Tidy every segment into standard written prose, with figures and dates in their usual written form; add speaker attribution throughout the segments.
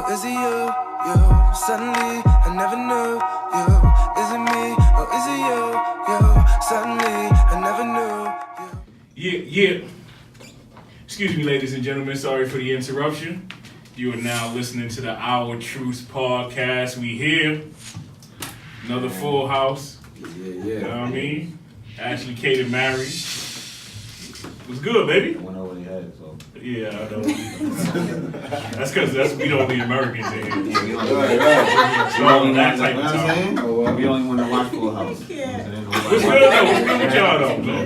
Speaker 1: or is it you? Suddenly, I never knew you. Is it me, or is it you? Suddenly, I never knew you.
Speaker 2: Yeah. Excuse me, ladies and gentlemen. Sorry for the interruption. You are now listening to the Our Truth podcast. We here. Another full house.
Speaker 3: Yeah.
Speaker 2: You know what I mean? Ashley, Kate, and Mary. What's good, baby?
Speaker 4: I went over your head, so.
Speaker 2: Yeah, I know. That's because we don't the Americans in here.
Speaker 4: Yeah, we only
Speaker 2: that type of time.
Speaker 4: We only want to watch Full House.
Speaker 2: What's good though? What's good with y'all though, man?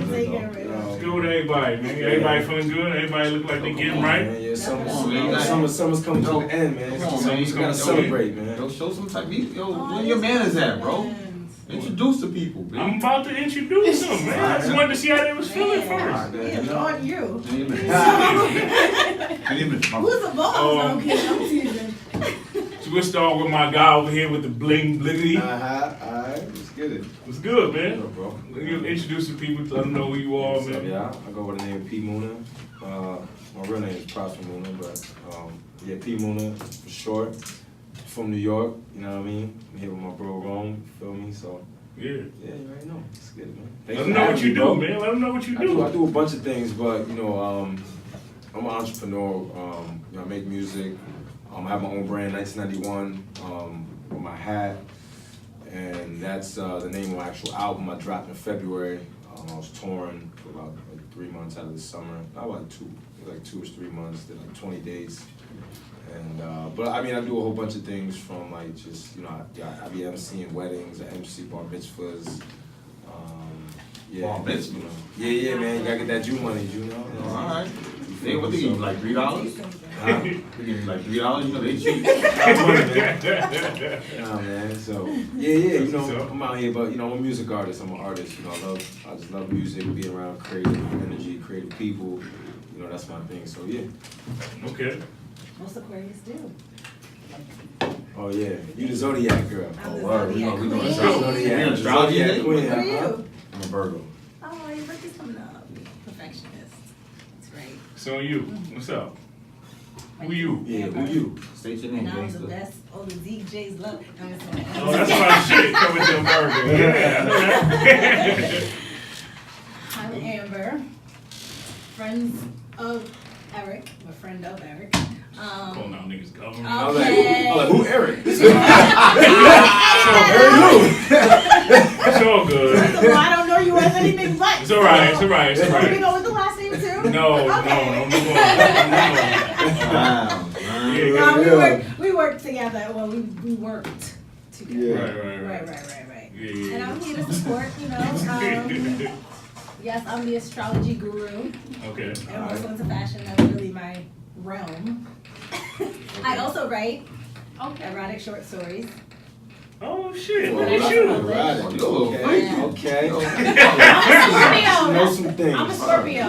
Speaker 2: What's good with everybody, man? Everybody feeling good? Everybody look like they getting right?
Speaker 3: Yeah, summer's coming to an end, man.
Speaker 4: Come on, man.
Speaker 3: You gotta celebrate, man.
Speaker 4: Yo, show some type of, where your manners at, bro? Introduce the people, man.
Speaker 2: I'm about to introduce them, man. I just wanted to see how they was feeling first.
Speaker 5: Yeah, on you.
Speaker 4: Who's
Speaker 5: the boss? Okay, I'm teasing.
Speaker 2: So we'll start with my guy over here with the bling bliggity.
Speaker 3: Alright, let's get it.
Speaker 2: What's good, man?
Speaker 3: What's up, bro?
Speaker 2: You introduce the people, let them know who you are,
Speaker 3: What's up,
Speaker 2: man.
Speaker 3: y'all? I go by the name of P. Muna. My real name is Prosper Muna, but yeah, P. Muna for short. From New York, you know what I mean? I'm here with my bro Rhome, you feel me? So
Speaker 2: Yeah,
Speaker 3: you already know. It's good, man.
Speaker 2: let them know what you do, man. Let them know what you
Speaker 3: I do a bunch of things, but I'm an entrepreneur. I make music. I have my own brand, 1991, with my hat, and that's the name of my actual album. I dropped in February. I was touring for about 3 months out of the summer. Not about 2 or 3 months. Did 20 days. And but I mean, I do a whole bunch of things from I be emceeing weddings, I MC bar mitzvahs.
Speaker 4: Bar mitzvah?
Speaker 3: Yeah, man. You gotta get that Jew money, you know.
Speaker 4: All right. Hey, what they give you, like $3? They give you like $3, you know, they cheap.
Speaker 3: Nah, man. So yeah, I'm out here, but I'm a music artist. I'm an artist. I just love music, being around creative energy, creative people. That's my thing. So yeah.
Speaker 2: Okay.
Speaker 5: Most Aquarius do.
Speaker 3: Oh yeah, you the Zodiac girl.
Speaker 5: I'm the
Speaker 4: word. We know
Speaker 3: Zodiac
Speaker 4: astrology
Speaker 3: queen.
Speaker 5: What are you?
Speaker 4: I'm a Virgo.
Speaker 5: Oh, your birthday's coming up. Perfectionist. That's right.
Speaker 2: So you, what's up? Who you?
Speaker 3: Yeah, who you?
Speaker 4: State your name,
Speaker 5: And I'm the
Speaker 4: gangster.
Speaker 5: best. Oh, the DJ's love.
Speaker 2: Oh, that's my shit coming to America. Yeah, I know that.
Speaker 5: I'm Amber. Friends of Eric. I'm a friend of Eric.
Speaker 2: Calling out niggas government.
Speaker 3: I was like, who Eric?
Speaker 2: It's all good.
Speaker 5: Well, I don't know you as anything but.
Speaker 2: It's alright.
Speaker 5: Do you know what the last name too?
Speaker 2: No.
Speaker 5: We worked together. Well, we worked together.
Speaker 2: Right.
Speaker 5: Yeah. And I'm here to support, yes, I'm the astrology guru.
Speaker 2: Okay.
Speaker 5: And I'm also into fashion. That's really my realm. I also write erotic short stories.
Speaker 2: Oh shit!
Speaker 5: Well,
Speaker 2: Look at you.
Speaker 3: Okay.
Speaker 5: I'm a
Speaker 3: She knows some things.
Speaker 5: I'm a Scorpio.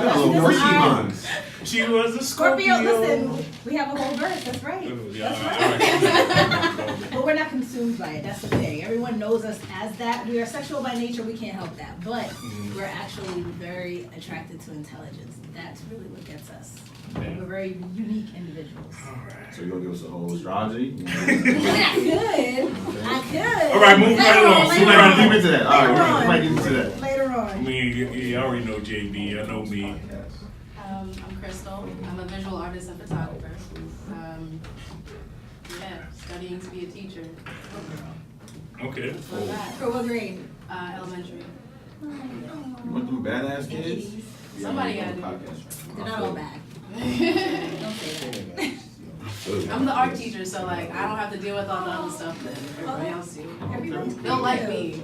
Speaker 2: She was a
Speaker 5: Scorpio, listen, we have a whole verse, that's right. That's right. But we're not consumed by it, that's the thing. Everyone knows us as that. We are sexual by nature, we can't help that. But we're actually very attracted to intelligence. That's really what gets us. We're very unique individuals.
Speaker 4: So you're gonna give us a whole astrology?
Speaker 5: I could.
Speaker 2: All right, moving right along.
Speaker 4: We might get into that. All right, we might get into that.
Speaker 5: Later on.
Speaker 2: I mean, you already know JB. I know me.
Speaker 6: I'm Crystal. I'm a visual artist and photographer. Studying to be a teacher.
Speaker 2: Okay.
Speaker 5: For what grade?
Speaker 6: Elementary.
Speaker 4: You want them badass kids?
Speaker 6: Somebody got it.
Speaker 5: They're not all bad. Don't say that.
Speaker 6: I'm the art teacher, so I don't have to deal with all the other stuff that everybody else do. They'll like me.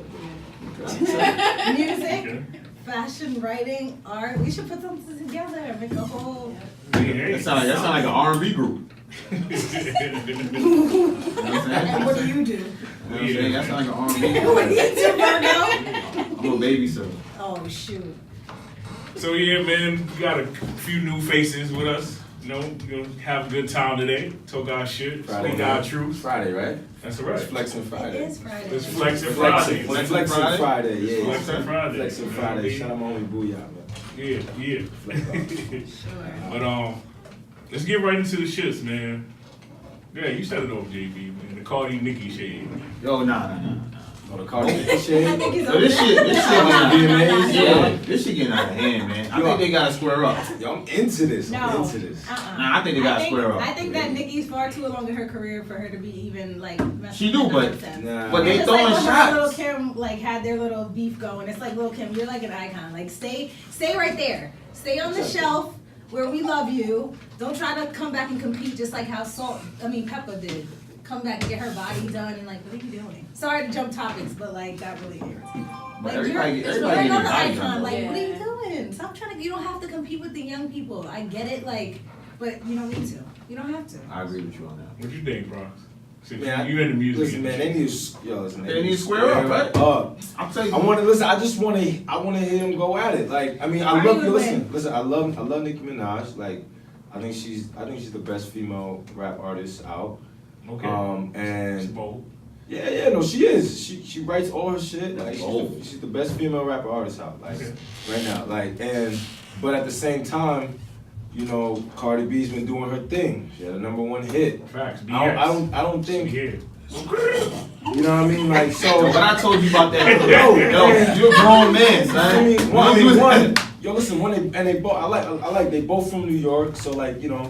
Speaker 5: Music, fashion, writing, art. We should put something together and make a whole.
Speaker 4: That sound like an R&B group.
Speaker 5: And what do you do?
Speaker 4: That sound like an R&B group.
Speaker 5: What do you do, Virgo?
Speaker 4: I'm a babysitter.
Speaker 5: Oh shoot.
Speaker 2: So yeah, man, we got a few new faces with us. We're gonna have a good time today. Talk our shit. Speak our truth.
Speaker 3: Friday, right?
Speaker 2: That's right.
Speaker 3: It's Flexing Friday.
Speaker 5: It is Friday.
Speaker 2: It's Flexing Friday.
Speaker 3: Flexing Friday, yeah.
Speaker 2: Flexing Friday.
Speaker 3: Flexing Friday. Shout out my homie Booyah, man.
Speaker 2: Yeah.
Speaker 5: Sure.
Speaker 2: But let's get right into the shits, man. Yeah, you set it off, JB, man. The Cardi Nicki shade.
Speaker 4: Yo, nah.
Speaker 3: Oh, the Cardi shit.
Speaker 5: I think he's
Speaker 4: So this shit
Speaker 5: Nah,
Speaker 4: yeah, this shit getting out of hand, man. I think they gotta square up.
Speaker 3: Yo, I'm into this.
Speaker 5: No.
Speaker 3: I'm into this.
Speaker 4: Nah, I think they gotta square up.
Speaker 5: I think that Nicki's far too along in her career for her to be even like messing
Speaker 4: She do,
Speaker 5: with
Speaker 4: but-
Speaker 5: nonsense.
Speaker 3: Nah.
Speaker 4: But they
Speaker 5: It's
Speaker 4: throwing
Speaker 5: like when her and Lil
Speaker 4: shots.
Speaker 5: Kim like had their little beef going. It's like Lil Kim, you're like an icon. Like stay right there. Stay on the shelf where we love you. Don't try to come back and compete just like how Peppa did. Come back and get her body done and like, what are you doing? Sorry to jump topics, but like that really irritates me.
Speaker 4: But
Speaker 5: Like you're
Speaker 4: everybody
Speaker 5: another
Speaker 4: getting body
Speaker 5: icon.
Speaker 4: done.
Speaker 5: Like
Speaker 6: Yeah.
Speaker 5: what are you doing? Stop trying to. You don't have to compete with the young people. I get it. Like, but you don't need to. You don't have to.
Speaker 4: I agree with you on that.
Speaker 2: What you think, Bronx? Since
Speaker 3: Man,
Speaker 2: you in the music
Speaker 3: Listen, man,
Speaker 2: industry.
Speaker 3: they need to
Speaker 4: square up, right?
Speaker 3: I'm telling you. I want to listen. I want to hear them go at it. Like, I mean, I love. Listen. I love Nicki Minaj. Like, I think she's the best female rap artist out.
Speaker 2: Okay.
Speaker 3: And
Speaker 2: It's bold.
Speaker 3: yeah, no, she is. She writes all her shit. Like,
Speaker 4: bold.
Speaker 3: she's the best female rapper artist out. Like,
Speaker 2: Okay.
Speaker 3: right now. Like, but at the same time, you know, Cardi B's been doing her thing. She had a #1 hit.
Speaker 2: Facts.
Speaker 3: I don't think.
Speaker 2: Yeah.
Speaker 3: You know what I mean? Like, so.
Speaker 4: But I told you about that.
Speaker 3: Yo,
Speaker 4: You're a grown man, son.
Speaker 3: one. Yo, listen, they both. I like. They both from New York, so like, you know,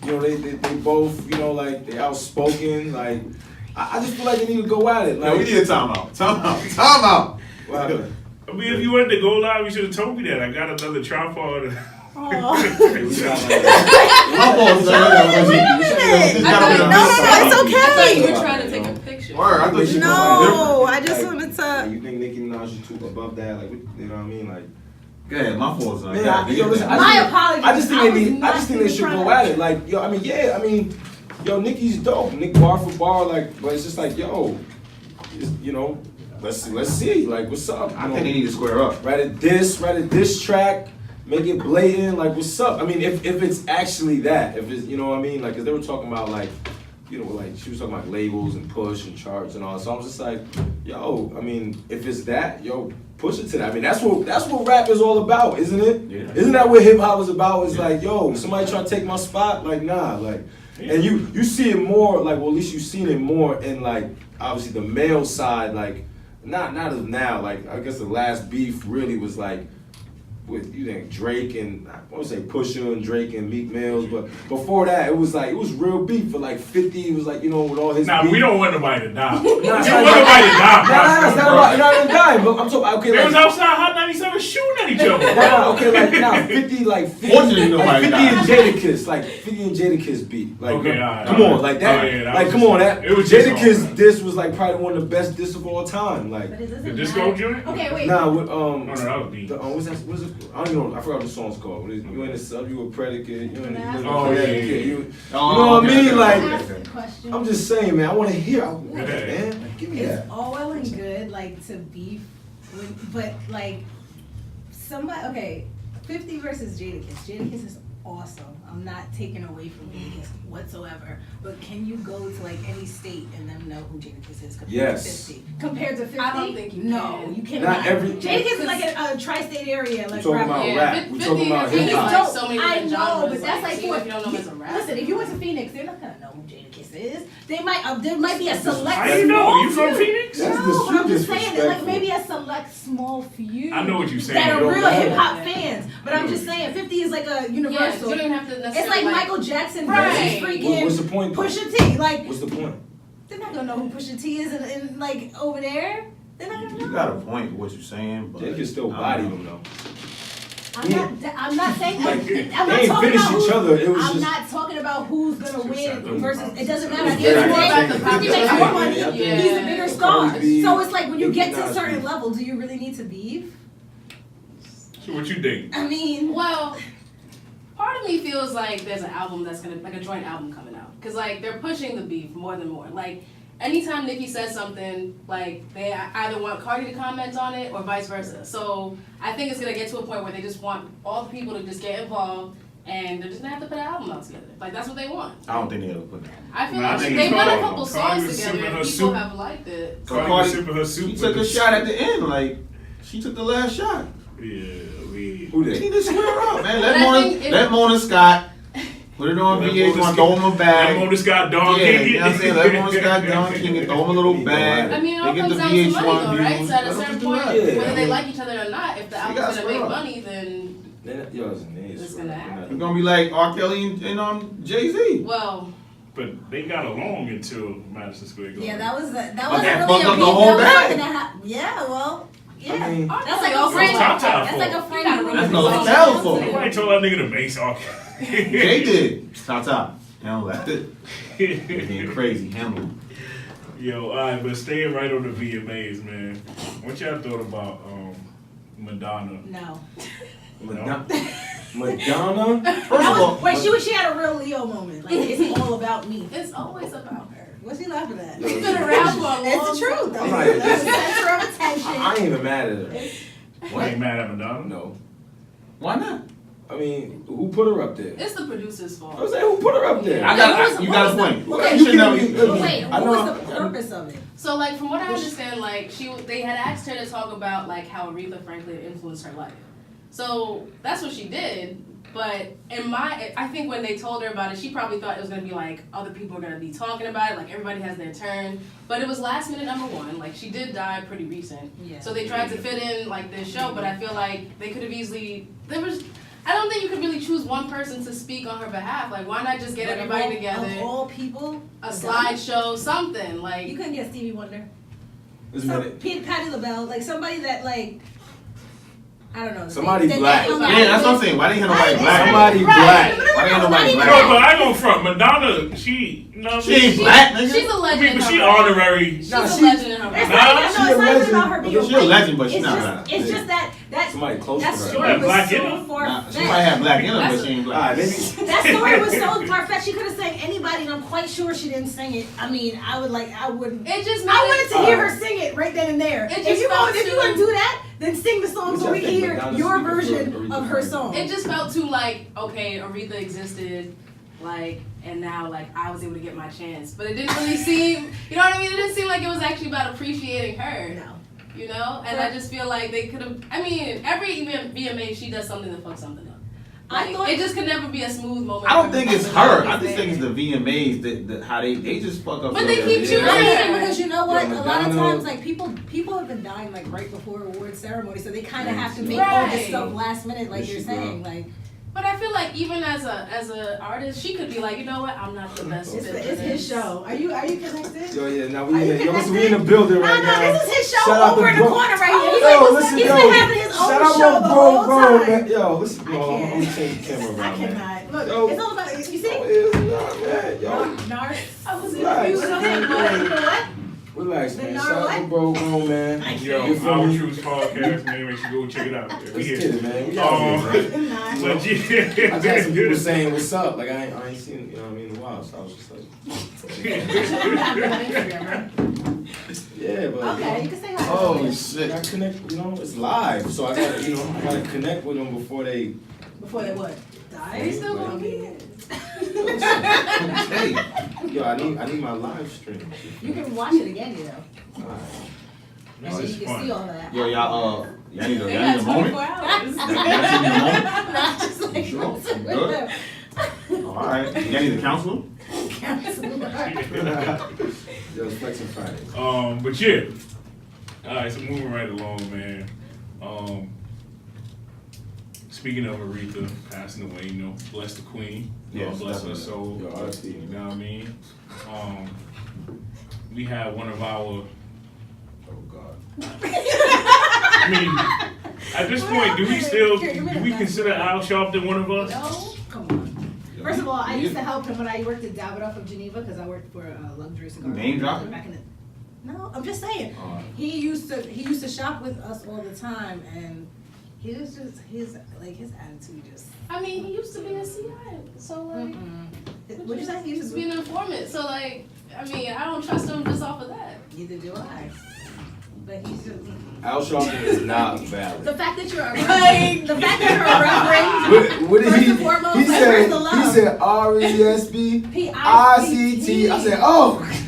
Speaker 3: they both, you know, like they outspoken. Like, I just feel like they need to go at it. Like,
Speaker 4: We need a timeout. Timeout.
Speaker 3: What happened?
Speaker 2: I mean, if you wanted to go live, you should have told me that. I got another tripod.
Speaker 4: My fault, son.
Speaker 5: No, it's
Speaker 6: I thought
Speaker 5: okay.
Speaker 6: you were trying to take a picture.
Speaker 4: Word, I thought you
Speaker 5: No, I just wanted to.
Speaker 3: You think Nicki Minaj is too above that? Like, you know what I mean? Like,
Speaker 4: Go ahead, my fault, son.
Speaker 3: man, yo, listen,
Speaker 5: My apologies.
Speaker 3: I just think
Speaker 5: I
Speaker 3: I
Speaker 5: was
Speaker 3: just think they
Speaker 5: not
Speaker 3: should
Speaker 5: trying
Speaker 3: go
Speaker 5: to-
Speaker 3: at it. Like, yo, I mean, yo, Nicki's dope. Nick bar for bar, like, but it's just like, yo, you know, let's see, like, what's up?
Speaker 4: I think they need to square up.
Speaker 3: Write a diss track, make it blatant, like, what's up? I mean, if it's actually that, if it's, you know what I mean? Like, cause they were talking about like, you know, like she was talking about labels and push and charts and all. So I was just like, yo, I mean, if it's that, yo, push it to that. I mean, that's what rap is all about, isn't it?
Speaker 4: Yeah.
Speaker 3: Isn't that what hip hop is about? It's like, yo, somebody trying to take my spot, like, nah, like, and you see it more, like, well, at least you've seen it more in, like, obviously the male side, like, not of now, like, I guess the last beef really was like with, you think, Drake and, I want to say Pusha and Drake and Meek Mills, but before that, it was real beef for like 50, it was like, you know, with all his
Speaker 2: Nah,
Speaker 3: beef.
Speaker 2: we don't want nobody to die. We don't want
Speaker 3: Nah,
Speaker 2: nobody to die.
Speaker 3: Nah, it's not even dying, but I'm talking, okay,
Speaker 2: They
Speaker 3: like,
Speaker 2: was outside Hot 97 shooting at each other.
Speaker 3: okay, like, 50,
Speaker 4: Fortunately, nobody
Speaker 3: 50
Speaker 4: died.
Speaker 3: and Jadakiss, like, 50 and Jadakiss beat. Like,
Speaker 2: Okay, alright,
Speaker 3: come on,
Speaker 2: alright.
Speaker 3: like that,
Speaker 2: Oh, yeah, that
Speaker 3: like,
Speaker 2: was
Speaker 3: come
Speaker 2: just-
Speaker 3: on, that,
Speaker 2: it was just
Speaker 3: Jadakiss
Speaker 2: alright.
Speaker 3: diss was like probably one of the best diss of all time, like,
Speaker 5: But it doesn't
Speaker 2: The disco
Speaker 5: matter.
Speaker 2: joint?
Speaker 5: Okay, wait.
Speaker 3: nah, with,
Speaker 2: Oh, no, that was deep.
Speaker 3: what's it, I don't even know, I forgot what the song's called. What is, you in the sub, you a predicate, you in the
Speaker 2: Oh, yeah,
Speaker 3: predicate,
Speaker 2: yeah.
Speaker 3: you know
Speaker 4: Oh,
Speaker 3: what I
Speaker 4: okay,
Speaker 3: mean?
Speaker 4: okay,
Speaker 3: Like,
Speaker 4: okay.
Speaker 5: Ask the question.
Speaker 3: I'm just saying, man, I want to hear, I want it,
Speaker 2: Yeah.
Speaker 3: man. Like, give me
Speaker 5: It's
Speaker 3: that.
Speaker 5: all well and good, like, to beef, but, like, somebody, okay, 50 versus Jadakiss. Jadakiss is awesome. I'm not taking away from Jadakiss whatsoever, but can you go to, like, any state and them know who Jadakiss is compared
Speaker 3: Yes.
Speaker 5: to 50? Compared to 50?
Speaker 6: I don't think you
Speaker 5: No,
Speaker 6: can.
Speaker 5: you cannot.
Speaker 3: Not every-
Speaker 5: Jadakiss is like a tri-state area, like,
Speaker 3: talking
Speaker 5: rapper.
Speaker 3: about
Speaker 6: Yeah,
Speaker 3: rap.
Speaker 6: 50
Speaker 3: We're talking about
Speaker 6: is
Speaker 3: hip
Speaker 6: really
Speaker 3: hop.
Speaker 6: like so many
Speaker 5: I
Speaker 6: different
Speaker 5: know,
Speaker 6: genres,
Speaker 5: but that's like
Speaker 6: even
Speaker 5: for,
Speaker 6: if you don't know him as a rapper.
Speaker 5: listen, if you went to Phoenix, they're not gonna know who Jadakiss is. They might, there might be a select.
Speaker 2: How you know? You from
Speaker 5: few.
Speaker 2: Phoenix?
Speaker 3: That's
Speaker 5: No, but I'm just saying,
Speaker 3: disrespectful.
Speaker 5: like maybe a select small few.
Speaker 2: I know what you're saying.
Speaker 5: That are
Speaker 3: Don't
Speaker 5: real
Speaker 3: matter.
Speaker 5: hip hop fans, but I'm just saying, 50 is like a
Speaker 6: Yeah, you
Speaker 5: universal.
Speaker 6: don't even have to necessarily
Speaker 5: It's like Michael Jackson
Speaker 6: Right.
Speaker 5: versus freaking
Speaker 3: What's the point, though?
Speaker 5: Pusha T. Like
Speaker 3: What's the point?
Speaker 5: they're not gonna know who Pusha T is, and like over there, they're not gonna know.
Speaker 4: You got a point with what you're saying, but
Speaker 3: They can still body them, though.
Speaker 5: I'm not saying.
Speaker 3: Like,
Speaker 5: I'm
Speaker 3: they
Speaker 5: not
Speaker 3: ain't
Speaker 5: talking
Speaker 3: finish
Speaker 5: about
Speaker 3: each
Speaker 5: who,
Speaker 3: other, it was
Speaker 5: I'm
Speaker 3: just-
Speaker 5: not talking about who's gonna win versus. It doesn't matter. At the
Speaker 3: It's
Speaker 5: end of the
Speaker 3: very
Speaker 5: day,
Speaker 6: important.
Speaker 5: 50 makes more money.
Speaker 6: Yeah.
Speaker 5: He's a bigger star.
Speaker 3: Cardi B,
Speaker 5: So it's like when you
Speaker 3: Nicki
Speaker 5: get to a
Speaker 3: Minaj
Speaker 5: certain
Speaker 3: beef.
Speaker 5: level, do you really need to beef?
Speaker 2: So what you think?
Speaker 5: I mean,
Speaker 6: Well, part of me feels like there's an album that's gonna, like a joint album coming out. Cause like they're pushing the beef more than more. Like anytime Nicki says something, like they either want Cardi to comment on it or vice versa. So I think it's gonna get to a point where they just want all the people to just get involved and they're just gonna have to put an album out together. Like that's what they want.
Speaker 4: I don't think they'll put that.
Speaker 6: I feel
Speaker 2: Nah, I
Speaker 6: like
Speaker 2: think
Speaker 6: they've
Speaker 2: it's
Speaker 6: done a
Speaker 2: Cardi.
Speaker 6: couple
Speaker 2: Cardi
Speaker 6: songs
Speaker 2: was
Speaker 6: together
Speaker 2: sipping
Speaker 6: and
Speaker 2: her
Speaker 6: people
Speaker 2: soup.
Speaker 6: have liked it.
Speaker 2: Cardi
Speaker 4: Cardi-
Speaker 2: was sipping her soup.
Speaker 4: She
Speaker 2: with
Speaker 4: took
Speaker 2: the
Speaker 4: a shot at the end, like she took the last shot.
Speaker 2: Yeah, we.
Speaker 3: Who
Speaker 4: They
Speaker 3: they?
Speaker 4: need to square up, man.
Speaker 6: But I think
Speaker 4: Let Mona Scott Put it on VH1, throw him a bag.
Speaker 2: Let this guy Don
Speaker 4: Yeah,
Speaker 2: King it.
Speaker 4: you know what I'm saying? Let him on this guy Don King it, throw him a little bag.
Speaker 6: I mean, it all
Speaker 4: They get
Speaker 6: comes
Speaker 4: the
Speaker 6: down to money
Speaker 4: VH1
Speaker 6: though, right?
Speaker 4: views.
Speaker 6: So at a
Speaker 4: Let
Speaker 6: certain
Speaker 4: them do
Speaker 6: point,
Speaker 4: that.
Speaker 6: whether they like each other or not, if the album's
Speaker 4: gotta
Speaker 6: gonna make
Speaker 4: spread.
Speaker 6: money, then
Speaker 3: Yo, it's
Speaker 6: gonna happen.
Speaker 4: It's gonna be like R. Kelly and Jay-Z.
Speaker 6: well.
Speaker 2: But they got along until Madison Square Garden.
Speaker 5: Yeah, that was
Speaker 4: that
Speaker 5: really
Speaker 4: fucked
Speaker 5: a
Speaker 4: up the
Speaker 5: beef
Speaker 4: whole
Speaker 5: that was
Speaker 4: bag.
Speaker 5: gonna happen. Yeah, well, yeah.
Speaker 3: I mean,
Speaker 5: That's like
Speaker 6: all
Speaker 5: a friend.
Speaker 2: Top Top
Speaker 5: That's like a
Speaker 2: fault.
Speaker 5: friend.
Speaker 4: That's no hotel for.
Speaker 2: Nobody told that nigga to make R. Kelly.
Speaker 4: Jay did. Top. Handle that. Being crazy. Handle it.
Speaker 2: Yo, alright, but staying right on the VMAs, man. What y'all thought about Madonna?
Speaker 5: No.
Speaker 3: Madonna.
Speaker 4: First of all,
Speaker 5: Wait, she had a real Leo moment. Like, it's all about me.
Speaker 6: It's always about her.
Speaker 5: What's she laughing at?
Speaker 6: She's been around for a long
Speaker 5: It's the truth.
Speaker 6: time.
Speaker 3: Right.
Speaker 5: That's the center of attention.
Speaker 3: I ain't even mad at her.
Speaker 2: You ain't mad at Madonna?
Speaker 3: No.
Speaker 4: why not?
Speaker 3: I mean, who put her up there?
Speaker 6: It's the producer's fault.
Speaker 3: I was saying, who put her up there?
Speaker 4: You got a point.
Speaker 5: Okay,
Speaker 4: You should know.
Speaker 5: but wait,
Speaker 3: I
Speaker 5: what
Speaker 3: know-
Speaker 5: was the purpose of it?
Speaker 6: So like from what I understand, like they had asked her to talk about like how Aretha Franklin influenced her life. So that's what she did. But I think when they told her about it, she probably thought it was gonna be like other people are gonna be talking about it, like everybody has their turn. But it was last minute #1. Like she did die pretty recent.
Speaker 5: Yeah.
Speaker 6: So they tried to fit in like this show, but I feel like they could have easily I don't think you could really choose one person to speak on her behalf. Like why not just get everybody together?
Speaker 5: Of all people,
Speaker 6: A slideshow, something like.
Speaker 5: you couldn't get Stevie Wonder.
Speaker 3: This minute.
Speaker 5: Patti LaBelle, like somebody that like, I don't know.
Speaker 3: Somebody
Speaker 5: that
Speaker 3: black.
Speaker 5: hung
Speaker 4: Yeah,
Speaker 5: out
Speaker 4: that's what I'm
Speaker 5: with.
Speaker 4: saying. Why they have nobody black?
Speaker 3: Somebody black.
Speaker 4: Why they have nobody
Speaker 2: No,
Speaker 4: black?
Speaker 2: but I go front. Madonna, she, you know what I
Speaker 4: She ain't
Speaker 2: mean?
Speaker 4: black, nigga.
Speaker 6: She's a
Speaker 2: I
Speaker 6: legend.
Speaker 2: mean,
Speaker 6: in
Speaker 2: but
Speaker 6: her
Speaker 2: she
Speaker 6: right.
Speaker 2: honorary.
Speaker 6: She's
Speaker 3: Nah,
Speaker 6: a
Speaker 3: she-
Speaker 6: legend in her
Speaker 5: It's
Speaker 6: right.
Speaker 5: not, no, it's
Speaker 3: She a
Speaker 5: not even
Speaker 3: legend.
Speaker 5: about her being
Speaker 4: She a
Speaker 5: white.
Speaker 4: legend, but she's
Speaker 5: It's
Speaker 4: not
Speaker 5: just,
Speaker 4: black.
Speaker 5: it's just that
Speaker 3: Somebody close
Speaker 5: that
Speaker 3: to her.
Speaker 5: story
Speaker 2: That
Speaker 5: was
Speaker 2: black in
Speaker 5: so
Speaker 2: her?
Speaker 4: Nah,
Speaker 5: far-fetched.
Speaker 4: she might have black in her, but she ain't black.
Speaker 3: Alright, maybe.
Speaker 5: That story was so far-fetched. She could have sang anybody, and I'm quite sure she didn't sing it. I mean, I wouldn't.
Speaker 6: It just
Speaker 5: I wanted to hear her
Speaker 3: Alright.
Speaker 5: sing it right then and there.
Speaker 6: It
Speaker 5: If
Speaker 6: just
Speaker 5: you
Speaker 6: felt
Speaker 5: want
Speaker 6: too-
Speaker 5: to do that, then sing the song so we
Speaker 3: Which I
Speaker 5: can
Speaker 3: think
Speaker 5: hear
Speaker 3: Madonna's
Speaker 5: your
Speaker 3: speaking for
Speaker 5: version
Speaker 3: Aretha
Speaker 5: of her
Speaker 3: Franklin.
Speaker 5: song.
Speaker 6: It just felt too like, okay, Aretha existed, like, and now like I was able to get my chance. But it didn't really seem, you know what I mean? It didn't seem like it was actually about appreciating her.
Speaker 5: No.
Speaker 6: You know? And I just feel like they could have, I mean, every VMA she does something to fuck something up.
Speaker 5: I
Speaker 6: Like,
Speaker 5: thought-
Speaker 6: it just could never be a smooth moment.
Speaker 4: I don't
Speaker 6: for
Speaker 4: think it's
Speaker 6: Madonna
Speaker 4: her. I just
Speaker 6: there.
Speaker 4: think it's the VMAs that how they just fuck up.
Speaker 6: But they
Speaker 4: stuff.
Speaker 6: keep choosing
Speaker 5: I
Speaker 6: her.
Speaker 5: mean, because you know what?
Speaker 3: Yeah,
Speaker 5: A lot of
Speaker 3: Madonna-
Speaker 5: times, like people have been dying like right before award ceremony, so they kind of have to make all this
Speaker 6: Right.
Speaker 5: stuff last minute, like
Speaker 3: Yeah,
Speaker 5: you're
Speaker 3: she
Speaker 5: saying, like.
Speaker 6: But I feel like even as a artist, she could be like, you know what? I'm not the best.
Speaker 5: It's,
Speaker 6: fit for
Speaker 5: it's his
Speaker 6: this.
Speaker 5: show. Are you connected?
Speaker 3: Yo, yeah, now
Speaker 5: Are you
Speaker 3: we in
Speaker 5: connected?
Speaker 3: the building right now.
Speaker 5: No, this is his show
Speaker 3: Shout out
Speaker 5: over
Speaker 3: to
Speaker 5: in the
Speaker 3: Bro-
Speaker 5: corner right here. He's,
Speaker 3: Yo,
Speaker 5: like,
Speaker 3: listen,
Speaker 5: he's
Speaker 3: yo.
Speaker 5: been having his
Speaker 3: Shout
Speaker 5: own
Speaker 3: out
Speaker 5: show
Speaker 3: to
Speaker 5: the
Speaker 3: Bro,
Speaker 5: whole
Speaker 3: man.
Speaker 5: time.
Speaker 3: Yo, listen,
Speaker 5: I
Speaker 3: yo, I'm
Speaker 5: can't.
Speaker 3: gonna change the camera
Speaker 5: I
Speaker 3: around, man.
Speaker 5: cannot. Look,
Speaker 3: Yo.
Speaker 5: it's all about, you see?
Speaker 3: Oh, it's not, man. Yo,
Speaker 5: Nars.
Speaker 6: I was
Speaker 3: Relax.
Speaker 6: confused.
Speaker 5: You know what?
Speaker 3: relax, man.
Speaker 5: Then
Speaker 3: Shout out to
Speaker 5: what?
Speaker 3: Bro, man.
Speaker 2: Yo,
Speaker 3: You feel
Speaker 2: Our
Speaker 3: me?
Speaker 2: Truth podcast, man. Make sure you go check it out.
Speaker 3: Let's
Speaker 2: We
Speaker 3: get
Speaker 2: here.
Speaker 3: it, man. We out here, man.
Speaker 5: Not.
Speaker 2: But
Speaker 3: I just had some people
Speaker 2: yeah.
Speaker 3: saying what's up. Like I ain't seen, you know what I mean, in a while. So I was just like, yeah, but
Speaker 5: Okay, you can say hi.
Speaker 4: Oh
Speaker 3: I
Speaker 4: shit!
Speaker 3: gotta connect. You know, it's live, so I gotta, I gotta connect with them before they.
Speaker 5: Before they what? Die?
Speaker 6: They still gonna be
Speaker 5: Okay.
Speaker 4: Hey,
Speaker 3: Yo, I need my live stream.
Speaker 5: You can watch it again, you know.
Speaker 3: Alright.
Speaker 2: No,
Speaker 5: So
Speaker 2: it's
Speaker 5: you can see
Speaker 2: fun.
Speaker 5: all that.
Speaker 4: yo, y'all need
Speaker 6: They
Speaker 4: a
Speaker 6: got
Speaker 4: moment.
Speaker 6: 24 hours.
Speaker 4: Y'all need a moment.
Speaker 5: Not just like
Speaker 4: Sure,
Speaker 5: once a
Speaker 4: I'm good. All right, y'all need a counselor.
Speaker 3: Yo, it's Flexing Friday.
Speaker 2: But yeah. Alright, so moving right along, man. Speaking of Aretha passing away, you know, bless the queen.
Speaker 4: Yes,
Speaker 2: God bless her
Speaker 4: definitely.
Speaker 2: soul.
Speaker 3: Yo, RIP.
Speaker 2: You know what I mean? We had one of our,
Speaker 3: Oh God.
Speaker 2: I mean, at this point, do we consider Al Sharpton one of us?
Speaker 5: No, come on. First of all, I used to help him when I worked at Davidoff of Geneva because I worked for a luxury cigar.
Speaker 4: Name dropping?
Speaker 5: Back in the, no, I'm just saying. He used to shop with us all the time, and he was just his attitude just.
Speaker 6: I mean, he used to be a CI, so like,
Speaker 5: What'd you say? He
Speaker 6: he used to be an informant. So like, I mean, I don't trust him just off of that.
Speaker 5: Neither do I. But he's just.
Speaker 3: Al Sharpton is not valid.
Speaker 5: The fact that you're a reverend, the fact that you're a reverend,
Speaker 3: What did
Speaker 5: first
Speaker 3: he?
Speaker 5: and foremost,
Speaker 3: He
Speaker 5: like,
Speaker 3: said.
Speaker 5: where's the love?
Speaker 3: He said RESB ICT. I said, oh.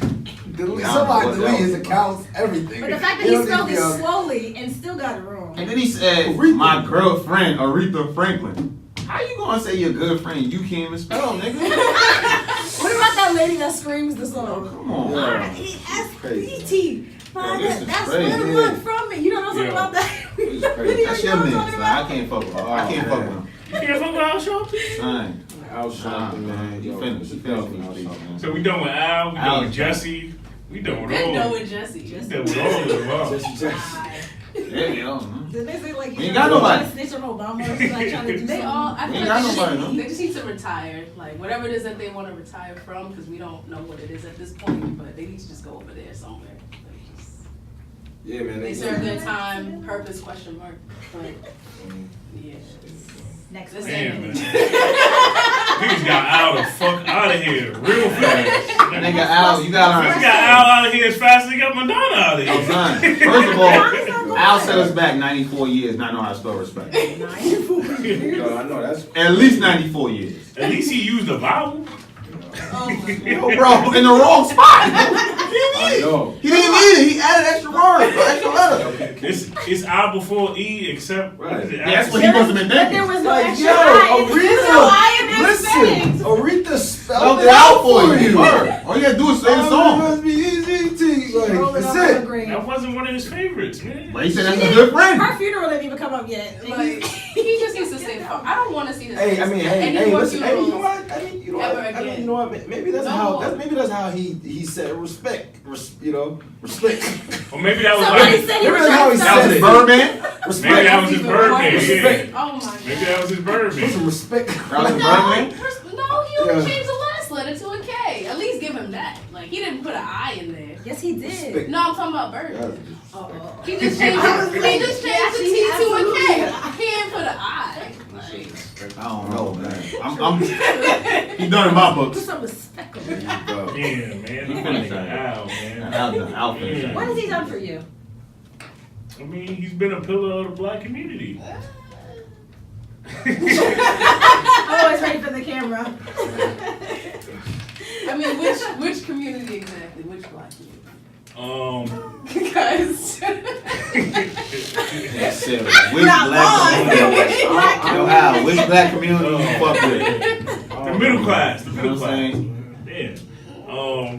Speaker 3: Somebody delete his accounts, everything.
Speaker 5: But the fact that
Speaker 3: He
Speaker 5: he
Speaker 3: don't
Speaker 5: spelled
Speaker 3: need
Speaker 5: it
Speaker 3: to be
Speaker 5: slowly and still got it wrong.
Speaker 4: And then he said,
Speaker 3: Aretha.
Speaker 4: my girlfriend Aretha Franklin. How you gonna say your good friend you can't even spell, nigga?
Speaker 5: What about that lady that screams the song?
Speaker 4: Come on.
Speaker 5: R-E-S-P-T.
Speaker 4: This is
Speaker 5: That's
Speaker 4: crazy.
Speaker 5: one word from me. You don't know something about that?
Speaker 4: This is crazy. That's your man. I can't fuck with her. I can't fuck with him.
Speaker 2: You can't fuck with Al Sharpton?
Speaker 4: Son.
Speaker 3: Al Sharpton, man.
Speaker 4: You finished. You finished.
Speaker 2: So we done with Al, we done with Jesse, we done with all
Speaker 6: Good
Speaker 2: of
Speaker 6: know
Speaker 2: them.
Speaker 6: with Jesse.
Speaker 2: We done with all of them. Wow.
Speaker 4: There you go.
Speaker 5: Did they say like
Speaker 4: We ain't got nobody.
Speaker 5: snitch on Obama or like trying to do
Speaker 6: They all, I
Speaker 4: We
Speaker 6: feel
Speaker 4: ain't
Speaker 6: like
Speaker 4: got nobody,
Speaker 6: they just need to retire. Like, whatever it is that they want to retire from, because we don't know what it is at this point, but they need to just go over there somewhere. Like, just,
Speaker 3: Yeah, man.
Speaker 6: they serve their time, purpose, question mark. But, yeah.
Speaker 5: Next
Speaker 6: This
Speaker 2: Damn,
Speaker 6: ain't
Speaker 2: man. Niggas got Al the fuck out of here real fast.
Speaker 4: Nigga, Al, you gotta
Speaker 2: Niggas got Al out of here as fast as they got Madonna out of
Speaker 4: Oh,
Speaker 2: here.
Speaker 4: son. First of all, Al set us back 94 years not knowing how to spell respect.
Speaker 3: Yo, I know that's.
Speaker 4: At least 94 years.
Speaker 2: At least he used the vowel.
Speaker 6: Oh my God.
Speaker 4: Yo, bro, in the wrong spot. He didn't
Speaker 3: I
Speaker 4: need it.
Speaker 3: know.
Speaker 4: He didn't need it. He added extra words, extra letter.
Speaker 2: It's Al before E, except
Speaker 3: Right.
Speaker 2: what is it?
Speaker 4: Yeah, that's what he must have been
Speaker 5: But there
Speaker 4: thinking.
Speaker 5: was no
Speaker 3: Like,
Speaker 5: extra
Speaker 3: yo,
Speaker 5: I. There's no I in their
Speaker 3: Listen,
Speaker 5: spelling.
Speaker 3: Aretha
Speaker 4: Spelled
Speaker 3: spelled
Speaker 4: it out for you. Word. All you gotta do is say the
Speaker 3: It
Speaker 4: song.
Speaker 3: must be easy to
Speaker 5: Rolling
Speaker 3: like.
Speaker 5: up
Speaker 3: That's
Speaker 5: on the
Speaker 3: it.
Speaker 5: grave.
Speaker 2: That wasn't one of his favorites, man.
Speaker 4: But he said that's a good friend.
Speaker 5: Her funeral didn't even come up yet.
Speaker 6: Like, he just needs to stay the fuck. I don't want to see this.
Speaker 3: Hey, I mean, hey,
Speaker 6: more
Speaker 3: listen, hey, you know
Speaker 6: funerals.
Speaker 3: what? I mean, you know what?
Speaker 6: Ever
Speaker 3: I mean,
Speaker 6: again.
Speaker 3: you know what? Maybe that's
Speaker 6: No
Speaker 3: how.
Speaker 6: more.
Speaker 3: Maybe that's how he said respect. You know, respect.
Speaker 2: Or maybe that was
Speaker 5: Somebody
Speaker 2: like,
Speaker 5: said he
Speaker 3: Maybe
Speaker 5: was
Speaker 3: that's how he
Speaker 5: like,
Speaker 4: That was his
Speaker 3: said it.
Speaker 4: Birdman.
Speaker 3: Respect.
Speaker 2: maybe that was his
Speaker 6: Even
Speaker 2: Birdman.
Speaker 6: worse.
Speaker 2: Yeah.
Speaker 6: Oh my God.
Speaker 2: Maybe that was his
Speaker 3: Put
Speaker 2: Birdman.
Speaker 3: some respect.
Speaker 4: That was his Birdman.
Speaker 6: No, he only
Speaker 3: Yeah.
Speaker 6: changed the last letter to a K. At least give him that. Like, he didn't put an I in there.
Speaker 5: yes, he did.
Speaker 3: Respect.
Speaker 6: No, I'm talking about Bird.
Speaker 5: Oh.
Speaker 6: He just changed the T to a K.
Speaker 5: Absolutely.
Speaker 6: He didn't put an I. Like,
Speaker 4: I don't know, man. I'm he done in my
Speaker 5: Put
Speaker 4: books.
Speaker 5: some respect on it.
Speaker 2: Yeah, man.
Speaker 4: He
Speaker 2: That
Speaker 4: finished
Speaker 2: nigga
Speaker 4: that.
Speaker 2: Al, man.
Speaker 4: Al done. Al finished that.
Speaker 5: What has he done for you?
Speaker 2: I mean, he's been a pillar of the black community.
Speaker 5: I'm always ready for the camera.
Speaker 6: I mean, which community exactly? Which black community? Guys.
Speaker 4: That's it. Which
Speaker 5: Not
Speaker 4: black
Speaker 5: mine.
Speaker 4: community? Yo, Al, which black community you fuck with?
Speaker 2: The middle class. The
Speaker 4: You know
Speaker 2: middle
Speaker 4: what I'm
Speaker 2: class.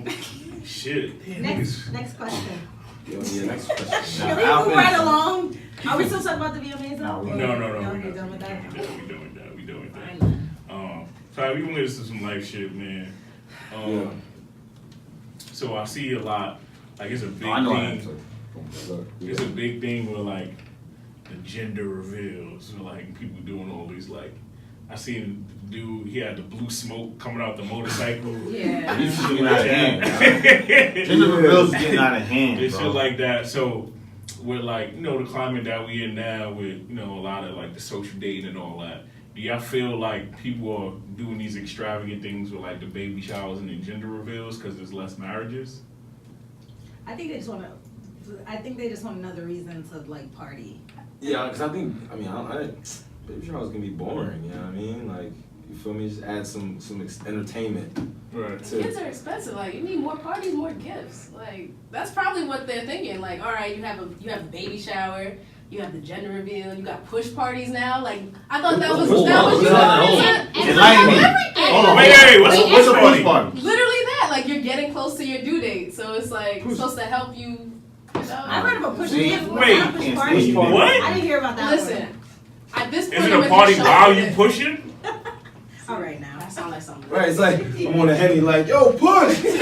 Speaker 2: Damn. Shit. Damn, niggas.
Speaker 5: Next question.
Speaker 3: Yeah, next question.
Speaker 5: Can we
Speaker 4: Al
Speaker 5: move right
Speaker 4: finished.
Speaker 5: along? Are we still talking about the VMAs?
Speaker 4: No,
Speaker 2: No.
Speaker 5: We're done with that.
Speaker 2: We doing that. We doing that. Sorry, we gonna listen to some life shit, man.
Speaker 3: Yeah.
Speaker 2: So I see a lot. Like it's a big
Speaker 4: I know I
Speaker 2: thing.
Speaker 4: answered.
Speaker 2: It's a big thing where like the gender reveals, so, like people doing all these like. I seen the dude. He had the blue smoke coming out the motorcycle.
Speaker 5: Yeah.
Speaker 4: He's getting out of hand. Gender reveals is getting out of hand,
Speaker 2: And
Speaker 4: bro.
Speaker 2: shit like that. So with like the climate that we in now, with a lot of like the social dating and all that. Do y'all feel like people are doing these extravagant things with like the baby showers and the gender reveals because there's less marriages?
Speaker 5: I think they just want another reason to like party.
Speaker 3: Yeah, because I baby showers gonna be boring. You know what I mean? Like, you feel me? Just add some entertainment.
Speaker 2: Right.
Speaker 6: Kids are expensive. Like, you need more parties, more gifts. Like, that's probably what they're thinking. Like, all right, you have a baby shower, you have the gender reveal, you got push parties now. Like, I thought that was
Speaker 4: Hold
Speaker 6: that
Speaker 4: on,
Speaker 6: was
Speaker 4: hold on.
Speaker 6: and
Speaker 4: Enlighten me.
Speaker 6: everything.
Speaker 4: Hold on.
Speaker 2: Wait, what's a
Speaker 4: What's a
Speaker 2: push
Speaker 4: push
Speaker 2: party?
Speaker 4: party?
Speaker 6: Literally that. Like, you're getting close to your due date, so it's like supposed to help you.
Speaker 5: I heard about push
Speaker 4: See?
Speaker 5: gift.
Speaker 2: Wait,
Speaker 5: not push party.
Speaker 2: What?
Speaker 5: I didn't hear about that.
Speaker 6: Listen, at this point,
Speaker 2: Is it
Speaker 6: I'm
Speaker 2: a
Speaker 6: at
Speaker 2: party
Speaker 6: the show
Speaker 2: while
Speaker 6: that-
Speaker 2: you pushing?
Speaker 5: All right now.
Speaker 6: That sound like something.
Speaker 3: Right? It's like I'm on a Henny, like, yo, push, push,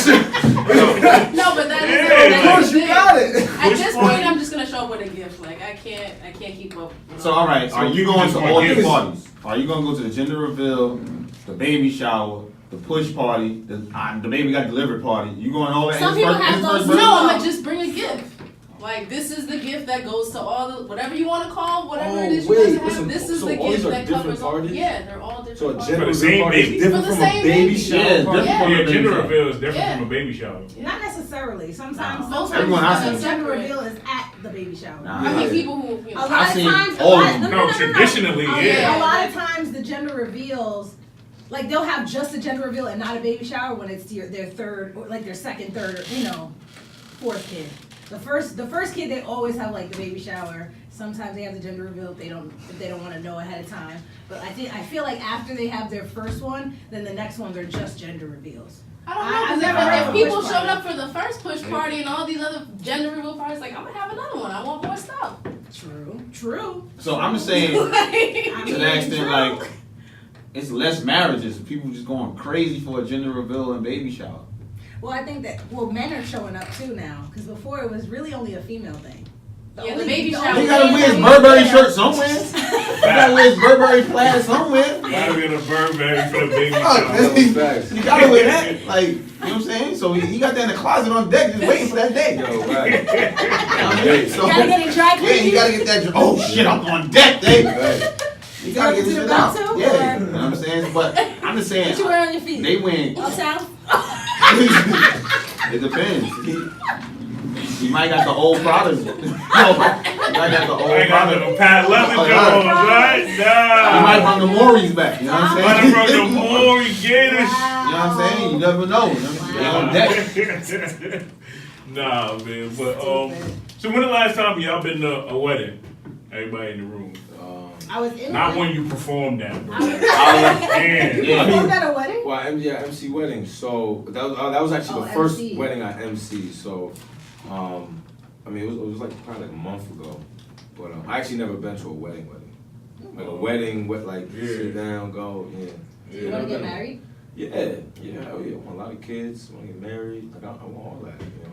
Speaker 6: No, but that is
Speaker 2: Yeah.
Speaker 3: push, you got it.
Speaker 6: At this
Speaker 2: party.
Speaker 6: point, I'm just gonna show up with a gift. Like, I can't keep up.
Speaker 4: So all right,
Speaker 2: So
Speaker 4: are you
Speaker 2: people
Speaker 4: going
Speaker 2: just
Speaker 4: to
Speaker 2: want
Speaker 4: all these
Speaker 2: gifts.
Speaker 4: parties? Are you going to go to the gender reveal, the baby shower, the push party, the baby got delivered party? You going all that?
Speaker 5: Some
Speaker 4: in his
Speaker 5: people
Speaker 4: first-
Speaker 5: have
Speaker 4: in his
Speaker 5: those-
Speaker 4: first
Speaker 6: No,
Speaker 4: birthday?
Speaker 6: I'm gonna just bring a gift. Like, this is the gift that goes to all the whatever you want to call whatever it is you
Speaker 3: wait,
Speaker 6: guys have.
Speaker 3: listen,
Speaker 6: This is
Speaker 3: so
Speaker 6: the
Speaker 3: all these
Speaker 6: gift
Speaker 3: are
Speaker 6: that
Speaker 3: different
Speaker 6: covers all.
Speaker 3: parties?
Speaker 6: Yeah, they're all different.
Speaker 3: So a
Speaker 6: parties.
Speaker 3: gender
Speaker 2: For the same
Speaker 3: reveal party
Speaker 2: baby?
Speaker 3: is different
Speaker 6: For the
Speaker 3: from a
Speaker 6: same
Speaker 3: baby
Speaker 6: baby.
Speaker 3: shower
Speaker 4: Yeah,
Speaker 3: party.
Speaker 4: different from
Speaker 2: Yeah,
Speaker 4: a baby
Speaker 2: gender
Speaker 4: shower.
Speaker 2: reveal is different
Speaker 6: Yeah.
Speaker 2: from a baby shower.
Speaker 5: Not necessarily. Sometimes
Speaker 6: Most
Speaker 4: Everyone I
Speaker 5: the
Speaker 4: see.
Speaker 5: gender reveal is at the baby shower.
Speaker 4: Nah.
Speaker 6: I mean, people who
Speaker 5: A lot of
Speaker 4: seen
Speaker 5: times,
Speaker 4: all of them.
Speaker 2: No, traditionally,
Speaker 6: yeah.
Speaker 5: A lot of times, the gender reveals, like they'll have just a gender reveal and not a baby shower when it's their third, or like their second, third, or fourth kid. The first kid, they always have like the baby shower. Sometimes they have the gender reveal if they don't want to know ahead of time. But I feel like after they have their first one, then the next ones are just gender reveals.
Speaker 6: I don't know, because if people showed up for the first push party and all these other gender reveal parties, like, I'm gonna have another one. I want more stuff.
Speaker 5: True.
Speaker 4: So I'm just saying, to
Speaker 5: mean,
Speaker 4: the extent, like, it's less marriages. People just going crazy for a gender reveal and baby shower.
Speaker 5: Well, I think that men are showing up too now, because before it was really only a female thing.
Speaker 6: Yeah, the baby shower.
Speaker 4: He gotta wear his Burberry shirt somewhere. He gotta wear his Burberry plaid somewhere.
Speaker 2: Gotta wear the Burberry for the baby shower.
Speaker 4: You gotta wear that. Like, you know what I'm saying? So he got that in the closet on deck just waiting for that day.
Speaker 3: Yo, right.
Speaker 4: So,
Speaker 5: You gotta get it dry clean.
Speaker 4: yeah, you gotta get that. Oh shit, I'm on deck, day. You gotta get this shit out.
Speaker 5: Too,
Speaker 4: Yeah, you know what I'm saying? But I'm just saying.
Speaker 5: What you wear on your feet?
Speaker 4: They win.
Speaker 5: Uptown?
Speaker 4: It depends. You might got the old Pradas. No, you might got the old
Speaker 2: I got
Speaker 4: Pradas.
Speaker 2: the Pat Leather Jones, right?
Speaker 4: You might
Speaker 2: Nah.
Speaker 4: bring the Maury's back. You know what I'm
Speaker 2: Might
Speaker 4: saying?
Speaker 2: have brought the Maury Gators.
Speaker 4: You know what I'm saying? You never know. They on deck.
Speaker 2: Nah, man. But so when the last time y'all been to a wedding? Everybody in the room.
Speaker 5: I was in
Speaker 2: Not
Speaker 5: one.
Speaker 2: when you performed that, bro.
Speaker 5: You
Speaker 4: Yeah.
Speaker 5: performed at a wedding?
Speaker 3: Well, MC wedding. So that was actually the first
Speaker 5: MC.
Speaker 3: wedding I MC. So, I mean, it was like probably like a month ago. But I actually never been to a wedding. Like a wedding, sit down, go, yeah.
Speaker 5: You want to get married?
Speaker 3: Yeah, oh yeah. I want a lot of kids. I want to get married. Like I want all that, you know.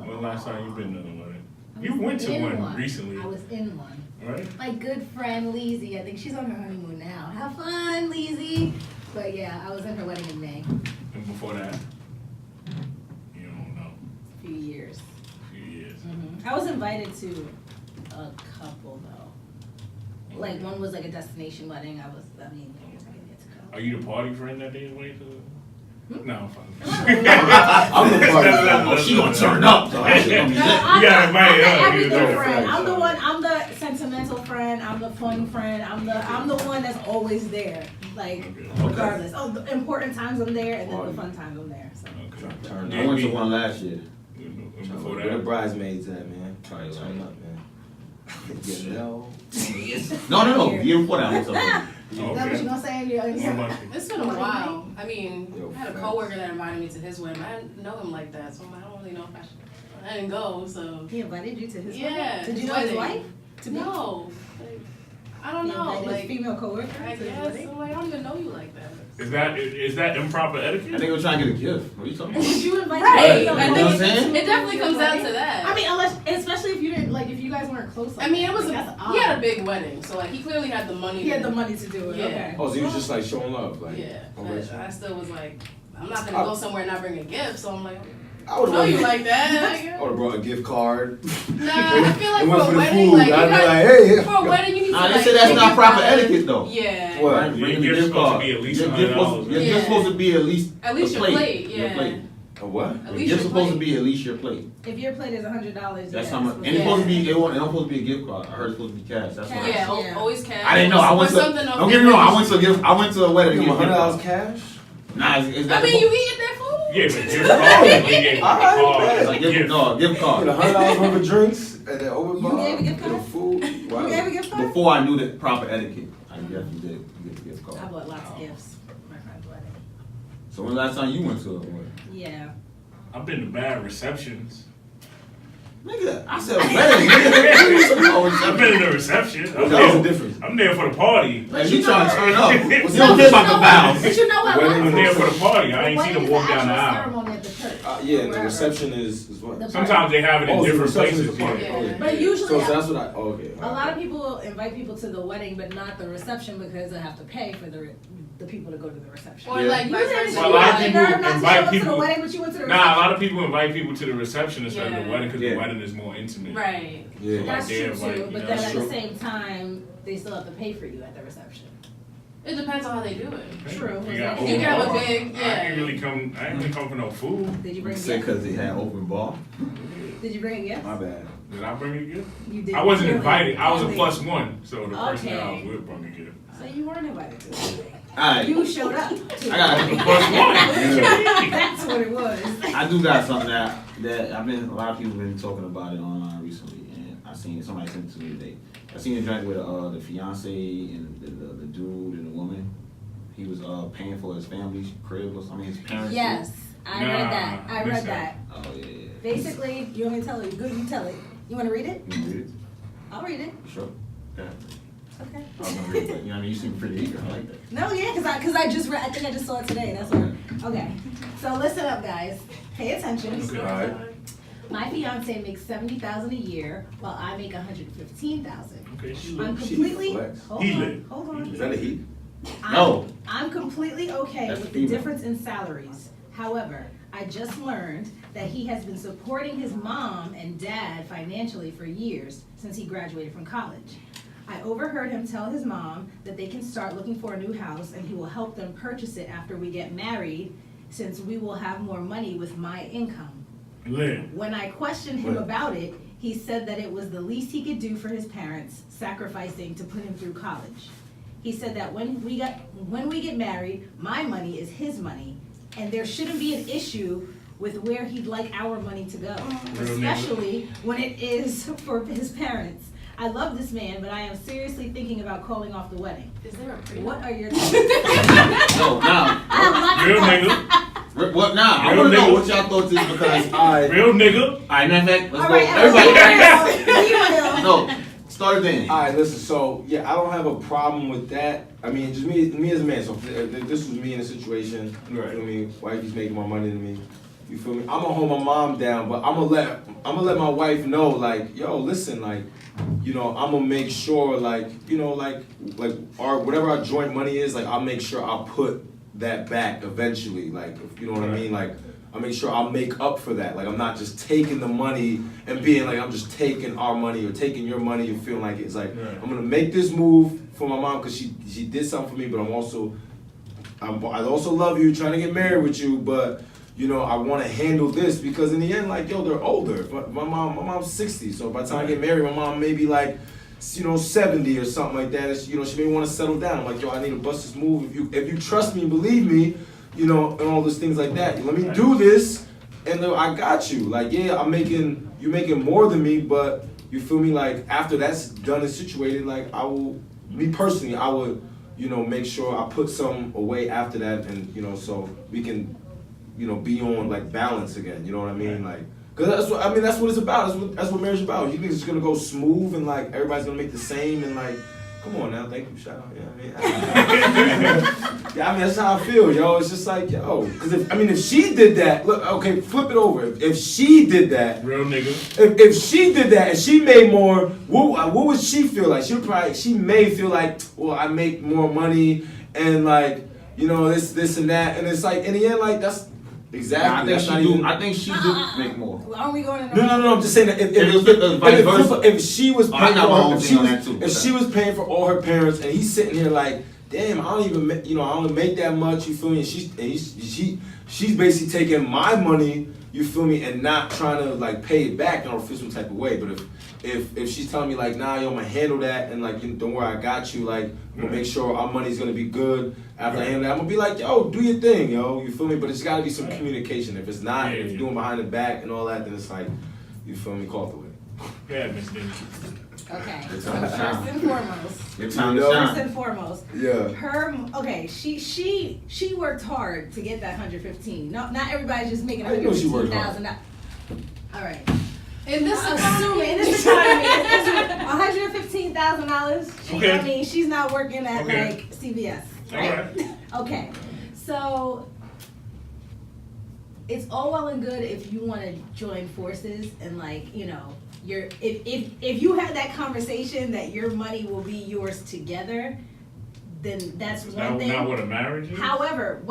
Speaker 2: When the last time you been to a wedding? You went to one recently,
Speaker 5: I was in one.
Speaker 2: right?
Speaker 5: My good friend Lizzie, I think she's on her honeymoon now. Have fun, Lizzie. But yeah, I was in her wedding in May.
Speaker 2: And before that, you don't know.
Speaker 5: A few years.
Speaker 2: A few years.
Speaker 5: I was invited to a couple though. Like one was like a destination wedding. I didn't get to go.
Speaker 2: Are you the party friend that they invited to? No, I'm fine.
Speaker 3: I'm the party.
Speaker 4: Oh, she gonna turn up. So that shit gonna be lit.
Speaker 2: You gotta invite
Speaker 5: I'm the
Speaker 2: her.
Speaker 5: everything friend. I'm the one. I'm the sentimental friend. I'm the fun friend. I'm the one that's always there. Like regardless. Oh, the important times I'm there, and then the fun times I'm there. So.
Speaker 2: Okay.
Speaker 3: Turn
Speaker 4: I went to one last year.
Speaker 2: And before
Speaker 3: Where the
Speaker 2: that,
Speaker 3: bridesmaids at, man? Turn up, man. You know.
Speaker 4: No. Year before that, I went to one.
Speaker 5: Is that what you gonna say? Yeah.
Speaker 6: It's been a while. I mean,
Speaker 3: Yo,
Speaker 6: I had a
Speaker 3: facts.
Speaker 6: coworker that invited me to his wedding. I didn't know him like that, so I'm like, I don't really know if I should. I didn't go, so.
Speaker 5: He invited you to his
Speaker 6: Yeah,
Speaker 5: wedding? Did
Speaker 6: his
Speaker 5: you know his
Speaker 6: wedding.
Speaker 5: wife? To be?
Speaker 6: No. Like, I don't
Speaker 5: He
Speaker 6: know.
Speaker 5: invited his
Speaker 6: Like,
Speaker 5: female coworker
Speaker 6: I
Speaker 5: to his
Speaker 6: guess.
Speaker 5: wedding?
Speaker 6: I'm like, I don't even know you like that.
Speaker 2: is that improper
Speaker 4: I
Speaker 2: etiquette?
Speaker 4: think we're trying to get a gift. What are you talking about?
Speaker 5: Did you invite
Speaker 6: Right.
Speaker 5: your
Speaker 6: I
Speaker 4: You know
Speaker 6: think
Speaker 4: what I'm saying?
Speaker 6: it definitely comes down to that.
Speaker 5: I mean, especially if you didn't if you guys weren't close. Like
Speaker 6: I mean, it
Speaker 5: that.
Speaker 6: was
Speaker 5: Like, that's odd.
Speaker 6: he had a big wedding, so like he clearly had the money.
Speaker 5: He had the money to do it.
Speaker 6: Yeah.
Speaker 5: Okay.
Speaker 3: Oh, so you was just like showing love, like.
Speaker 6: Yeah,
Speaker 3: Okay.
Speaker 6: but I still was like, I'm not gonna go somewhere and not bring a gift. So I'm like,
Speaker 3: I would
Speaker 6: know you
Speaker 3: have
Speaker 6: like that.
Speaker 3: brought a gift card.
Speaker 6: Nah, I feel like
Speaker 3: It went
Speaker 6: for
Speaker 3: for
Speaker 6: a
Speaker 3: the
Speaker 6: wedding,
Speaker 3: food.
Speaker 6: like, you
Speaker 3: I'd be
Speaker 6: got-
Speaker 3: like, hey.
Speaker 6: for a wedding, you need to
Speaker 4: Nah,
Speaker 6: like.
Speaker 4: they said that's
Speaker 6: take
Speaker 4: not
Speaker 6: your
Speaker 4: proper
Speaker 6: time.
Speaker 4: etiquette though.
Speaker 6: Yeah.
Speaker 3: What?
Speaker 4: Right? Bring
Speaker 2: Your
Speaker 4: the
Speaker 2: gift's
Speaker 4: gift
Speaker 2: supposed to
Speaker 4: card.
Speaker 2: be at least
Speaker 4: Your gift
Speaker 2: $100.
Speaker 6: Yeah.
Speaker 4: supposed to be at least
Speaker 6: At least
Speaker 4: a
Speaker 6: your plate,
Speaker 4: Your
Speaker 6: yeah.
Speaker 4: plate.
Speaker 3: A what?
Speaker 6: At
Speaker 4: Your
Speaker 6: least
Speaker 4: gift's
Speaker 6: your
Speaker 4: supposed to
Speaker 6: plate.
Speaker 4: be at least your plate.
Speaker 5: If your plate is $100,
Speaker 4: That's
Speaker 5: yeah,
Speaker 4: how much. And it's supposed to be. It don't supposed to be a gift card. I heard it's supposed to be cash. That's what.
Speaker 6: Yeah,
Speaker 5: Yeah.
Speaker 6: always cash.
Speaker 4: I didn't know. I went
Speaker 6: Or
Speaker 4: to.
Speaker 6: something
Speaker 4: Don't get me wrong. I went to a wedding.
Speaker 3: Give
Speaker 4: to
Speaker 3: him
Speaker 4: get a gift
Speaker 3: $100
Speaker 4: card.
Speaker 3: cash?
Speaker 4: Nah, it's
Speaker 6: I mean, you eating that food?
Speaker 2: Yeah, but gift card. We gave
Speaker 3: All right,
Speaker 2: card.
Speaker 4: Like gift card. Gift
Speaker 3: Get
Speaker 4: card.
Speaker 3: $100 worth of drinks and then over
Speaker 5: You gave a gift card?
Speaker 3: food. Wow.
Speaker 5: You gave a gift card?
Speaker 4: Before I knew the proper etiquette, I definitely did get the gift
Speaker 5: I
Speaker 4: card.
Speaker 5: bought lots of gifts for my friend's wedding.
Speaker 4: So when the last time you went to a wedding?
Speaker 5: Yeah.
Speaker 2: I've been to bad receptions.
Speaker 4: Nigga, I said wedding. Nigga,
Speaker 2: I've been in the reception.
Speaker 3: That was the difference.
Speaker 2: I'm there for the party.
Speaker 4: Man, you trying to turn up? You
Speaker 3: What's
Speaker 4: don't
Speaker 3: the
Speaker 4: care about the vows.
Speaker 5: But you know what?
Speaker 3: Wedding
Speaker 2: I'm there for the party. I ain't seen them walk down the aisle.
Speaker 5: ceremony at the church.
Speaker 3: Yeah, and the
Speaker 5: Wherever.
Speaker 3: reception is what?
Speaker 5: The
Speaker 2: Sometimes they have it in
Speaker 3: Oh, the
Speaker 2: different
Speaker 3: reception is
Speaker 2: places.
Speaker 3: the party.
Speaker 2: Yeah.
Speaker 3: Okay.
Speaker 5: But usually,
Speaker 3: So that's what I. Oh, okay.
Speaker 5: a lot of people invite people to the wedding, but not the reception because they have to pay for the people to go to the reception.
Speaker 6: Or
Speaker 3: Yeah.
Speaker 6: like
Speaker 5: You
Speaker 6: vice
Speaker 5: didn't
Speaker 6: versa.
Speaker 2: Well, a lot of
Speaker 5: you
Speaker 2: people
Speaker 5: not to
Speaker 2: invite
Speaker 5: show up to
Speaker 2: people-
Speaker 5: the wedding, but you went to the
Speaker 2: Nah, a
Speaker 5: reception.
Speaker 2: lot of people invite people to the reception instead of the
Speaker 6: Yeah.
Speaker 2: wedding because
Speaker 4: Yeah.
Speaker 2: the wedding is more intimate.
Speaker 6: Right.
Speaker 3: Yeah.
Speaker 5: That's
Speaker 2: Like,
Speaker 5: true
Speaker 2: they're like,
Speaker 5: too,
Speaker 2: you
Speaker 5: but
Speaker 2: know,
Speaker 5: then
Speaker 3: that's
Speaker 5: at the
Speaker 3: true.
Speaker 5: same time, they still have to pay for you at the reception.
Speaker 6: It depends on how they do it.
Speaker 5: True.
Speaker 2: You got
Speaker 5: You
Speaker 6: can have a
Speaker 2: open
Speaker 6: big-
Speaker 2: bar.
Speaker 6: yeah.
Speaker 2: I ain't really come for no food.
Speaker 5: Did you bring a
Speaker 4: Say
Speaker 5: gift?
Speaker 4: because they had open bar.
Speaker 5: Did you bring a gift?
Speaker 3: My bad.
Speaker 2: Did I bring a gift?
Speaker 5: You did.
Speaker 2: I wasn't
Speaker 5: Really?
Speaker 2: invited. I was a
Speaker 5: Really?
Speaker 2: +1, so the person that I was
Speaker 5: Okay.
Speaker 2: with brought me a gift.
Speaker 5: So you weren't invited to the wedding.
Speaker 4: Alright.
Speaker 5: You showed up.
Speaker 4: I got
Speaker 2: +1.
Speaker 5: That's what it was.
Speaker 4: I I do got something that a lot of people been talking about it online recently, and I seen somebody sent it to me today. I seen a joint with the fiance and the dude and the woman. He was paying for his family's crib or something, his parents.
Speaker 5: Yes, I read that. I read that.
Speaker 4: Oh yeah.
Speaker 5: Basically, you want me to tell it? Good, you tell it. You want to read it?
Speaker 4: You read it?
Speaker 5: I'll read it.
Speaker 4: Sure. Yeah.
Speaker 5: Okay.
Speaker 4: I was gonna read it, but you know what I mean. You seem pretty eager. I like that.
Speaker 5: No, yeah, because I just read. I think I just saw it today. That's why. Okay. So listen up, guys. Pay attention.
Speaker 2: Okay.
Speaker 3: All right.
Speaker 5: My fiance makes $70,000 a year, while I make $115,000.
Speaker 2: Okay, she
Speaker 5: I'm
Speaker 2: lit.
Speaker 5: completely.
Speaker 3: flex.
Speaker 5: Hold
Speaker 2: He
Speaker 5: on.
Speaker 2: lit.
Speaker 5: Hold on.
Speaker 3: Is that a heat?
Speaker 4: No.
Speaker 5: I'm completely okay
Speaker 4: That's
Speaker 5: with the
Speaker 4: female.
Speaker 5: difference in salaries. However, I just learned that he has been supporting his mom and dad financially for years since he graduated from college. I overheard him tell his mom that they can start looking for a new house and he will help them purchase it after we get married, since we will have more money with my income.
Speaker 2: Lit.
Speaker 5: When I questioned him
Speaker 3: Right.
Speaker 5: about it, he said that it was the least he could do for his parents, sacrificing to put him through college. He said that when we get married, my money is his money, and there shouldn't be an issue with where he'd like our money to go, especially when it is for his parents. I love this man, but I am seriously thinking about calling off the wedding.
Speaker 6: Is there a pre?
Speaker 5: What are your thoughts?
Speaker 4: No, now.
Speaker 5: I have lots of
Speaker 2: Real
Speaker 5: thoughts.
Speaker 2: nigga.
Speaker 4: What now? I
Speaker 2: Real
Speaker 4: want to know
Speaker 2: nigga.
Speaker 4: what y'all thoughts is because.
Speaker 2: Real nigga.
Speaker 4: Alright, matter of fact, let's
Speaker 5: All
Speaker 4: go.
Speaker 5: right,
Speaker 4: Everybody.
Speaker 5: everybody.
Speaker 4: No, start it then.
Speaker 3: All right, listen. So yeah, I don't have a problem with that. I mean, just me as a man. So if this was me in a situation. You
Speaker 2: Right.
Speaker 3: feel me? Wifey's making more money than me. You feel me? I'm gonna hold my mom down, but I'm gonna let my wife know, like, yo, listen, like, you know, I'm gonna make sure, like, you know, like our whatever our joint money is, like, I'll make sure I'll put that back eventually, like, if, you know what I mean, like. I'll make sure I'll make up for that. Like, I'm not just taking the money and being like, I'm just taking our money or taking your money and feeling like it's like,
Speaker 2: Right.
Speaker 3: I'm gonna make this move for my mom because she did something for me, but I also love you, trying to get married with you, but, you know, I want to handle this because in the end, like, yo, they're older. My mom's 60, so by the time I get married, my mom may be like, you know, 70 or something like that. It's, you know, she may want to settle down. I'm like, yo, I need to bust this move. If you trust me, believe me, you know, and all those things like that. Let me do this, and I got you. Like, yeah, you're making more than me, but you feel me? Like, after that's done and situated, like, I would, you know, make sure I put some away after that, and, you know, so we can, you know, be on, like, balance again. You know what I mean? Like, cause that's what it's about. That's what marriage is about. You think it's gonna go smooth and, like, everybody's gonna make the same and, like, come on now, thank you, shout out. Yeah, I mean, that's how I feel, yo. It's just like, yo, because if she did that, look, okay, flip it over. If she did that,
Speaker 2: Real nigga.
Speaker 3: if she did that and she made more, what would she feel like? She may feel like, well, I make more money and, like, you know, this and that, and it's like in the end, like, that's exactly.
Speaker 4: I think she do make more.
Speaker 5: Are we going to
Speaker 3: No. I'm just saying that if she was paying if she was paying for all her parents, and he's sitting here like, damn, I don't make that much. You feel me? And she's basically taking my money. You feel me? And not trying to, like, pay it back in an official type of way. But if she's telling me, like, nah, yo, I'm gonna handle that, and, like, don't worry, I got you. Like, I'm gonna make sure our money's gonna be good after I handle that. I'm gonna be like, yo, do your thing, yo. You feel me? But it's gotta be some communication. If it's not, if you're doing behind the back and all that, then it's like, you feel me? Call it the way.
Speaker 2: Yeah, Miss Denny.
Speaker 5: Okay,
Speaker 4: It's
Speaker 5: so
Speaker 4: time to
Speaker 5: first
Speaker 4: shine.
Speaker 5: and foremost.
Speaker 4: Your time to
Speaker 3: You know?
Speaker 5: First
Speaker 4: shine.
Speaker 5: and foremost,
Speaker 3: Yeah.
Speaker 5: she worked hard to get that 115. Not everybody's just making
Speaker 3: I didn't know she worked hard.
Speaker 5: $115,000. All right.
Speaker 6: In this
Speaker 5: Assuming in this economy, $115,000.
Speaker 2: Okay.
Speaker 5: I mean, she's not working at
Speaker 2: Okay.
Speaker 5: like CVS,
Speaker 2: All
Speaker 5: right?
Speaker 2: right.
Speaker 5: Okay. So it's all well and good if you want to join forces and, like, you know, if you have that conversation that your money will be yours together, then that's one thing.
Speaker 2: Not what a marriage is?
Speaker 5: However,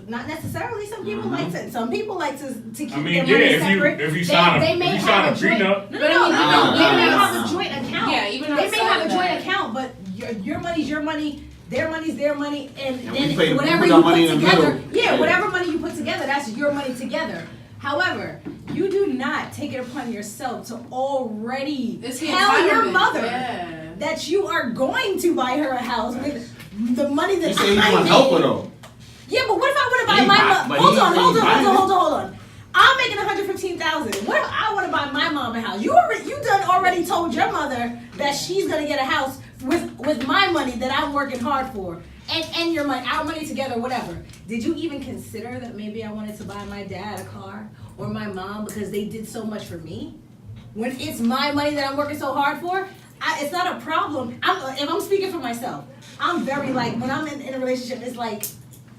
Speaker 5: not necessarily. Some people like to. Some people like to keep
Speaker 2: I mean,
Speaker 5: their money
Speaker 2: yeah,
Speaker 5: separate.
Speaker 2: if you sign
Speaker 5: They
Speaker 2: a
Speaker 5: may
Speaker 2: if you
Speaker 5: have
Speaker 2: sign a prenup.
Speaker 5: No.
Speaker 6: But I mean,
Speaker 5: They may
Speaker 6: no.
Speaker 5: have a joint account.
Speaker 6: Yeah, even
Speaker 5: they may
Speaker 6: outside
Speaker 5: have a
Speaker 6: of
Speaker 5: joint
Speaker 6: that.
Speaker 5: account, but your money's your money. Their money's their money, and
Speaker 4: we
Speaker 5: then whatever
Speaker 4: put
Speaker 5: you
Speaker 4: our
Speaker 5: put
Speaker 4: money in the
Speaker 5: together,
Speaker 4: middle.
Speaker 5: yeah, whatever money you put together, that's your money together. However, you do not take it upon yourself to already
Speaker 6: It's the
Speaker 5: tell your
Speaker 6: entitlement.
Speaker 5: mother
Speaker 6: Yeah.
Speaker 5: that you are going to buy her a house with the money that
Speaker 4: You say you
Speaker 5: I
Speaker 4: want
Speaker 5: made.
Speaker 4: help her though.
Speaker 5: Yeah, but what if I would have
Speaker 4: He
Speaker 5: buy my
Speaker 4: buy- but
Speaker 5: hold
Speaker 4: he
Speaker 5: on.
Speaker 4: ain't buying it.
Speaker 5: I'm $15,000. What if I want to buy my mom a house? You already told your mother that she's gonna get a house with my money that I'm working hard for, and your money, our money together, whatever. Did you even consider that maybe I wanted to buy my dad a car or my mom because they did so much for me? When it's my money that I'm working so hard for, it's not a problem. If I'm speaking for myself, I'm very like, when I'm in a relationship, it's like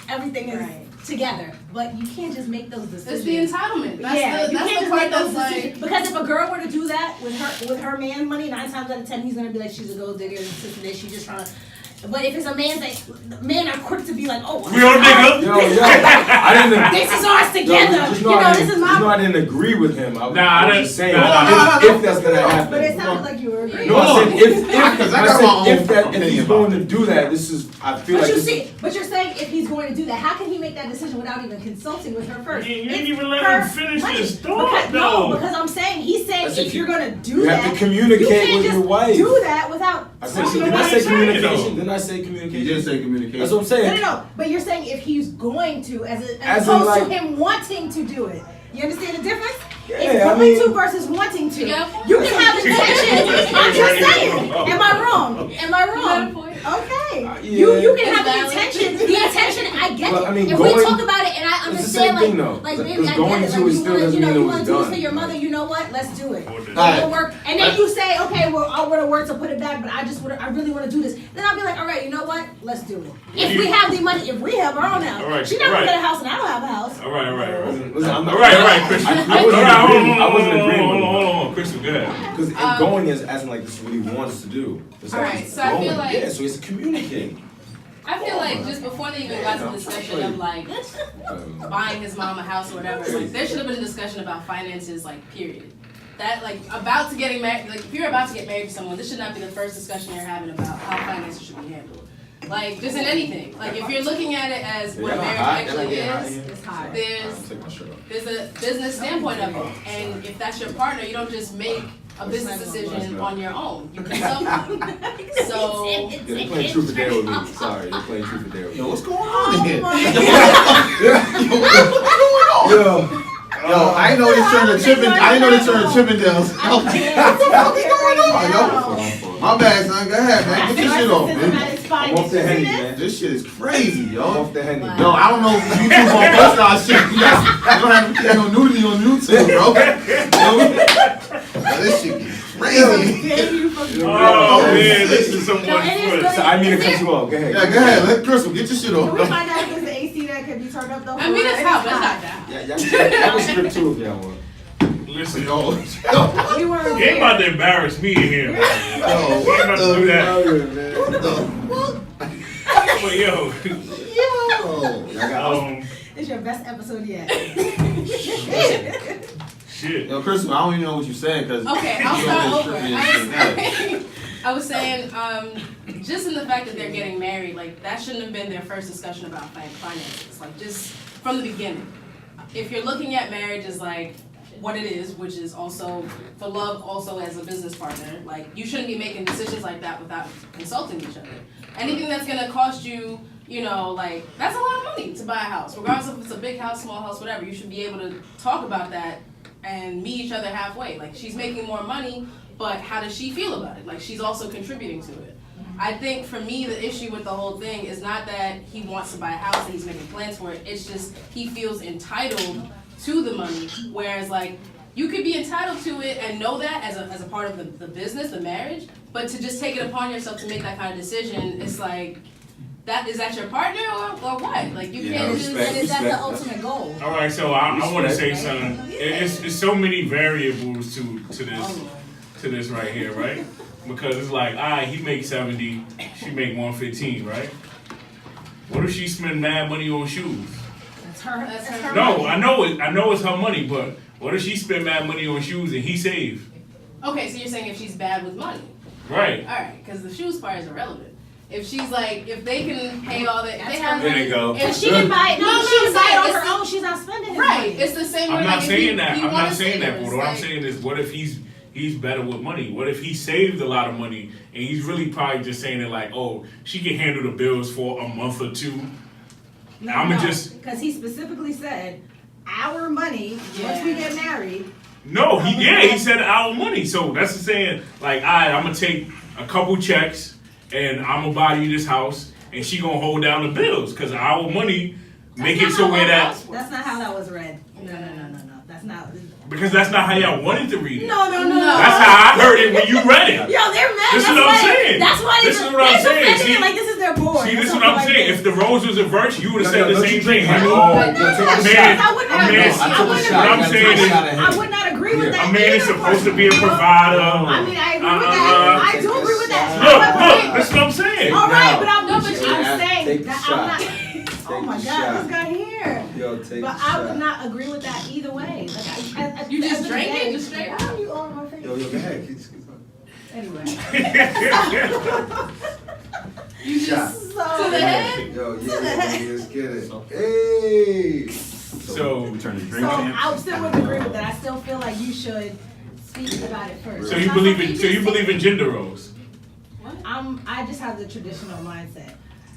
Speaker 5: everything is together. But you can't just make those decisions.
Speaker 6: It's the entitlement. That's
Speaker 5: you
Speaker 6: the
Speaker 5: can't just
Speaker 6: part
Speaker 5: make those
Speaker 6: that's
Speaker 5: decisions. Because if a girl were to do that with her man's money, 9 times out of 10 he's gonna be like, she's a gold digger and this, she's just trying to. But if it's a man's like, men are quick to be like, oh,
Speaker 2: real nigga.
Speaker 3: Yo, I didn't.
Speaker 5: This is ours together. This is my.
Speaker 3: I didn't agree with him. I was just saying
Speaker 2: if
Speaker 3: that's gonna happen.
Speaker 5: But it sounded like you were agreeing.
Speaker 3: No, I said
Speaker 7: Because
Speaker 3: if he's going to do that, this is. I feel
Speaker 5: But
Speaker 3: like.
Speaker 5: but you're saying if he's going to do that, how can he make that decision without even consulting with her first?
Speaker 2: You didn't even let him finish his thought,
Speaker 5: No,
Speaker 2: though.
Speaker 5: because I'm saying he's saying if you're gonna do
Speaker 3: you
Speaker 5: that,
Speaker 3: have to communicate with your wife.
Speaker 5: Do that without.
Speaker 3: I said,
Speaker 2: That's
Speaker 3: didn't
Speaker 2: what
Speaker 3: I
Speaker 2: I'm
Speaker 3: say
Speaker 2: saying,
Speaker 3: communication?
Speaker 2: though.
Speaker 3: Didn't I say communication?
Speaker 4: You did say communication.
Speaker 3: That's what I'm saying.
Speaker 5: No. But you're saying if he's going to, as
Speaker 3: As in,
Speaker 5: opposed
Speaker 3: like-
Speaker 5: to him wanting to do it. You understand the difference?
Speaker 3: Yeah,
Speaker 5: It's
Speaker 3: I
Speaker 5: going
Speaker 3: mean-
Speaker 5: to versus wanting to.
Speaker 6: Yeah.
Speaker 5: You can have intentions. I'm just saying. Am I wrong? Am I
Speaker 6: You got a
Speaker 5: wrong?
Speaker 6: point.
Speaker 5: Okay.
Speaker 3: Yeah.
Speaker 5: You can
Speaker 6: It's
Speaker 5: have the
Speaker 6: valid.
Speaker 5: intention. The intention, I get
Speaker 3: Well,
Speaker 5: it.
Speaker 3: I mean,
Speaker 5: if
Speaker 3: going-
Speaker 5: we talk about it and I
Speaker 3: It's the same
Speaker 5: understand,
Speaker 3: thing, though.
Speaker 5: like maybe
Speaker 3: Because
Speaker 5: I
Speaker 3: going
Speaker 5: get it.
Speaker 3: to
Speaker 5: Like
Speaker 3: it
Speaker 5: you
Speaker 3: still
Speaker 5: want,
Speaker 3: doesn't mean it
Speaker 5: you
Speaker 3: was
Speaker 5: want to do this
Speaker 3: done.
Speaker 5: for your mother. You know what? Let's do it.
Speaker 3: Alright.
Speaker 5: It'll work. And then you say, okay, well, I want to work to put it back, but I really want to do this. Then I'll be like, all right, you know what? Let's do it. If we have the money, if we have our own house,
Speaker 2: All right,
Speaker 5: she's not
Speaker 2: all
Speaker 5: gonna
Speaker 2: right.
Speaker 5: get a house and I don't have a house.
Speaker 2: All right.
Speaker 3: Listen, I'm not-
Speaker 2: All right, Christian.
Speaker 3: I wasn't agreeing with him.
Speaker 2: Hold on, Christian, go ahead.
Speaker 3: Because going is acting like this is what he wants to do. It's
Speaker 6: All
Speaker 3: like
Speaker 6: right,
Speaker 3: it's
Speaker 6: so I feel
Speaker 3: going.
Speaker 6: like-
Speaker 3: Yeah, so it's communicating.
Speaker 6: I feel like just before they even got to the discussion of like buying his mom a house or whatever, like there should have been a discussion about finances, like period. That like about to getting married, like if you're about to get married to someone, this should not be the first discussion you're having about how finances should be handled. Like just in anything. Like if you're looking at it as what marriage actually is,
Speaker 5: It's hard.
Speaker 6: there's a business standpoint of it. And if that's your partner, you don't just make a business decision on your own. You consult them. So
Speaker 3: Yeah, they're playing truth or dare with me. Sorry, they're playing truth or dare with me.
Speaker 7: Yo, what's going on here?
Speaker 3: Yo,
Speaker 7: Yo, I didn't know they turned to Chippendales. I didn't know they turned to Chippendales. What the fuck is going on, yo? My bad, son. Go ahead, man. Get your shit off, man.
Speaker 3: I'm off the Henny, man.
Speaker 7: This shit is crazy,
Speaker 3: I'm
Speaker 7: yo.
Speaker 3: off the Henny.
Speaker 7: Yo, I don't know if YouTube gonna post our shit. You don't have no nudity on YouTube, bro. Yo, this shit is crazy.
Speaker 2: Oh man, this is so much
Speaker 5: No, it is
Speaker 2: fun.
Speaker 3: So I mean to cut you off. Go ahead.
Speaker 7: Yeah, go ahead. Let Crystal get your shit
Speaker 5: Can we
Speaker 7: off.
Speaker 5: find out if there's an AC that could be turned up though?
Speaker 6: I mean it's hot, but it's not that.
Speaker 3: Yeah, y'all can strip too if y'all want.
Speaker 2: Listen,
Speaker 7: Yo,
Speaker 5: We weren't
Speaker 2: you ain't about to embarrass me in here, man.
Speaker 7: yo,
Speaker 2: You ain't about to do that.
Speaker 7: what the
Speaker 2: But yo,
Speaker 7: yo.
Speaker 5: It's your best episode yet.
Speaker 2: shit.
Speaker 4: Yo, Crystal, I don't even know what you said because.
Speaker 6: Okay, I'll start over. I was saying, just in the fact that they're getting married, like that shouldn't have been their first discussion about finances. Like just from the beginning. If you're looking at marriage as like what it is, which is also for love, also as a business partner, like you shouldn't be making decisions like that without consulting each other. Anything that's gonna cost you, you know, like that's a lot of money to buy a house, regardless if it's a big house, small house, whatever. You should be able to talk about that and meet each other halfway. Like she's making more money, but how does she feel about it? Like she's also contributing to it. I think for me, the issue with the whole thing is not that he wants to buy a house and he's making plans for it. It's just he feels entitled to the money. Whereas like you could be entitled to it and know that as a part of the business, the marriage, but to just take it upon yourself to make that kind of decision, it's like, is that your partner or what? Like you can't just.
Speaker 3: respect.
Speaker 5: And is that the ultimate goal?
Speaker 2: All right, so I want to say something. It's so many variables to this right here, right? Because it's like, he makes 70, she make 115, right? What if she spend mad money on shoes?
Speaker 5: That's her.
Speaker 2: No, I know it's her money, but what if she spend mad money on shoes and he save?
Speaker 6: Okay, so you're saying if she's bad with money.
Speaker 2: Right.
Speaker 6: Alright, because the shoes part is irrelevant. If she's like, if they can pay all that, if they
Speaker 5: That's
Speaker 6: have
Speaker 5: her
Speaker 3: There you go.
Speaker 5: If she can buy it,
Speaker 6: No,
Speaker 5: she can buy it on
Speaker 6: it's
Speaker 5: her
Speaker 6: the-
Speaker 5: own. She's not spending it.
Speaker 6: Right, it's the same way.
Speaker 2: I'm not
Speaker 6: like,
Speaker 2: saying
Speaker 6: if
Speaker 2: that.
Speaker 6: you
Speaker 2: I'm
Speaker 6: wanna
Speaker 2: not saying that.
Speaker 6: save,
Speaker 2: But
Speaker 6: it's
Speaker 2: what I'm
Speaker 6: like-
Speaker 2: saying is, what if he's better with money? What if he saved a lot of money and he's really probably just saying it like, oh, she can handle the bills for a month or two. I'ma just-
Speaker 5: because he specifically said our money.
Speaker 6: Yeah.
Speaker 5: Once we get married.
Speaker 2: No, he said our money. So that's the saying, like, I'm gonna take a couple checks and I'm gonna buy you this house, and she gonna hold down the bills because our money make it so where
Speaker 5: That's not how that was read. No. That's not.
Speaker 2: Because that's not how y'all wanted to read it.
Speaker 5: No.
Speaker 2: That's how I heard it when you read it.
Speaker 5: Yo, they're mad.
Speaker 2: This is what I'm saying.
Speaker 5: That's why
Speaker 2: this is what I'm saying. See,
Speaker 5: like this is their board.
Speaker 2: See, this is what I'm saying. If the rose was a virtue, you would have said the same thing. Like,
Speaker 5: I would not agree with that.
Speaker 2: A man is supposed to be a provider.
Speaker 5: I mean, I agree with that. I do agree with that.
Speaker 2: Look, that's what I'm saying.
Speaker 5: All right, but I'm saying
Speaker 3: Take
Speaker 5: that
Speaker 3: the
Speaker 5: I'm not.
Speaker 3: shot.
Speaker 5: Oh my God, this guy here.
Speaker 3: Yo, take
Speaker 5: But I would not agree with that either way. Like,
Speaker 6: You just drank it, just straight
Speaker 5: Why are you all in my face?
Speaker 3: Yo, go ahead. Keep
Speaker 5: Anyway.
Speaker 6: You just
Speaker 5: So,
Speaker 6: to the head.
Speaker 3: Yo, let's get it. Hey.
Speaker 2: So
Speaker 7: turn the drink
Speaker 5: So
Speaker 7: champs.
Speaker 5: I still wouldn't agree with that. I still feel like you should speak about it first.
Speaker 2: So you believe in gender roles?
Speaker 5: I just have the traditional mindset.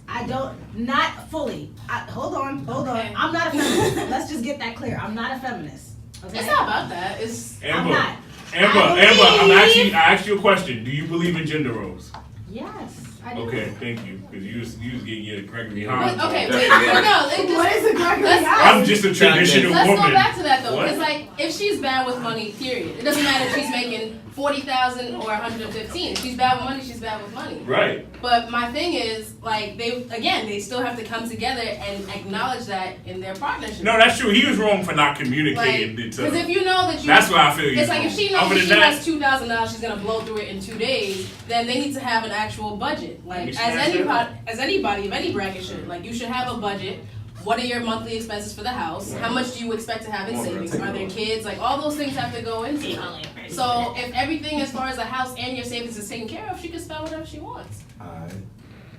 Speaker 5: I don't, not fully. Hold on.
Speaker 6: Okay.
Speaker 5: I'm not a feminist. Let's just get that clear. I'm not a feminist. Okay?
Speaker 6: It's not about that. It's
Speaker 5: I'm not.
Speaker 2: Amber, I asked you a question. Do you believe in gender roles?
Speaker 5: Yes, I do.
Speaker 2: Okay, thank you. Because you was getting your Gregory
Speaker 6: Wait,
Speaker 2: Hines.
Speaker 6: okay, wait, no.
Speaker 5: What is a Gregory
Speaker 6: Let's-
Speaker 5: Hines?
Speaker 2: I'm just a traditional
Speaker 6: Let's
Speaker 2: woman.
Speaker 6: go back to that though.
Speaker 2: What?
Speaker 6: It's like if she's bad with money, period. It doesn't matter if she's making 40,000 or 115. If she's bad with money, she's bad with money.
Speaker 2: Right.
Speaker 6: But my thing is, like, they still have to come together and acknowledge that in their partnership.
Speaker 2: No, that's true. He was wrong for not communicating it to
Speaker 6: Because if you know that you,
Speaker 2: that's why I feel you.
Speaker 6: it's like if she knows
Speaker 2: Other
Speaker 6: that
Speaker 2: than
Speaker 6: she
Speaker 2: that-
Speaker 6: has $2,000, she's gonna blow through it in 2 days. Then they need to have an actual budget. Like
Speaker 2: Let me
Speaker 6: as
Speaker 2: smash
Speaker 6: anybody of any bracket should. Like you should have a budget. What are your monthly expenses for the house? How much do you expect to have in savings? Are there kids? Like all those things have to go into it. So if everything as far as the house and your savings is taken care of, she can spend whatever she wants.
Speaker 3: Alright.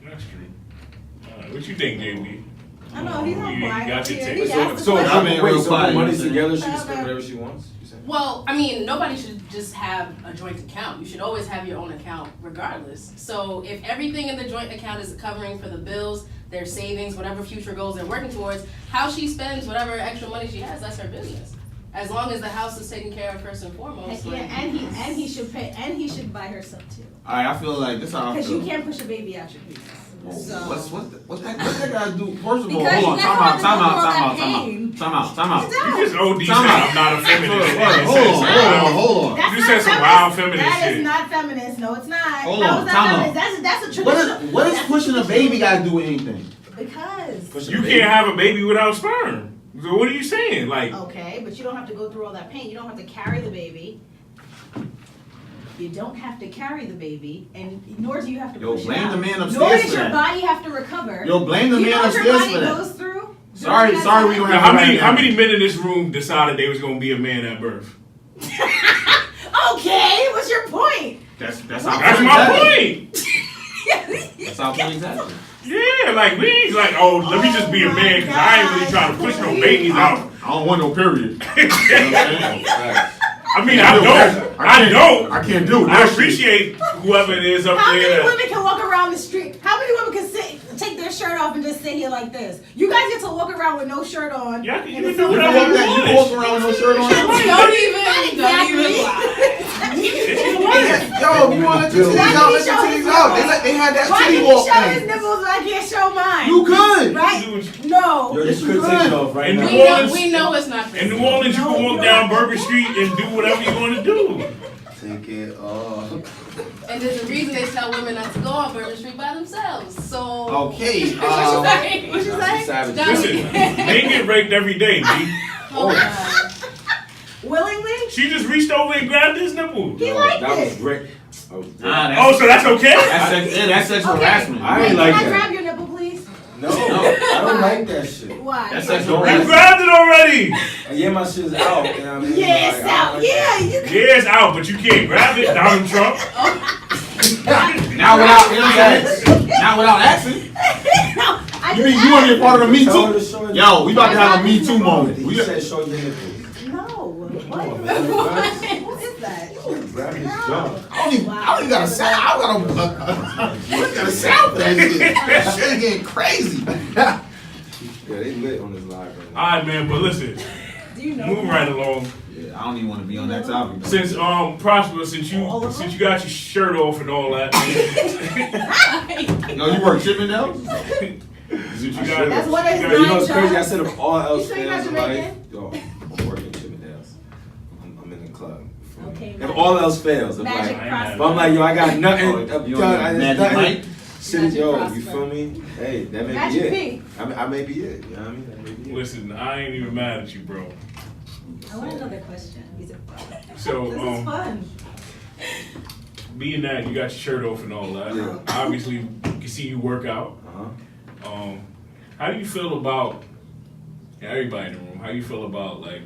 Speaker 2: That's true. What you think, JB?
Speaker 5: I know, he's on
Speaker 2: You
Speaker 5: quiet
Speaker 2: got
Speaker 5: up
Speaker 2: your
Speaker 5: here.
Speaker 2: take.
Speaker 5: He asked the
Speaker 3: So
Speaker 5: question.
Speaker 3: wait, so
Speaker 7: quiet,
Speaker 3: put money
Speaker 7: you know
Speaker 3: together, she can spend whatever she wants? You saying?
Speaker 6: Well, I mean, nobody should just have a joint account. You should always have your own account regardless. So if everything in the joint account is covering for the bills, their savings, whatever future goals they're working towards, how she spends whatever extra money she has, that's her business. As long as the house is taken care of first and foremost.
Speaker 5: Yeah, and he should pay, and he should buy her some too.
Speaker 7: Alright, I feel like this how I
Speaker 5: Because
Speaker 7: feel.
Speaker 5: you can't push a baby out your penis. So.
Speaker 7: What's that gotta do? First of all,
Speaker 5: Because
Speaker 7: hold on,
Speaker 5: you never have to go through all that
Speaker 7: time out.
Speaker 2: You just OD said I'm not a feminist.
Speaker 7: Hold on.
Speaker 5: That's
Speaker 2: You
Speaker 5: not
Speaker 2: said some
Speaker 5: feminist.
Speaker 2: wild feminist
Speaker 5: That
Speaker 2: shit.
Speaker 5: is not feminist. No, it's not.
Speaker 7: Hold
Speaker 5: How
Speaker 7: on,
Speaker 5: is that
Speaker 7: time
Speaker 5: feminist? That's a traditional.
Speaker 7: What is pushing a baby gotta do with anything?
Speaker 5: Because.
Speaker 2: You can't have a baby without sperm. So what are you saying? Like,
Speaker 5: Okay, but you don't have to go through all that pain. You don't have to carry the baby. You don't have to carry the baby, and nor do you have to
Speaker 7: Yo,
Speaker 5: push it
Speaker 7: blame
Speaker 5: out.
Speaker 7: the man
Speaker 5: Nor
Speaker 7: upstairs
Speaker 5: does
Speaker 7: for
Speaker 5: your
Speaker 7: that.
Speaker 5: body have to recover.
Speaker 7: Yo, blame the
Speaker 5: You
Speaker 7: man
Speaker 5: know what your
Speaker 7: upstairs
Speaker 5: body
Speaker 7: for that.
Speaker 5: goes through?
Speaker 7: Sorry, we don't have
Speaker 2: how many men in this room decided they was gonna be a man at birth?
Speaker 5: Okay, what's your point?
Speaker 7: That's
Speaker 2: That's my point.
Speaker 7: That's our point exactly.
Speaker 2: Yeah, like we ain't like, oh, let me just be a man because I ain't really trying to push no babies out.
Speaker 7: I don't want no period. You know what I'm saying?
Speaker 2: I mean, I don't.
Speaker 7: I can't do it.
Speaker 2: I appreciate whoever it is up
Speaker 5: How many
Speaker 2: there.
Speaker 5: women can walk around the street? How many women can take their shirt off and just sit here like this? You guys get to walk around with no shirt on.
Speaker 2: Yeah,
Speaker 5: and
Speaker 2: you
Speaker 5: it's
Speaker 2: can do
Speaker 5: so
Speaker 2: whatever
Speaker 5: funny.
Speaker 2: you want.
Speaker 7: You walk around with no shirt on.
Speaker 6: Don't even lie.
Speaker 7: Yo, you want to let your titties out? Let your titties out. They had that
Speaker 5: Why
Speaker 7: titty
Speaker 5: can
Speaker 7: walk
Speaker 5: he show his
Speaker 7: thing.
Speaker 5: nipples but I can't show mine?
Speaker 7: You could.
Speaker 5: Right? No.
Speaker 3: Yo,
Speaker 7: Yes,
Speaker 3: you
Speaker 7: you
Speaker 3: could take
Speaker 7: could.
Speaker 3: it off right
Speaker 2: In
Speaker 3: now.
Speaker 2: New Orleans-
Speaker 6: We know it's not for
Speaker 2: In New
Speaker 6: you.
Speaker 2: Orleans, you can walk down Burger Street and do whatever you want to do.
Speaker 3: Take it off.
Speaker 6: And there's a reason they tell women not to go on Burger Street by themselves. So.
Speaker 7: Okay.
Speaker 5: What you
Speaker 3: That's
Speaker 5: say?
Speaker 3: savage.
Speaker 6: Don't-
Speaker 2: Listen, they get raped every day, B.
Speaker 6: Oh, God.
Speaker 5: Willingly?
Speaker 2: She just reached over and grabbed his nipple.
Speaker 5: He liked
Speaker 3: That was
Speaker 5: it.
Speaker 3: great. That was great.
Speaker 2: Oh, so that's okay?
Speaker 7: That's sexual harassment.
Speaker 3: I ain't
Speaker 5: Can
Speaker 3: like
Speaker 5: I
Speaker 3: that.
Speaker 5: grab your nipple, please?
Speaker 3: No, I don't like that shit.
Speaker 5: Why?
Speaker 7: That's sexual
Speaker 2: You
Speaker 7: harassment.
Speaker 2: grabbed it already.
Speaker 3: Yeah, my shit's out. You know what I mean?
Speaker 5: Yeah, it's
Speaker 3: Like, I
Speaker 5: out.
Speaker 3: don't like
Speaker 5: Yeah, you can.
Speaker 2: Yeah, it's out, but you can't grab it. Donald Trump.
Speaker 7: Now without, you know what I'm saying? Now without asking.
Speaker 5: I
Speaker 7: You
Speaker 5: just
Speaker 7: mean you want to be a part of the Me
Speaker 3: Tell her
Speaker 7: Too?
Speaker 3: to show her
Speaker 7: Yo, we about to have a Me Too moment.
Speaker 3: He
Speaker 7: We
Speaker 3: said show your nipples.
Speaker 5: No. What?
Speaker 3: What?
Speaker 5: What is that?
Speaker 3: Grab his
Speaker 5: No.
Speaker 3: junk.
Speaker 7: I don't even got a sound. I don't got a sound for that shit. That shit getting crazy.
Speaker 3: Yeah, they lit on this live right now.
Speaker 2: All right, man, but listen.
Speaker 5: Do you know.
Speaker 2: Moving right along.
Speaker 4: Yeah, I don't even want to be on that topic.
Speaker 2: Since Prosper, since you got your shirt off and all that, man.
Speaker 7: No, you work Chippendales?
Speaker 2: Since you got,
Speaker 5: That's what it's
Speaker 3: You know what's
Speaker 5: like,
Speaker 3: crazy? I
Speaker 5: John.
Speaker 3: said if all else
Speaker 5: You sure you're
Speaker 3: fails in
Speaker 5: not
Speaker 3: life,
Speaker 5: Jamaican?
Speaker 3: yo, I'm working Chippendales. I'm in the club.
Speaker 5: Okay,
Speaker 3: If
Speaker 5: Magic.
Speaker 3: all else fails, if
Speaker 5: Magic
Speaker 3: like,
Speaker 5: Prosper.
Speaker 3: if I'm like, yo, I got nothing.
Speaker 4: You on
Speaker 3: there's
Speaker 4: Magic Mike?
Speaker 3: Shit,
Speaker 5: Magic
Speaker 3: yo,
Speaker 5: Prosper.
Speaker 3: you feel me? Hey, that may
Speaker 5: Magic
Speaker 3: be
Speaker 5: P.
Speaker 3: it. I may be it. You know what I mean? That may be it.
Speaker 2: listen, I ain't even mad at you, bro.
Speaker 5: I want another question.
Speaker 2: So,
Speaker 5: This is fun.
Speaker 2: being that you got your shirt off and all that,
Speaker 3: Yeah.
Speaker 2: obviously you can see you work out.
Speaker 3: Uh-huh.
Speaker 2: How do you feel about everybody in the room? How do you feel about like,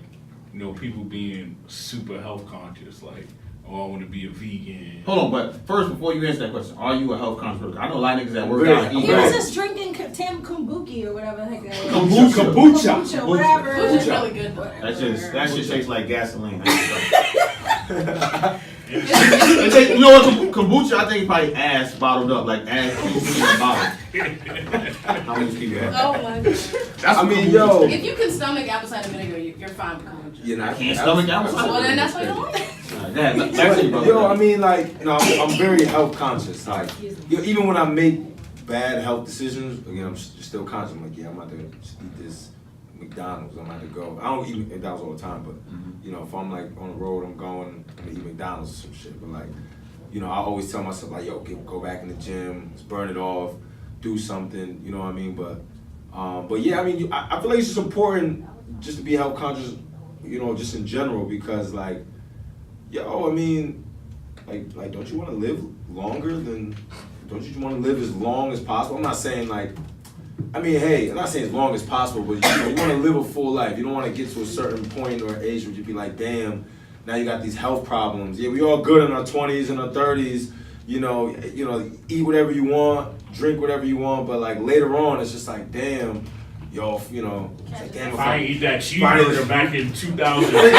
Speaker 2: you know, people being super health conscious? Like, oh, I want to be a vegan.
Speaker 4: Hold on, but first, before you answer that question, are you a health conscious person? I know a lot of niggas that work
Speaker 3: Very-
Speaker 4: out and eat
Speaker 5: He was
Speaker 4: right.
Speaker 5: just drinking Tam Kumbuki or whatever the heck that is.
Speaker 3: Kombucha.
Speaker 5: Kombucha, whatever.
Speaker 6: Which is really good.
Speaker 4: That shit tastes like gasoline.
Speaker 7: You know what? Kombucha, I think probably ass bottled up, like ass in a bottle.
Speaker 4: How many people have?
Speaker 6: Oh my god.
Speaker 7: That's
Speaker 3: I
Speaker 7: what
Speaker 3: mean,
Speaker 7: kombucha
Speaker 3: yo.
Speaker 6: If you can stomach apple cider vinegar, you're fine with kombucha.
Speaker 3: You know, I
Speaker 4: Can't stomach apple cider.
Speaker 6: Well, then that's why you don't like it.
Speaker 4: Back to you, brother.
Speaker 3: Yo, I mean, like, no, I'm very health conscious. Like, yo, even when I make bad health decisions, again, I'm still conscious. I'm like, yeah, I'm about to just eat this McDonald's. I'm about to go. I don't eat McDonald's all the time, but you know, if I'm like on the road, I'm going to eat McDonald's or some shit. But like, you know, I always tell myself like, yo, go back in the gym, let's burn it off, do something. You know what I mean? But yeah, I mean, I feel like it's just important just to be health conscious. You know, just in general, because like, yo, I mean, like, don't you want to live longer than? Don't you want to live as long as possible? I'm not saying like, I mean, hey, I'm not saying as long as possible, but you know, you want to live a full life. You don't want to get to a certain point or age where you be like, damn, now you got these health problems. Yeah, we all good in our 20s and our 30s. You know, eat whatever you want, drink whatever you want, but like later on, it's just like, damn, yo, you know, it's like, damn,
Speaker 2: If I ain't eat that
Speaker 3: Friday-
Speaker 2: cheeseburger back in 2000.
Speaker 3: It's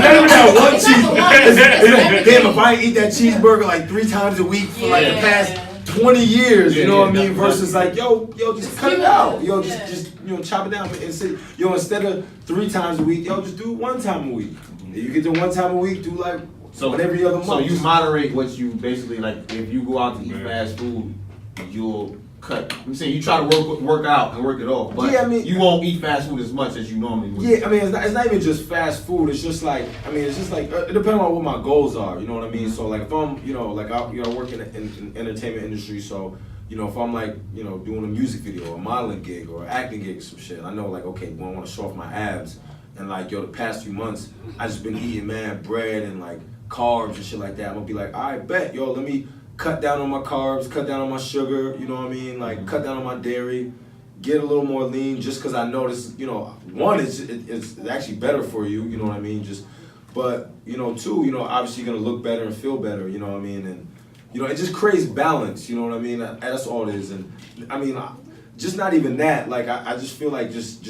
Speaker 3: not even that one cheeseburger. Damn, if I eat that cheeseburger like 3 times a week for like the past 20 years, you know what I mean? Versus like, yo, just cut it out. Yo, just chop it down and say, yo, instead of 3 times a week, yo, just do it 1 time a week. If you get to 1 time a week, do like every other month.
Speaker 4: So you moderate what you basically like. If you go out to eat fast food, you'll cut. I'm saying you try to work out and work it off, but
Speaker 3: Yeah, I mean-
Speaker 4: you won't eat fast food as much as you normally would.
Speaker 3: Yeah, I mean, it's not even just fast food. It's just like, I mean, it's just like, it depends on what my goals are. You know what I mean? So like, if I'm, like I work in the entertainment industry, so if I'm like, doing a music video, or a modeling gig, or an acting gig, or some shit, I know like, okay, I want to show off my abs, and like, the past few months, I just been eating bread and like carbs and shit like that. I'm gonna be like, all right, bet, let me cut down on my carbs, cut down on my sugar, you know what I mean? Like, cut down on my dairy, get a little more lean, just because I notice, one, it's actually better for you, you know what I mean? But, 2, obviously you're going to look better and feel better, you know what I mean? And, it just creates balance, you know what I mean? That's all it is. And, I mean, just not even that, like, I just feel like just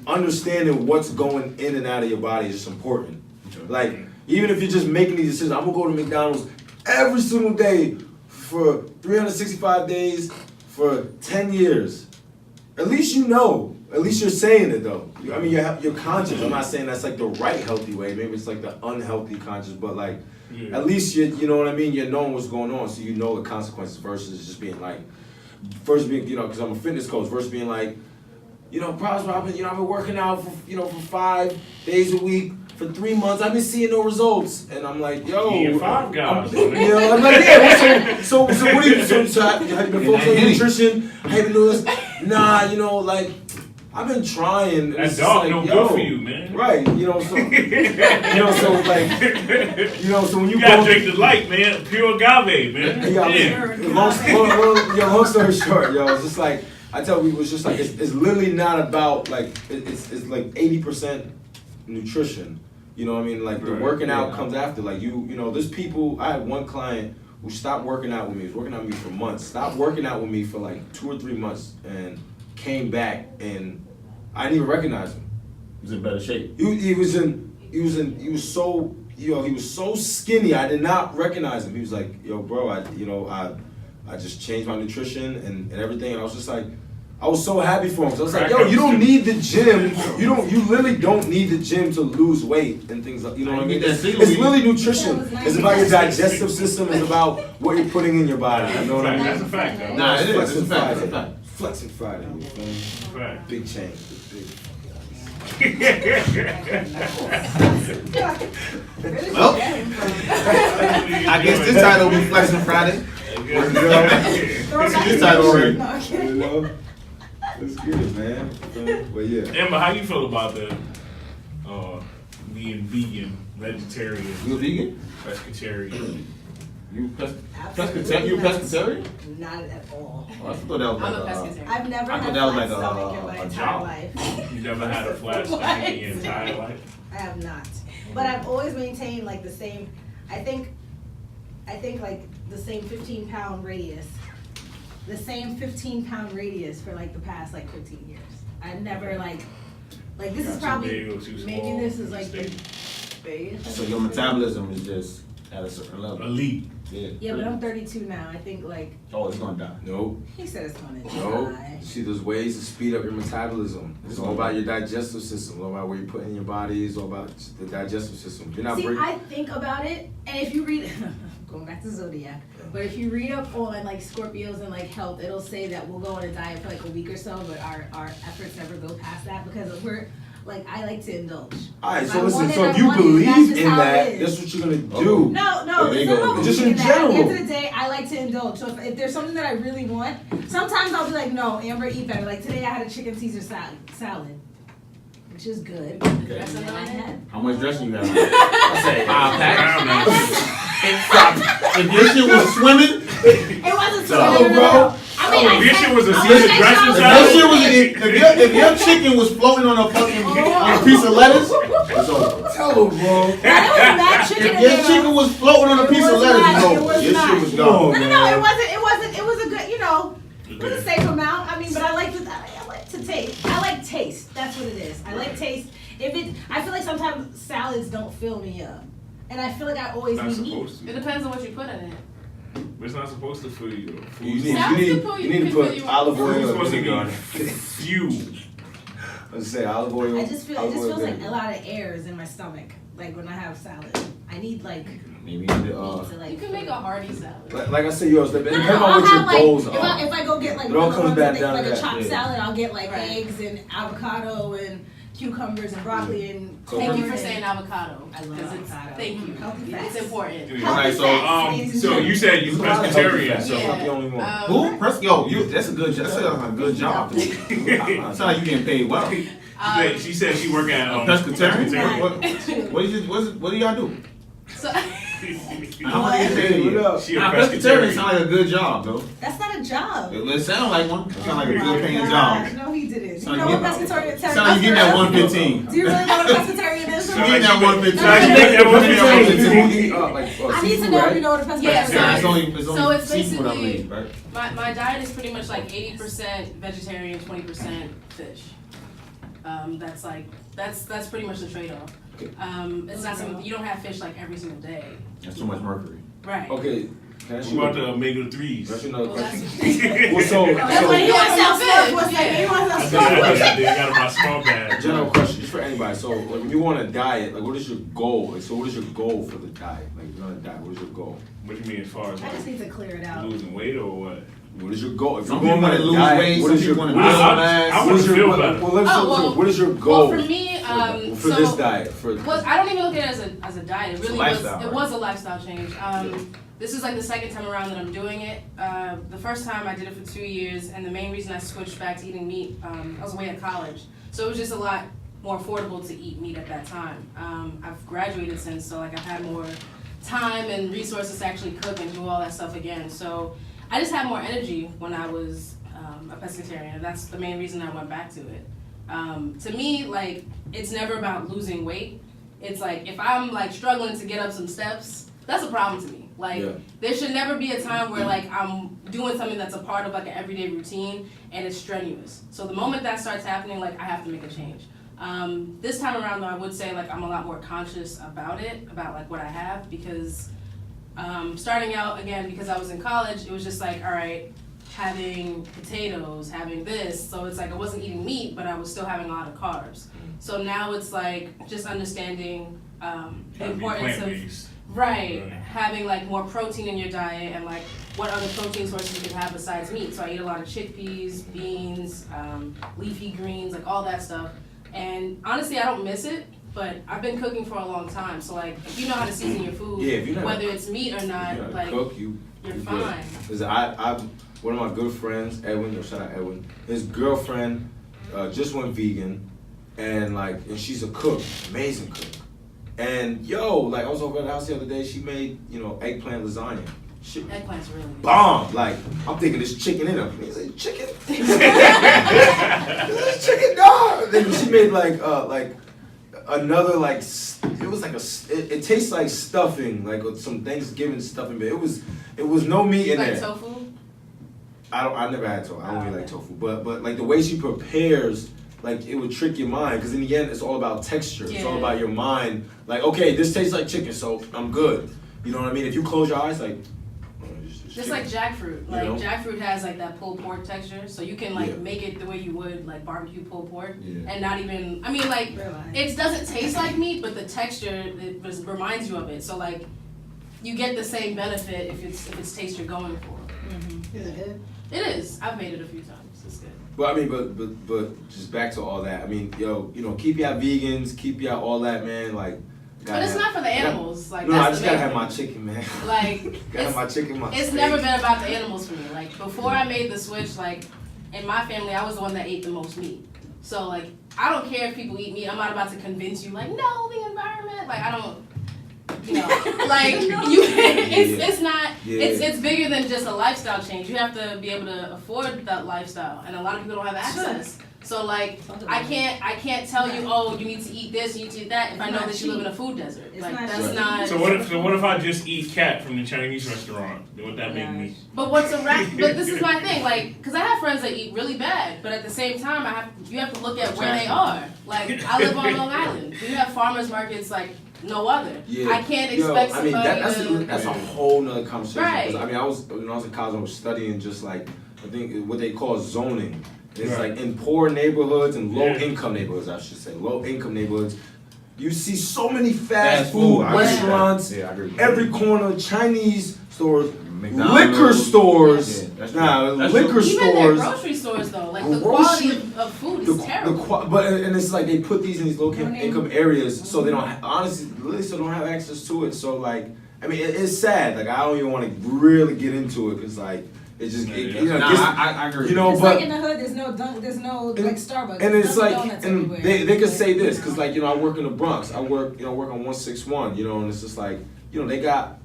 Speaker 3: understanding what's going in and out of your body is just important. Like, even if you're just making these decisions, I'm going to go to McDonald's every single day for 365 days for 10 years. At least at least you're saying it though. I mean, you're conscious. I'm not saying that's like the right healthy way. Maybe it's like the unhealthy conscious, but like, at least you know what I mean? You're knowing what's going on, so you know the consequences versus just being like, because I'm a fitness coach, versus being like, Prosper, I've been working out for 5 days a week. For 3 months, I've been seeing no results, and I'm like, yo,
Speaker 2: 5 guys.
Speaker 3: I'm like, yeah. So what do you? So have you been focused on nutrition? Have you been doing this? Nah, like I've been trying.
Speaker 2: That dog no good for you, man.
Speaker 3: Right, so so when you
Speaker 2: gotta
Speaker 3: go,
Speaker 2: drink the light, man. Pure agave, man.
Speaker 3: Long story short, it's just like I tell people, it's just like it's literally not about like it's like 80% nutrition. You know what I mean? Like the working out comes after. Like there's people. I had one client who stopped working out with me. He was working out with me for months. Stopped working out with me for like 2 or 3 months, and came back, and I didn't even recognize him.
Speaker 4: He was in better shape.
Speaker 3: He was so skinny. I did not recognize him. He was like, yo, bro, I just changed my nutrition and everything. And I was I was so happy for him. So I was like, yo, you don't need the gym. You literally don't need the gym to lose weight and things like, you know what I mean? It's really nutrition. It's about your digestive system. It's about what you're putting in your body. You know what I mean?
Speaker 2: That's a fact, though.
Speaker 7: Nah, it is. It's a fact.
Speaker 3: Friday.
Speaker 7: It's a fact.
Speaker 3: Flexing Friday. You feel me?
Speaker 2: Fact.
Speaker 3: Big change. Big.
Speaker 7: Well, I guess this title will be Flexing Friday. This title already.
Speaker 3: You know? It's good, man. But yeah.
Speaker 2: Emma, how you feel about the being vegan, vegetarian,
Speaker 7: You a vegan?
Speaker 2: pescatarian?
Speaker 7: You pescatarian?
Speaker 5: Not at all.
Speaker 7: Oh, I thought that was
Speaker 6: I'm a
Speaker 7: like
Speaker 6: pescatarian.
Speaker 5: I've never
Speaker 7: I
Speaker 5: had
Speaker 7: thought
Speaker 5: a
Speaker 7: that was
Speaker 5: flat
Speaker 7: like
Speaker 5: stomach in my
Speaker 7: a
Speaker 5: entire
Speaker 7: job.
Speaker 5: life.
Speaker 2: You never had a flat stomach in your entire life?
Speaker 5: I have not. But I've always maintained like the same, I think like the same 15-pound radius. The same 15-pound radius for like the past like 15 years. I've never like this is
Speaker 2: Got too
Speaker 5: probably,
Speaker 2: big or too
Speaker 5: maybe
Speaker 2: small,
Speaker 5: this is like the
Speaker 2: stay
Speaker 5: biggest.
Speaker 7: So your metabolism is just at a certain level.
Speaker 2: elite.
Speaker 5: Yeah, but I'm 32 now. I think like,
Speaker 7: Oh, it's gonna die.
Speaker 3: Nope.
Speaker 5: he said it's gonna
Speaker 3: No.
Speaker 5: die.
Speaker 3: See, there's ways to speed up your metabolism. It's all about your digestive system. It's all about what you put in your body. It's all about the digestive system. If you're not
Speaker 5: See,
Speaker 3: breaking.
Speaker 5: I think about it, and if you read, going back to Zodiac, but if you read up on like Scorpios and like health, it'll say that we'll go on a diet for like a week or so, but our efforts never go past that because we're, like, I like to indulge.
Speaker 3: Alright,
Speaker 5: If
Speaker 3: so
Speaker 5: I
Speaker 3: listen,
Speaker 5: want it,
Speaker 3: so
Speaker 5: I
Speaker 3: if you
Speaker 5: want it. That's
Speaker 3: believe
Speaker 5: just
Speaker 3: in
Speaker 5: how it
Speaker 3: that,
Speaker 5: is.
Speaker 3: that's what you're gonna do.
Speaker 5: No,
Speaker 7: There you
Speaker 5: it's
Speaker 7: go.
Speaker 5: not about
Speaker 3: Just in
Speaker 5: believing that. At the end
Speaker 3: general.
Speaker 5: of the day, I like to indulge. So if there's something that I really want, sometimes I'll be like, no, Amber, eat better. Like today I had a chicken Caesar salad, which is good.
Speaker 7: Okay.
Speaker 5: And then I had
Speaker 7: How much dressing you have? I say
Speaker 2: Brown
Speaker 7: if your shit was swimming,
Speaker 5: it wasn't so
Speaker 3: No,
Speaker 5: good,
Speaker 3: bro.
Speaker 5: I mean,
Speaker 2: Oh, this shit was a
Speaker 5: I
Speaker 2: Caesar
Speaker 5: said
Speaker 2: dressing
Speaker 5: something.
Speaker 7: that shit was
Speaker 2: salad?
Speaker 7: if your chicken was floating on a fucking on a piece of lettuce, it's over.
Speaker 3: Tell him, bro.
Speaker 5: Now, there was mad chicken in
Speaker 7: Your
Speaker 5: there,
Speaker 7: chicken
Speaker 5: though.
Speaker 7: was floating on a
Speaker 5: It
Speaker 7: piece of
Speaker 5: was
Speaker 7: lettuce,
Speaker 5: not,
Speaker 7: it's
Speaker 5: it
Speaker 7: over.
Speaker 5: was
Speaker 7: Your
Speaker 5: not.
Speaker 7: shit was
Speaker 3: No,
Speaker 7: gone.
Speaker 5: No, it wasn't, it was a good, you know, it was a safe amount. I mean, but I like to taste. I like taste. That's what it is. I like taste. I feel like sometimes salads don't fill me up. And I feel like I always
Speaker 2: Not
Speaker 5: need meat.
Speaker 2: supposed
Speaker 6: It
Speaker 2: to.
Speaker 6: depends on what you put in it.
Speaker 2: But it's not supposed to fill you. Though.
Speaker 3: You
Speaker 6: Sounds
Speaker 3: need
Speaker 6: simple,
Speaker 3: you
Speaker 6: you
Speaker 3: need to
Speaker 6: can
Speaker 3: put
Speaker 6: fill you
Speaker 3: olive
Speaker 2: Food's
Speaker 3: oil
Speaker 2: supposed to
Speaker 3: vinegar on it.
Speaker 2: be fuel.
Speaker 3: I was say olive oil.
Speaker 5: I just feel, it
Speaker 3: olive
Speaker 5: just
Speaker 3: oil
Speaker 5: feels like
Speaker 3: vinegar.
Speaker 5: a lot of airs in my stomach. Like when I have salad. I need like
Speaker 7: Maybe you need
Speaker 5: meat
Speaker 7: to,
Speaker 5: to like.
Speaker 6: You can make a hearty salad.
Speaker 3: Like I said, yours. It depends on
Speaker 5: I'll
Speaker 3: what your
Speaker 5: have, like,
Speaker 3: goals
Speaker 5: if
Speaker 3: are.
Speaker 5: if I go get like
Speaker 3: It all
Speaker 5: one of the
Speaker 3: comes
Speaker 5: ones
Speaker 3: back
Speaker 5: that
Speaker 3: down
Speaker 5: like
Speaker 3: to
Speaker 5: a
Speaker 3: that,
Speaker 5: chopped
Speaker 3: yeah.
Speaker 5: salad, I'll get like
Speaker 6: Right.
Speaker 5: eggs and avocado and cucumbers and broccoli and.
Speaker 3: So
Speaker 6: Thank you
Speaker 5: corn
Speaker 6: for
Speaker 5: and-
Speaker 6: saying avocado.
Speaker 5: I love
Speaker 6: 'cause it's-
Speaker 5: avocado.
Speaker 6: Thank you.
Speaker 5: Healthy fats.
Speaker 6: It's important.
Speaker 7: Alright,
Speaker 2: So you said you
Speaker 3: There's a lot of healthy
Speaker 2: pescatarian.
Speaker 3: fats, so
Speaker 6: Yeah.
Speaker 3: I'm not the only one.
Speaker 7: who? That's a good job. That's a good job. Sounds like you getting paid well.
Speaker 2: She said she work at
Speaker 7: Pescatarian?
Speaker 2: pescatarian.
Speaker 7: What do y'all do?
Speaker 6: So,
Speaker 7: How much you get paid a
Speaker 3: What
Speaker 7: year?
Speaker 3: up?
Speaker 2: She a
Speaker 7: Nah, pescatarian
Speaker 2: pescatarian.
Speaker 7: sound like a good job, though.
Speaker 5: That's not a job.
Speaker 7: It sound like one. It sound like a
Speaker 5: Oh
Speaker 7: good
Speaker 5: my
Speaker 7: paying
Speaker 5: gosh,
Speaker 7: job.
Speaker 5: No, he didn't.
Speaker 7: Sound
Speaker 5: You
Speaker 7: like
Speaker 5: know what
Speaker 7: you
Speaker 5: pescatarian
Speaker 7: sound like you getting that 115.
Speaker 5: Do you really know what a pescatarian is?
Speaker 7: You getting that 115.
Speaker 2: Nah, she make that 115.
Speaker 5: I need to know if you know what a pescatarian
Speaker 6: Yeah,
Speaker 5: is.
Speaker 6: so-
Speaker 7: It's only
Speaker 6: So it's
Speaker 7: seafood, I
Speaker 6: basically-
Speaker 7: believe, right?
Speaker 6: my diet is pretty much like 80% vegetarian, 20% fish. That's pretty much the trade-off. It's not something, you don't have fish like every single day.
Speaker 7: That's too much mercury.
Speaker 6: Right.
Speaker 3: Okay, can I ask
Speaker 2: She
Speaker 3: you
Speaker 2: about the
Speaker 3: a
Speaker 2: omega-3s.
Speaker 3: That's another
Speaker 6: Well,
Speaker 3: question.
Speaker 6: that's-
Speaker 3: Well, so
Speaker 5: That's what he
Speaker 6: Yeah,
Speaker 5: wants to
Speaker 6: some
Speaker 5: smoke.
Speaker 6: fish,
Speaker 5: What's
Speaker 6: yeah.
Speaker 5: that? He wants to
Speaker 2: I
Speaker 5: smoke.
Speaker 2: got it my small bag.
Speaker 3: general question, just for anybody. So, like, when you want a diet, like, what is your goal? Like, so, what is your goal for the diet? Like, you're on a diet. What is your goal?
Speaker 2: What do you mean as far as
Speaker 5: I just
Speaker 2: like
Speaker 5: need to clear it out.
Speaker 2: losing weight or what?
Speaker 3: What is your goal? If
Speaker 7: Some
Speaker 3: you're
Speaker 7: people
Speaker 3: going
Speaker 7: want
Speaker 3: on
Speaker 7: to
Speaker 3: a
Speaker 7: lose
Speaker 3: diet,
Speaker 7: weight.
Speaker 3: what
Speaker 7: Some
Speaker 3: is your
Speaker 7: people want to
Speaker 3: what is
Speaker 7: build
Speaker 2: I-
Speaker 7: mass.
Speaker 2: I
Speaker 3: what
Speaker 2: wanna
Speaker 3: is your
Speaker 2: feel
Speaker 3: what,
Speaker 2: better.
Speaker 3: well, let's
Speaker 6: Oh,
Speaker 3: look
Speaker 6: well-
Speaker 3: to what is your goal
Speaker 6: Well, for me,
Speaker 3: for
Speaker 6: so-
Speaker 3: this diet? For
Speaker 6: Well, I don't even look at it as a diet. It
Speaker 7: It's a
Speaker 6: really
Speaker 7: lifestyle,
Speaker 6: was. It
Speaker 7: right?
Speaker 6: was a lifestyle change. This is like the second time around that I'm doing it. The first time I did it for 2 years, and the main reason I switched back to eating meat, I was away at college, so it was just a lot more affordable to eat meat at that time. I've graduated since, so like I've had more time and resources to actually cook and do all that stuff again. So I just had more energy when I was a pescatarian, and that's the main reason I went back to it. To me, like, it's never about losing weight. It's like, if I'm like struggling to get up some steps, that's a problem to me. Like,
Speaker 3: Yeah.
Speaker 6: there should never be a time where like I'm doing something that's a part of like an everyday routine and it's strenuous. So the moment that starts happening, like, I have to make a change. This time around though, I would say like I'm a lot more conscious about it, about like what I have, because starting out again, because I was in college, it was just like, all right, having potatoes, having this. So it's like I wasn't eating meat, but I was still having a lot of carbs. So now it's like just understanding the importance of having like more protein in your diet and like what other protein sources you can have besides meat. So I eat a lot of chickpeas, beans, leafy greens, like all that stuff. And honestly, I don't miss it, but I've been cooking for a long time. So like, if you know how to season your food, whether it's meat or not, like you're fine.
Speaker 3: Because I one of my good friends, Edwin, shout out Edwin, his girlfriend just went vegan, and she's a cook, amazing cook. And like I was over at the house the other day, she made, eggplant lasagna. Shit.
Speaker 6: Eggplant's really good.
Speaker 3: Bomb! Like, I'm thinking there's chicken in them. Is it chicken? There's chicken, dog! Then she made another it was like it tastes like stuffing, like some Thanksgiving stuffing, but it was no meat in there.
Speaker 6: Like tofu?
Speaker 3: I never had tofu. I don't really like tofu, but like the way she prepares, like it would trick your mind, because in the end it's all about texture. Yeah. It's all about your mind. Like, okay, this tastes like chicken, so I'm good. You know what I mean? If you close your eyes, like.
Speaker 6: Just like jackfruit. Like jackfruit has like that pulled pork texture, so you can make it the way you would like barbecue pulled pork, and not even. I mean, like it doesn't taste like meat, but the texture reminds you of it. So like you get the same benefit if it's taste you're going for.
Speaker 5: Mm-hmm. Is it good?
Speaker 6: It is. I've made it a few times. It's good.
Speaker 3: But I mean, but just back to all that. I mean, keep y'all vegans, keep y'all all that, man. Like.
Speaker 6: But it's not for the animals. Like,
Speaker 3: no, I just gotta have my chicken, man.
Speaker 6: Like,
Speaker 3: gotta have my chicken, my
Speaker 6: It's
Speaker 3: steak.
Speaker 6: never been about the animals for me. Like, before I made the switch, like, in my family, I was the one that ate the most meat. So, like, I don't care if people eat meat. I'm not about to convince you, like, no, the environment. Like, I don't, like, it's not, it's bigger than just a lifestyle change. You have to be able to afford that lifestyle. And a lot of people don't have access. So like, I can't tell you, oh, you need to eat this, you need to eat that, if I know that you live in a food desert. Like, that's not.
Speaker 2: So what if I just eat cat from the Chinese restaurant? Would that make me?
Speaker 6: But but this is my thing, like, because I have friends that eat really bad, but at the same time, you have to look at where they are. Like, I live on Long Island. We have farmers markets like no other. Yeah. I can't expect somebody
Speaker 3: that's a whole nother conversation.
Speaker 6: Right.
Speaker 3: I mean, when I was in college, I was studying just like, I think what they call zoning. It's like in poor neighborhoods and low income neighborhoods, I should say. Low income neighborhoods. You see so many fast food restaurants, every corner, Chinese stores, McDonald's. Liquor stores. Liquor stores.
Speaker 6: Even their grocery stores though, like the quality of food is terrible.
Speaker 3: And it's like they put these in these low income areas, so they don't don't have access to it. So like, I mean, it's sad. Like, I don't even want to really get into it, because like. It just,
Speaker 4: I agree.
Speaker 5: It's like in the hood, there's no like Starbucks.
Speaker 3: And it's like, and they could say this, because like, I work in the Bronx. I work on 161, and it's just like, they got,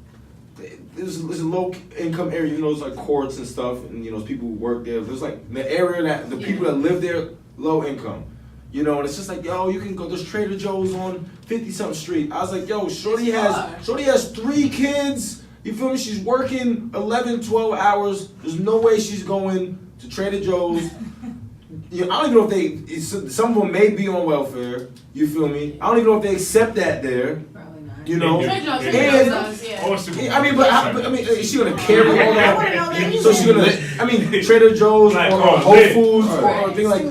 Speaker 3: there's a low income area, there's like courts and stuff, and people who work there. There's like the area that, the people that live there, low income. And it's just like, yo, you can go, there's Trader Joe's on 50-something Street. I was like, yo, Shorty has 3 kids. You feel me? She's working 11, 12 hours. There's no way she's going to Trader Joe's. I don't even know if some of them may be on welfare. You feel me? I don't even know if they accept that there.
Speaker 5: Probably not.
Speaker 3: I mean, is she gonna carry all that? So she's gonna, Trader Joe's or Whole Foods or thing like.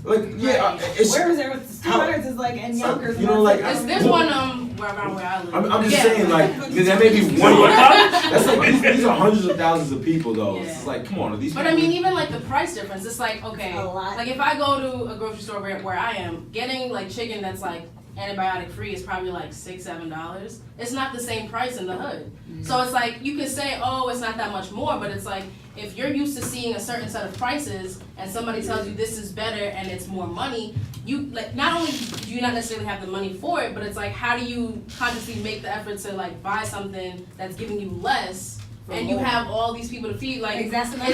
Speaker 3: Like,
Speaker 5: where is there? Stu Leonard's is like in Yonkers.
Speaker 6: There's one around where I live.
Speaker 3: I'm just saying, like, that may be one. That's like these are hundreds of thousands of people, though. Yeah. It's like, come on, these.
Speaker 6: But I mean, even like the price difference, it's like, okay, like if I go to a grocery store where I am, getting like chicken that's like antibiotic free is probably like $6-7. It's not the same price in the hood. Mm-hmm. So it's like, you can say, oh, it's not that much more, but it's like, if you're used to seeing a certain set of prices and somebody tells you this is better and it's more money, you like, not only do you not necessarily have the money for it, but it's like, how do you consciously make the effort to like buy something that's giving you less and you have all these people to feed? Like, it's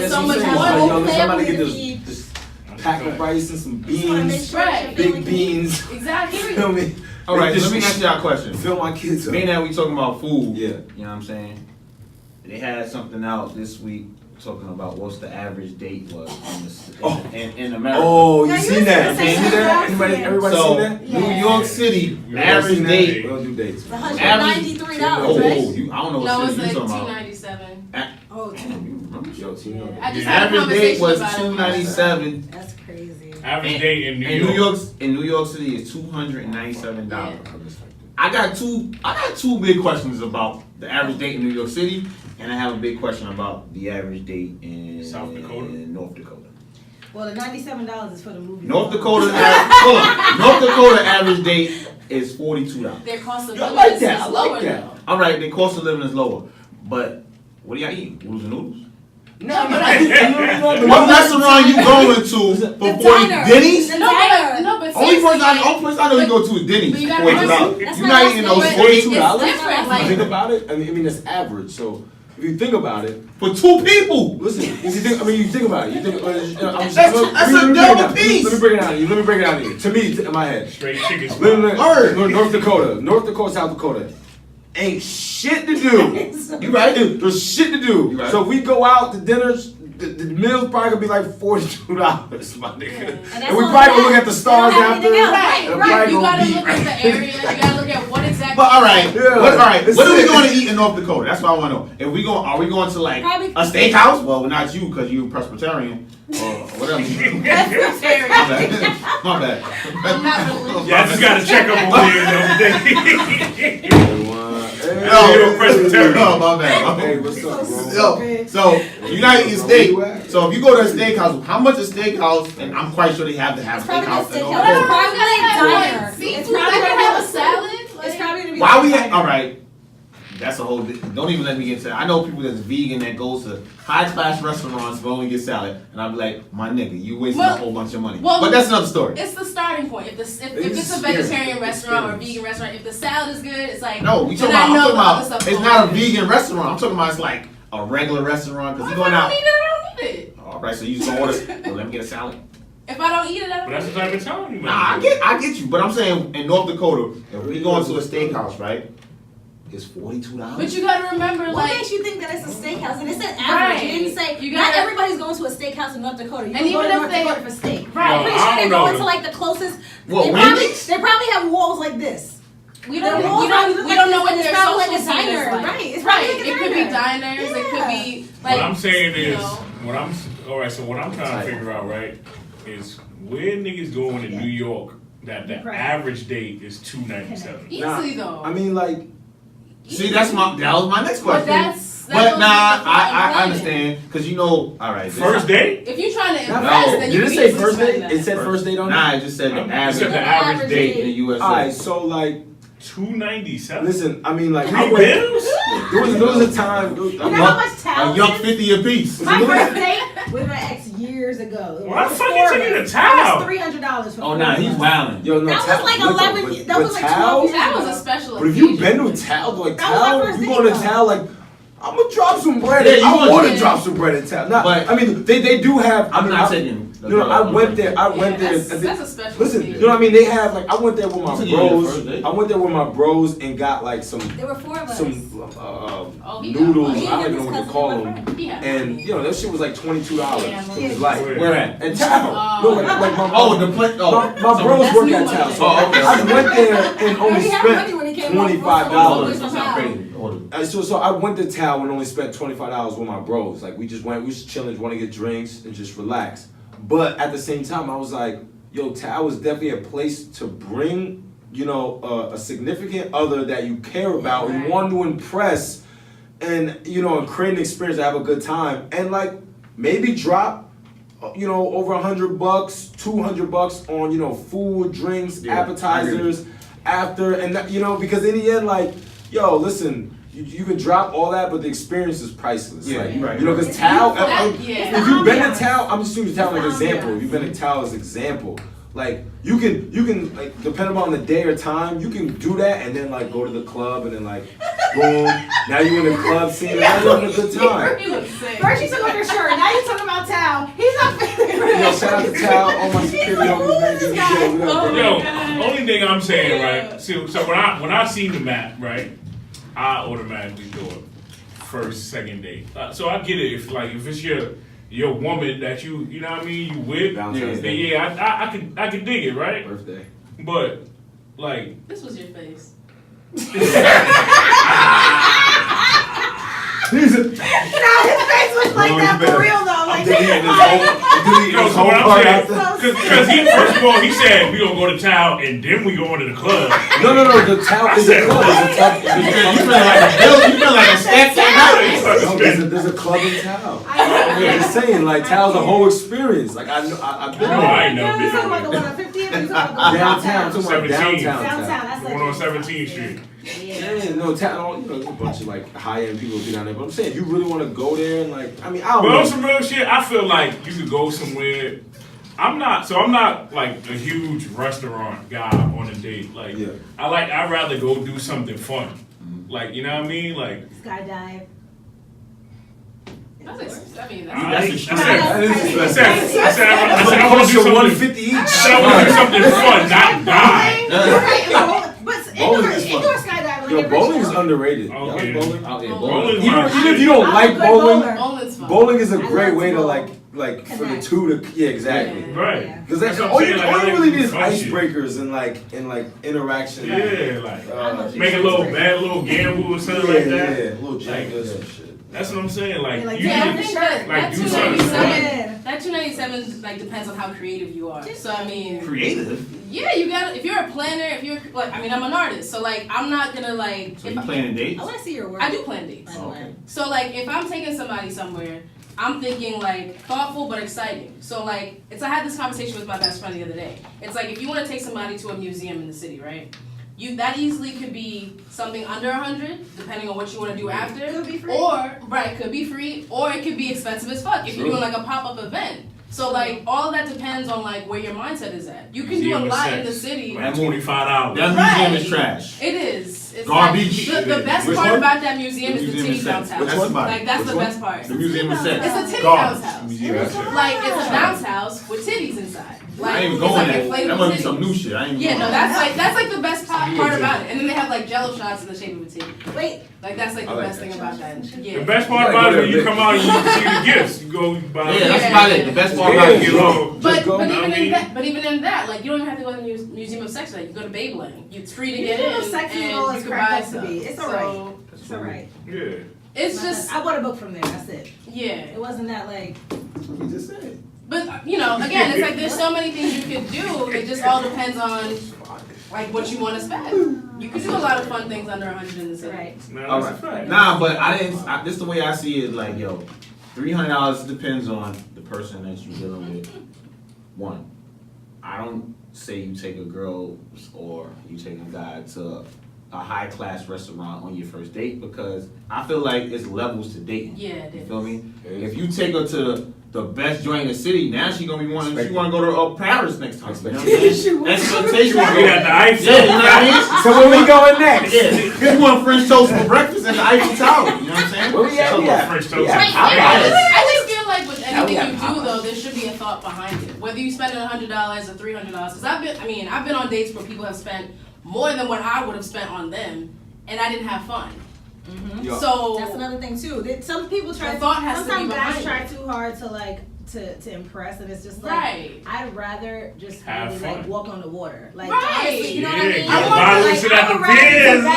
Speaker 6: so much more.
Speaker 3: Somebody get this pack of rice and some beans, big beans.
Speaker 6: Exactly.
Speaker 3: Feel me?
Speaker 4: All right, let me ask y'all a question.
Speaker 3: Fill my kids up.
Speaker 4: Being that we talking about food,
Speaker 3: yeah,
Speaker 4: you know what I'm saying? They had something out this week talking about what's the average date was in America.
Speaker 3: Oh, you seen that? Everybody seen that?
Speaker 4: New York City, average date.
Speaker 3: We don't do dates.
Speaker 5: $193, right?
Speaker 4: I don't know what city you're talking about.
Speaker 6: $297.
Speaker 5: Oh,
Speaker 3: Yo, Team York.
Speaker 6: I
Speaker 7: The
Speaker 6: just had a
Speaker 7: average date
Speaker 6: conversation
Speaker 7: was
Speaker 6: about it.
Speaker 7: $297.
Speaker 5: that's crazy.
Speaker 2: Average date in New
Speaker 7: In
Speaker 2: York.
Speaker 7: New York City is $297.
Speaker 6: Yeah.
Speaker 7: I got two big questions about the average date in New York City, and I have a big question about the average date in
Speaker 2: South Dakota?
Speaker 7: North Dakota.
Speaker 5: Well, the $97 is for the movie.
Speaker 7: North Dakota average date is $42.
Speaker 6: Their cost of
Speaker 3: I
Speaker 6: living
Speaker 3: like
Speaker 6: is
Speaker 3: that. I
Speaker 6: lower
Speaker 3: like that.
Speaker 6: though.
Speaker 7: All right, the cost of living is lower, but what do y'all eat? Noodles and noodles?
Speaker 6: No, but I
Speaker 7: What restaurant you going to for
Speaker 5: The
Speaker 7: 40?
Speaker 5: diner.
Speaker 7: Denny's?
Speaker 5: The
Speaker 6: no,
Speaker 5: diner.
Speaker 6: but no, but
Speaker 7: Only place
Speaker 6: seriously,
Speaker 7: I know you go to is
Speaker 6: but
Speaker 7: Denny's.
Speaker 6: you gotta
Speaker 7: $42.
Speaker 6: remember-
Speaker 5: That's
Speaker 7: You're
Speaker 5: my
Speaker 7: not
Speaker 5: last
Speaker 7: eating
Speaker 5: name,
Speaker 7: those
Speaker 5: but
Speaker 7: $42.
Speaker 6: it's different. Like,
Speaker 3: Think about it. I mean, it's average. So if you think about it,
Speaker 7: For two people.
Speaker 3: listen. If you think, you think about it. You think.
Speaker 7: That's a double piece.
Speaker 3: Let me break it down. Let me break it down here. To me, in my head.
Speaker 2: Straight chicken spot.
Speaker 3: North Dakota, South Dakota. Ain't shit to do.
Speaker 7: You right?
Speaker 3: There's shit to do.
Speaker 7: You right.
Speaker 3: So if we go out to dinners, the meal's probably gonna be like $42, my nigga.
Speaker 5: that's
Speaker 3: And we
Speaker 5: all
Speaker 3: probably
Speaker 5: they
Speaker 3: gonna look
Speaker 5: have.
Speaker 3: at the stars
Speaker 5: They don't have
Speaker 3: after.
Speaker 5: anything else.
Speaker 6: right,
Speaker 3: And
Speaker 6: right.
Speaker 3: probably
Speaker 6: You
Speaker 3: gonna
Speaker 6: gotta
Speaker 3: beat.
Speaker 6: look at the area. You gotta look at what exactly.
Speaker 7: But all right,
Speaker 3: Yeah.
Speaker 7: what are we
Speaker 3: It's
Speaker 7: going to eat in North Dakota? That's what I want to know. If we going, are we going to like
Speaker 5: Probably-
Speaker 7: a steakhouse? Well, not you because you're Presbyterian or whatever.
Speaker 6: That's very.
Speaker 7: My bad. My bad.
Speaker 6: I'm not religious.
Speaker 2: Yeah, I just gotta check up on you the other day.
Speaker 7: No,
Speaker 2: Presbyterian.
Speaker 7: no, my bad.
Speaker 3: Hey, what's up, bro?
Speaker 7: Yo, so you're not eating steak. So if you go to a steakhouse, how much a steakhouse? And I'm quite sure they have to have
Speaker 5: It's probably
Speaker 7: steakhouse.
Speaker 5: a
Speaker 7: in
Speaker 5: steakhouse.
Speaker 7: North
Speaker 6: Whatever,
Speaker 5: It's
Speaker 7: Dakota.
Speaker 5: probably a diner. It's
Speaker 6: Seafood.
Speaker 5: probably
Speaker 6: I can
Speaker 5: gonna
Speaker 6: have
Speaker 5: be
Speaker 6: a salad.
Speaker 5: It's probably gonna be.
Speaker 7: Why
Speaker 5: like
Speaker 7: we
Speaker 5: a
Speaker 7: had,
Speaker 5: diner.
Speaker 7: all right? That's a whole. Don't even let me get to that. I know people that's vegan that goes to high class restaurants but only get salad, and I'll be like, my nigga, you wasting
Speaker 6: Well-
Speaker 7: a whole bunch of money.
Speaker 6: well,
Speaker 7: but that's another story.
Speaker 6: It's the starting point. If it's a
Speaker 3: Experience.
Speaker 6: vegetarian restaurant or
Speaker 3: Experience.
Speaker 6: vegan restaurant, if the salad is good, it's like
Speaker 7: No, we
Speaker 6: then
Speaker 7: talking
Speaker 6: I
Speaker 7: about. I'm
Speaker 6: know
Speaker 7: talking
Speaker 6: the other
Speaker 7: about.
Speaker 6: stuff
Speaker 7: It's
Speaker 6: going
Speaker 7: not a
Speaker 6: on.
Speaker 7: vegan restaurant. I'm talking about it's like a regular restaurant because
Speaker 6: If
Speaker 7: you
Speaker 6: I
Speaker 7: going
Speaker 6: don't
Speaker 7: out.
Speaker 6: eat it, I don't eat it.
Speaker 7: All right, so you just gonna order. Well, let me get a salad.
Speaker 6: If I don't eat it, I
Speaker 2: But
Speaker 6: don't
Speaker 2: that's
Speaker 6: eat
Speaker 2: the
Speaker 6: it.
Speaker 2: type of time you
Speaker 7: Nah, I get you, but I'm saying in North Dakota, if we going to a steakhouse, right? It's $42.
Speaker 6: But you gotta remember,
Speaker 5: What
Speaker 6: like,
Speaker 5: makes you think that it's a steakhouse? And it said average.
Speaker 6: Right.
Speaker 5: It didn't say
Speaker 6: You
Speaker 5: not
Speaker 6: gotta-
Speaker 5: everybody's going to a steakhouse in North Dakota. You
Speaker 6: And
Speaker 5: can go
Speaker 6: even
Speaker 5: to
Speaker 6: if
Speaker 5: North
Speaker 6: they-
Speaker 5: Dakota for steak.
Speaker 6: Right.
Speaker 5: I'm pretty
Speaker 2: Well, I
Speaker 5: sure they're
Speaker 2: don't
Speaker 5: going
Speaker 2: know.
Speaker 5: to like the closest.
Speaker 7: What,
Speaker 5: they probably
Speaker 7: Wendy's?
Speaker 5: have walls like this.
Speaker 6: we
Speaker 5: The
Speaker 6: don't
Speaker 5: walls
Speaker 6: we
Speaker 5: probably
Speaker 6: don't
Speaker 5: look
Speaker 6: we don't
Speaker 5: like
Speaker 6: know what
Speaker 5: this,
Speaker 6: their
Speaker 5: and it's probably
Speaker 6: social
Speaker 5: like a
Speaker 6: scene is
Speaker 5: diner.
Speaker 6: like.
Speaker 5: Right. It's probably
Speaker 6: Right.
Speaker 5: like a
Speaker 6: It could be
Speaker 5: diner.
Speaker 6: diners. It could
Speaker 5: Yeah.
Speaker 6: be like.
Speaker 2: What I'm saying
Speaker 6: you
Speaker 2: is,
Speaker 6: know.
Speaker 2: all right. So what I'm trying to figure out, right, is where niggas going in New York that the
Speaker 5: Right.
Speaker 2: average date is $297.
Speaker 6: Easily though.
Speaker 3: I mean, like,
Speaker 7: See, that was my next question.
Speaker 6: But that's
Speaker 7: But
Speaker 6: goes
Speaker 7: nah,
Speaker 6: with the
Speaker 7: I
Speaker 6: planning.
Speaker 7: understand because you know, all right. this-
Speaker 2: First date?
Speaker 6: If you're trying to
Speaker 3: No.
Speaker 6: invest, then you
Speaker 3: Did it
Speaker 6: can
Speaker 3: say
Speaker 6: easily
Speaker 3: first
Speaker 6: spend
Speaker 3: date?
Speaker 6: that.
Speaker 3: It said first date on
Speaker 7: Nah,
Speaker 3: it?
Speaker 7: I just said the
Speaker 2: It
Speaker 7: average
Speaker 2: said the
Speaker 5: average
Speaker 2: average
Speaker 5: date.
Speaker 2: date.
Speaker 7: in the USA.
Speaker 3: Alright, so like,
Speaker 2: $297.
Speaker 3: listen, I mean, like,
Speaker 2: How
Speaker 3: we went,
Speaker 2: bills?
Speaker 3: there was a time.
Speaker 5: You know how much
Speaker 7: a
Speaker 5: towels?
Speaker 7: young 50 apiece.
Speaker 5: My first date with my ex years ago.
Speaker 2: Why the
Speaker 5: It was
Speaker 2: fuck
Speaker 5: $4
Speaker 2: you took you
Speaker 5: of
Speaker 2: to
Speaker 5: us. That
Speaker 2: towel?
Speaker 5: was $300 for
Speaker 7: Oh nah, he's
Speaker 5: 4 of us.
Speaker 7: wilding.
Speaker 3: Yo, no,
Speaker 5: That was
Speaker 3: towel-
Speaker 5: like
Speaker 3: look,
Speaker 5: 11
Speaker 3: but-
Speaker 5: that was
Speaker 3: but
Speaker 5: like 12
Speaker 3: towel-
Speaker 5: years
Speaker 6: That was
Speaker 5: ago.
Speaker 6: a special.
Speaker 3: But if you've
Speaker 6: occasion.
Speaker 3: been to a towel, like
Speaker 5: That was my
Speaker 3: towel,
Speaker 5: first
Speaker 3: you
Speaker 5: date,
Speaker 3: go to
Speaker 5: though.
Speaker 3: towel, like, I'm gonna drop some bread.
Speaker 7: Yeah, you
Speaker 3: I
Speaker 7: want
Speaker 3: want
Speaker 6: to.
Speaker 3: to drop some bread in town. Nah,
Speaker 7: But-
Speaker 3: I mean, they do have.
Speaker 7: I'm
Speaker 3: I mean,
Speaker 7: not
Speaker 3: I-
Speaker 7: taking. the
Speaker 3: You know,
Speaker 7: girl
Speaker 3: I
Speaker 7: on
Speaker 3: went
Speaker 7: first
Speaker 3: there.
Speaker 7: date.
Speaker 3: I went there.
Speaker 6: That's a special.
Speaker 3: Listen,
Speaker 6: occasion.
Speaker 3: you know what I mean? They have like I went there with my
Speaker 7: Took you to the
Speaker 3: bros.
Speaker 7: first date?
Speaker 3: I went there with my bros and got like some
Speaker 5: There were 4 of us.
Speaker 3: some
Speaker 6: he got
Speaker 3: noodles.
Speaker 6: money.
Speaker 3: I don't even know what to call them.
Speaker 6: He had
Speaker 3: And
Speaker 6: money.
Speaker 3: you know that shit was like $22.
Speaker 6: Yeah,
Speaker 3: It was
Speaker 5: yeah.
Speaker 3: like
Speaker 7: Where at?
Speaker 3: and towel. No, like my
Speaker 7: Oh, the plate. Oh,
Speaker 3: my bros
Speaker 6: That's
Speaker 3: work
Speaker 6: new
Speaker 3: at
Speaker 6: money.
Speaker 3: towel. So
Speaker 7: Oh, okay.
Speaker 3: I went there and only
Speaker 5: He had money when he
Speaker 3: spent
Speaker 5: came home.
Speaker 3: $25.
Speaker 7: That's not crazy. Order.
Speaker 3: So I went to town and only spent $25 with my bros. Like we just chilling, want to get drinks and just relax. But at the same time, I was like, yo, Tao is definitely a place to bring, you know, a significant other that you care about and
Speaker 6: Right.
Speaker 3: want to impress, and you know, and create an experience to have a good time, and like maybe drop, you know, over $100, $200 on, you know, food, drinks,
Speaker 7: Yeah,
Speaker 3: appetizers, after, and that, you know, because in the end, like, yo, listen. You can drop all that, but the experience is priceless.
Speaker 7: Yeah,
Speaker 3: like,
Speaker 7: you're right.
Speaker 3: You know, because
Speaker 5: It's
Speaker 3: Tao,
Speaker 5: beautiful.
Speaker 6: Yeah.
Speaker 3: if you've been to
Speaker 5: ambiance.
Speaker 3: Tao, I'm just using Tao like an
Speaker 5: It's the
Speaker 3: example.
Speaker 5: ambiance.
Speaker 3: If you've been to Tao as example, like you can like depending on the day or time, you can do that and then like go to the club and then like boom, now you in the club scene and now you're having a good time.
Speaker 6: He looks sick.
Speaker 5: First you took off your shirt, now you talking about towel. He's not feeling
Speaker 3: You know, shout out to Tao, all my security homies, man.
Speaker 5: This
Speaker 3: Yo,
Speaker 5: guy.
Speaker 3: what up, bro?
Speaker 2: Yo, only thing I'm saying,
Speaker 6: Yeah.
Speaker 2: right? So when I seen the map, right, I automatically thought first, second date. So I get it if it's your woman that you know what I mean, you with.
Speaker 3: Valentine's
Speaker 2: Then
Speaker 3: Day.
Speaker 2: yeah, I can dig it, right?
Speaker 3: Birthday.
Speaker 2: But like,
Speaker 6: This was your face.
Speaker 3: He's a
Speaker 5: switch like that for real though. Like,
Speaker 2: So what I'm saying, because he first of all he said we gonna go to town and then we go into the club.
Speaker 3: No, the town is a club.
Speaker 7: You feel like a stack
Speaker 3: There's a club in town. I'm just saying, like, town's a whole experience. Like, I've been
Speaker 2: No, I ain't never
Speaker 5: You
Speaker 2: been
Speaker 5: talking about the one on 50th? You talking about the
Speaker 3: downtown. I'm talking about
Speaker 2: 17.
Speaker 3: downtown.
Speaker 5: That's
Speaker 2: The one on 17th Street.
Speaker 3: Yeah, no, town. You know, there's a bunch of like high-end people be down there. But I'm saying, if you really want to go there and like, I mean, I don't
Speaker 2: But
Speaker 3: know.
Speaker 2: on some real shit, I feel like you could go somewhere. I'm not like a huge restaurant guy on a date. Like,
Speaker 3: Yeah.
Speaker 2: I'd rather go do something fun. Like, you know what I mean? Like,
Speaker 5: skydive.
Speaker 6: I mean,
Speaker 2: I said I want to do something.
Speaker 3: 150 each.
Speaker 2: I said I want to do something fun, not die.
Speaker 5: But
Speaker 3: Bowling is fun.
Speaker 5: indoor skydiving.
Speaker 3: Yo, bowling is underrated.
Speaker 2: Oh,
Speaker 3: Y'all like
Speaker 2: yeah.
Speaker 3: bowling?
Speaker 4: Out there,
Speaker 2: Bowling.
Speaker 3: Even if you don't like bowling,
Speaker 6: Bowling's fun.
Speaker 3: bowling is a
Speaker 5: I
Speaker 3: great
Speaker 5: love
Speaker 3: way to
Speaker 5: bowl.
Speaker 3: like for the
Speaker 5: Connect.
Speaker 3: two to exactly.
Speaker 6: Yeah.
Speaker 2: Right.
Speaker 3: Because
Speaker 2: That's what I'm
Speaker 3: all you
Speaker 2: saying, like, I
Speaker 3: really
Speaker 2: like
Speaker 3: need is
Speaker 2: fun shit.
Speaker 3: icebreakers and like interaction.
Speaker 2: Yeah, like
Speaker 3: Uh,
Speaker 2: make a little gamble or something like that.
Speaker 3: Yeah, a little
Speaker 2: Like,
Speaker 3: jangle some shit.
Speaker 2: That's what I'm saying. Like,
Speaker 5: Yeah, like,
Speaker 2: you
Speaker 6: Yeah, I
Speaker 2: need
Speaker 6: think that,
Speaker 2: like,
Speaker 6: that
Speaker 2: do something
Speaker 6: 297, that 297 like depends on how creative you are. So I mean,
Speaker 7: Creative?
Speaker 6: yeah, you got to if you're a planner, if you're like, I mean, I'm an artist, so like, I'm not gonna like.
Speaker 7: So
Speaker 6: if
Speaker 7: you planning dates?
Speaker 5: I want to see your work.
Speaker 6: I do plan dates.
Speaker 5: By the way.
Speaker 7: Okay.
Speaker 6: So like, if I'm taking somebody somewhere, I'm thinking like thoughtful but exciting. So like, I had this conversation with my best friend the other day. It's like if you want to take somebody to a museum in the city, right? That easily could be something under 100, depending on what you want to do after.
Speaker 5: Could be free.
Speaker 6: Or could be free, or it could be expensive as fuck if you're doing like a pop-up event. So like all of that depends on like where your mindset is at. You can do a lot in the city.
Speaker 2: Like $25.
Speaker 7: That museum is trash.
Speaker 6: It is. It's
Speaker 7: Garbage.
Speaker 6: Like, the best
Speaker 7: Which
Speaker 6: part
Speaker 7: one?
Speaker 6: about that museum
Speaker 7: The
Speaker 6: is the
Speaker 7: museum
Speaker 6: titty
Speaker 7: is
Speaker 6: bounce
Speaker 7: sex.
Speaker 6: house.
Speaker 7: Which one?
Speaker 6: Like that's
Speaker 7: Which
Speaker 6: the
Speaker 7: one?
Speaker 6: best part.
Speaker 7: The museum is sex.
Speaker 6: It's a titty
Speaker 7: Garbage.
Speaker 6: bounce house.
Speaker 7: Museum is sex.
Speaker 6: Like it's a bounce house with titties inside. Like
Speaker 7: I ain't even
Speaker 6: it's
Speaker 7: going
Speaker 6: like
Speaker 7: there.
Speaker 6: inflatable
Speaker 7: That must be
Speaker 6: titties.
Speaker 7: some new shit. I ain't even
Speaker 6: Yeah,
Speaker 7: going
Speaker 6: no,
Speaker 7: there.
Speaker 6: that's like the best part about it. And then they have like jello shots in the shape of a titty.
Speaker 5: Wait,
Speaker 6: Like that's like
Speaker 3: I
Speaker 6: the
Speaker 3: like
Speaker 6: best
Speaker 3: that.
Speaker 6: thing about that. Yeah.
Speaker 2: The best part about it is when you come out and you can see the gifts. You go buy.
Speaker 7: Yeah, that's about it. The best part about
Speaker 2: Yeah,
Speaker 7: it.
Speaker 2: you know.
Speaker 6: But
Speaker 3: go.
Speaker 6: but
Speaker 2: I
Speaker 6: even
Speaker 2: mean-
Speaker 6: in that, like you don't even have to go to the Museum of Sex. Like you go to Baecation. It's free to get
Speaker 5: Museum
Speaker 6: in.
Speaker 5: of Sex is
Speaker 6: and
Speaker 5: all
Speaker 6: you
Speaker 5: it's
Speaker 6: can
Speaker 5: cracked
Speaker 6: buy
Speaker 5: up to
Speaker 6: stuff.
Speaker 5: be. It's
Speaker 6: So,
Speaker 5: alright. It's alright.
Speaker 2: Yeah.
Speaker 6: It's just
Speaker 5: I bought a book from there. That's it.
Speaker 6: yeah.
Speaker 5: It wasn't that like.
Speaker 3: You just said.
Speaker 6: But you know, again, it's like there's so many things you could do. It just all depends on like what you want to spend. You can do a lot of fun things under 100 in the city.
Speaker 5: Right.
Speaker 2: No,
Speaker 7: All
Speaker 2: that's a
Speaker 7: right.
Speaker 2: fact.
Speaker 7: Nah, but this is the way I see it. Like, yo, $300 depends on the person that you're dealing with. One, I don't say you take a girl or you take a guy to a high class restaurant on your first date because I feel like it's levels to dating.
Speaker 6: Yeah, it
Speaker 7: You
Speaker 6: is.
Speaker 7: feel me? If you take her to the best joint in the city, now she gonna be wanting. She want to go to Paris next time. You know what I'm saying? Expectation.
Speaker 2: We got the Eiffel.
Speaker 7: Yeah, you know what I mean?
Speaker 3: So where we going next?
Speaker 7: Yeah, you want French toast for breakfast in the Eiffel Tower. You know what I'm saying?
Speaker 3: Where we at?
Speaker 2: So
Speaker 3: We at?
Speaker 2: French toast.
Speaker 3: Yeah.
Speaker 6: I just feel like with
Speaker 3: Now we
Speaker 6: anything you
Speaker 3: got
Speaker 6: do though, there should be a thought behind it. Whether you spend $100 or $300, because I've been on dates where people have spent more than what I would have spent on them, and I didn't have fun.
Speaker 3: Yo.
Speaker 6: So
Speaker 5: That's another thing too. Some people try.
Speaker 6: The thought has to be
Speaker 5: sometimes guys
Speaker 6: behind
Speaker 5: try too hard to like to impress, and it's just like
Speaker 6: Right.
Speaker 5: I'd rather just
Speaker 2: Have
Speaker 5: really
Speaker 2: fun.
Speaker 5: like walk on the water. Like
Speaker 6: Right.
Speaker 5: honestly, you know what I
Speaker 2: Yeah,
Speaker 5: mean?
Speaker 2: get
Speaker 5: I
Speaker 2: a
Speaker 5: want
Speaker 2: bottle
Speaker 5: to,
Speaker 2: and sit at
Speaker 5: I
Speaker 2: the
Speaker 5: would rather
Speaker 2: piers,
Speaker 5: do that.